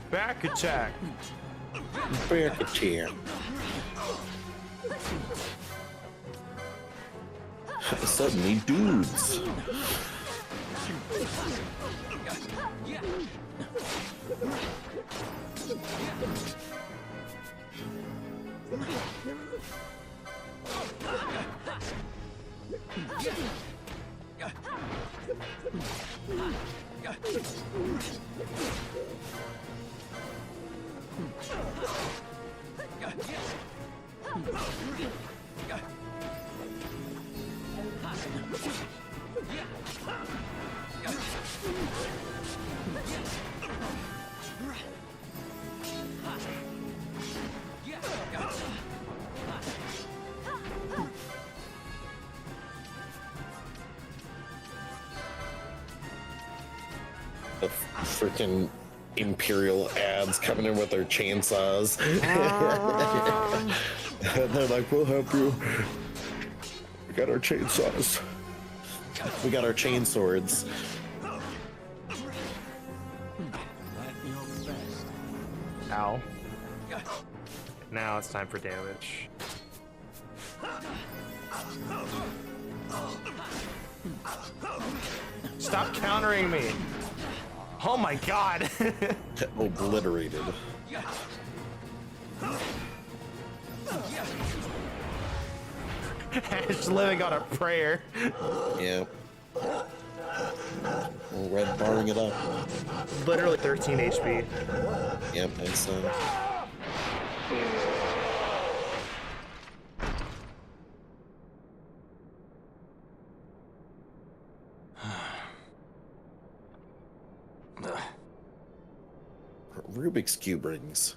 Back attack. Back attack. Suddenly, dudes. The freaking Imperial ads coming in with their chainsaws. And they're like, we'll help you. We got our chainsaws. We got our chain swords. Ow. Now it's time for damage. Stop countering me! Oh my god! Obliterated. It's living on a prayer. Yeah. Red barring it up. Literally 13 HP. Yep, it's Rubik's Cube rings.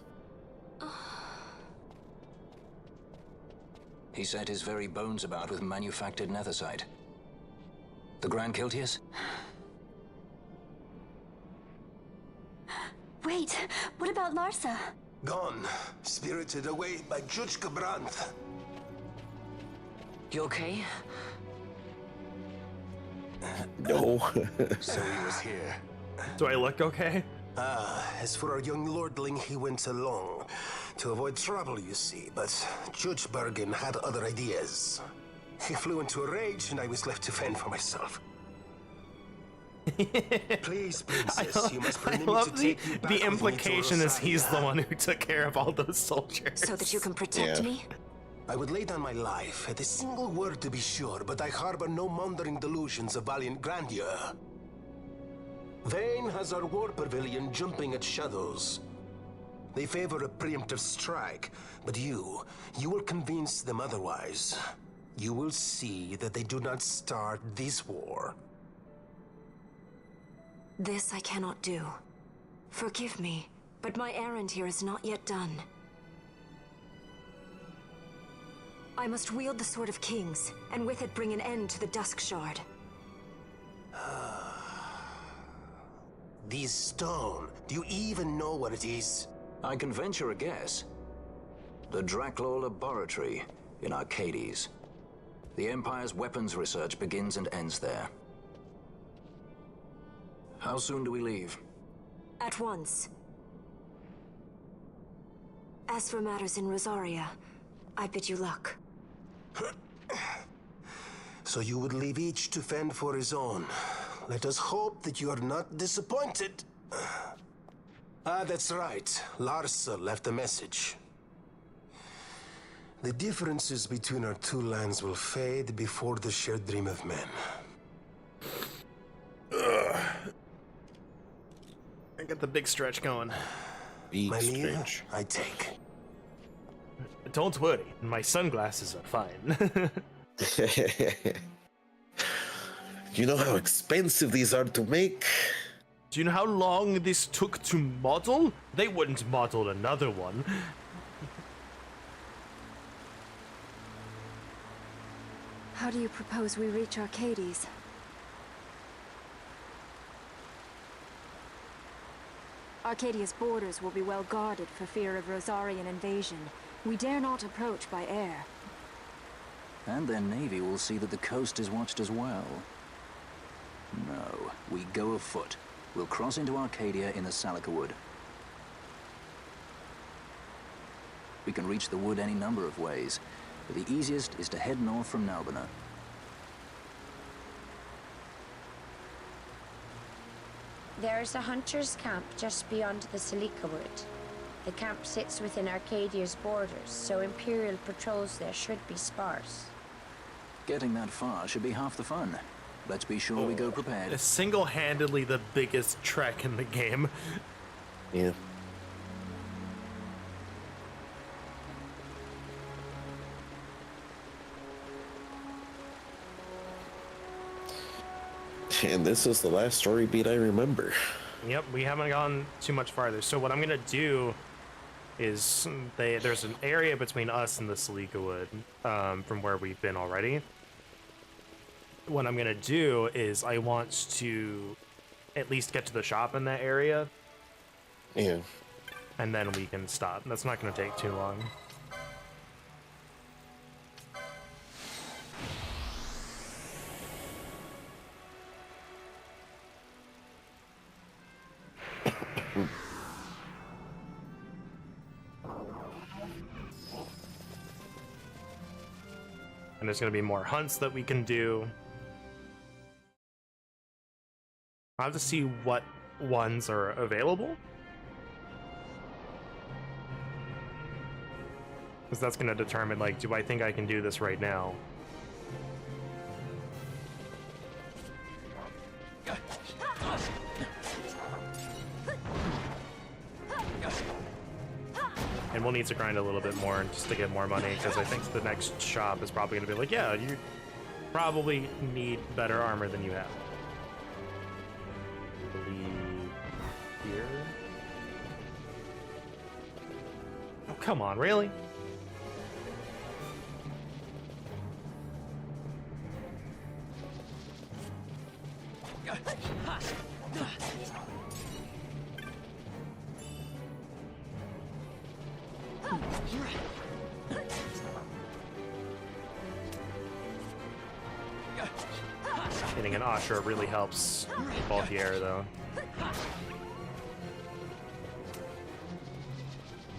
He set his very bones about with manufactured nethicite. The Grand Kiltius? Wait, what about Larsa? Gone, spirited away by Judge Brandt. You okay? No. So he was here. Do I look okay? As for our young lordling, he went along. To avoid trouble, you see, but Judge Bergen had other ideas. He flew into a rage, and I was left to fend for myself. Please, princess, you must permit me to take you back the with me to implication is he's the Rosaria. one who took care of all those soldiers. So that you can protect me? I would lay down my life, at a single word to be sure, but I harbor no mundane delusions of valiant grandeur. Vane has our war pavilion jumping at shadows. They favor a preemptive strike, but you will convince them otherwise. You will see that they do not start this war. This I cannot do. Forgive me, but my errand here is not yet done. I must wield the Sword of Kings, and with it bring an end to the Dusk Shard. This stone, do you even know what it is? I can venture a guess. The Draclaw Laboratory in Arcades. The Empire's weapons research begins and ends there. How soon do we leave? At once. As for matters in Rosaria, I bid you luck. So you would leave each to fend for his own. Let us hope that you are not disappointed. Ah, that's right. Larsa left a message. The differences between our two lands will fade before the shared dream of men. I got the big stretch going. Big My leave, stretch. I take. Don't worry, my sunglasses are fine. You know how expensive these are to make? Do you know how long this took to model? They wouldn't model another one. How do you propose we reach Arcades? Arcadia's borders will be well guarded for fear of Rosarian invasion. We dare not approach by air. And their navy will see that the coast is watched as well. No, we go afoot. We'll cross into Arcadia in the Salika Wood. We can reach the wood any number of ways, but the easiest is to head north from Nalbina. There is a hunter's camp just beyond the Salika Wood. The camp sits within Arcadia's borders, so Imperial patrols there should be sparse. Getting that far should be half the fun. Let's be sure we go prepared. It's single-handedly the biggest trek in the game. Yeah. And this is the last story beat I remember. Yep, we haven't gone too much farther. So what I'm gonna do is there's an area between us and the Salika Wood from where we've been already. What I'm gonna do is I want to at least get to the shop in that area. Yeah. And then we can stop. That's not gonna take too long. And there's going to be more hunts that we can do. I'll have to see what ones are available. Because that's going to determine, like, do I think I can do this right now? And we'll need to grind a little bit more just to get more money, because I think the next shop is probably going to be like, yeah, you probably need better armor than you have. I believe here. Oh, come on, really? Getting an Ashra really helps bulky air, though.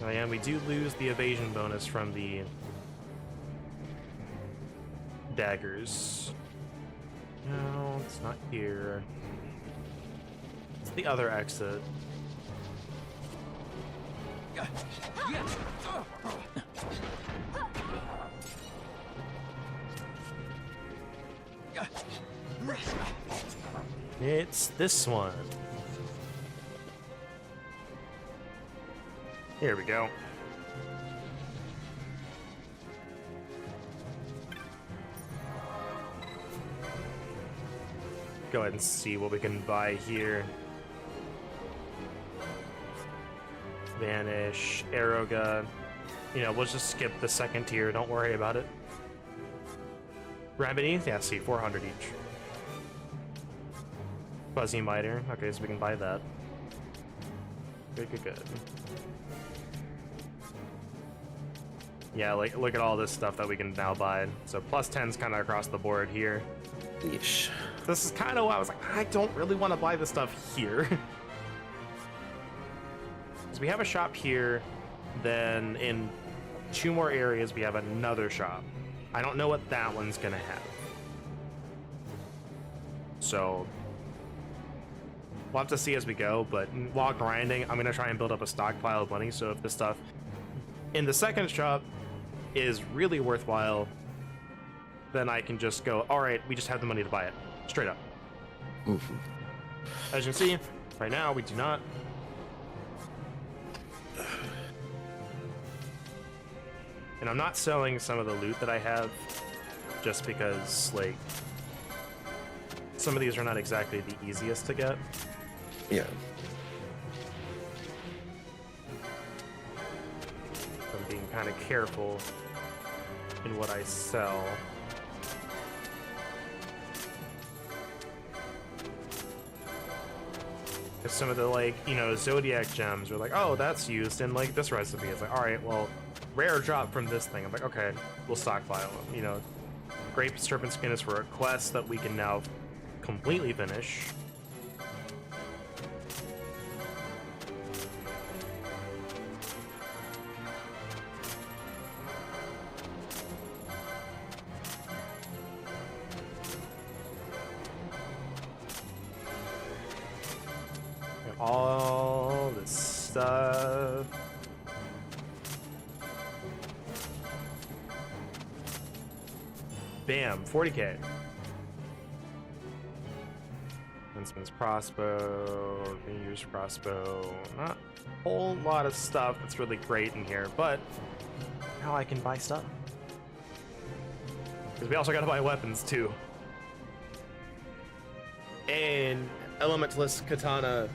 Oh yeah, we do lose the evasion bonus from the daggers. No, it's not here. It's the other exit. It's this one. Here we go. Go ahead and see what we can buy here. Vanish, arrow gun. You know, we'll just skip the second tier, don't worry about it. Remedy? Yeah, see, 400 each. Fuzzy Miter. Okay, so we can buy that. Good, good, good. Yeah, like, look at all this stuff that we can now buy. So plus 10's kind of across the board here. Yeesh. This is kind of why I was like, I don't really want to buy this stuff here. So we have a shop here, then in 2 more areas we have another shop. I don't know what that one's gonna have. So we'll have to see as we go, but while grinding, I'm gonna try and build up a stockpile of money, so if the stuff in the second shop is really worthwhile, then I can just go, all right, we just have the money to buy it. Straight up. Mm-hmm. As you can see, right now, we do not. And I'm not selling some of the loot that I have, just because, like, some of these are not exactly the easiest to get. Yeah. I'm being kind of careful in what I sell. Because some of the, like, you know, Zodiac gems are like, oh, that's used in, like, this recipe. It's like, all right, well, rare drop from this thing. I'm like, okay, we'll stockpile them. You know, Grape Serpent Skin is for a quest that we can now completely finish. All this stuff. Bam, 40k. Huntsman's crossbow, Ranger's crossbow. Not a whole lot of stuff that's really great in here, but now I can buy stuff. Because we also gotta buy weapons too. And Elementalist Katana.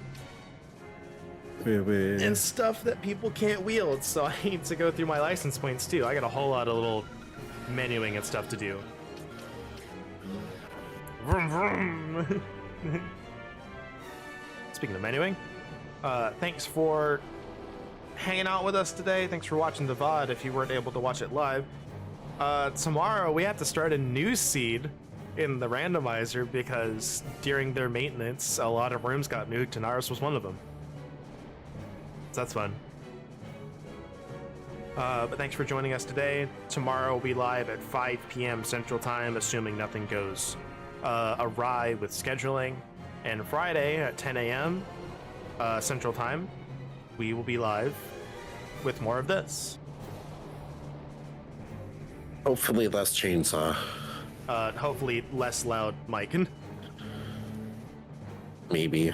And stuff that people can't wield, so I need to go through my license points too. I got a whole lot of little menuing and stuff to do. Vroom vroom. Speaking of menuing, thanks for hanging out with us today. Thanks for watching the VOD if you weren't able to watch it live. Tomorrow we have to start a new seed in the randomizer because during their maintenance, a lot of rooms got nuked and ours was one of them. So that's fun. But thanks for joining us today. Tomorrow we'll be live at 5 p.m. Central Time, assuming nothing goes awry with scheduling. And Friday at 10 a.m. Central Time, we will be live with more of this. Hopefully less chainsaw. Hopefully less loud mic. Maybe.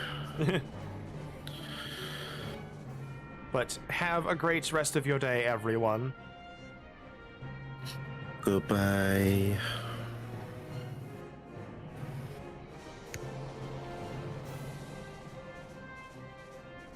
But have a great rest of your day, everyone. Goodbye.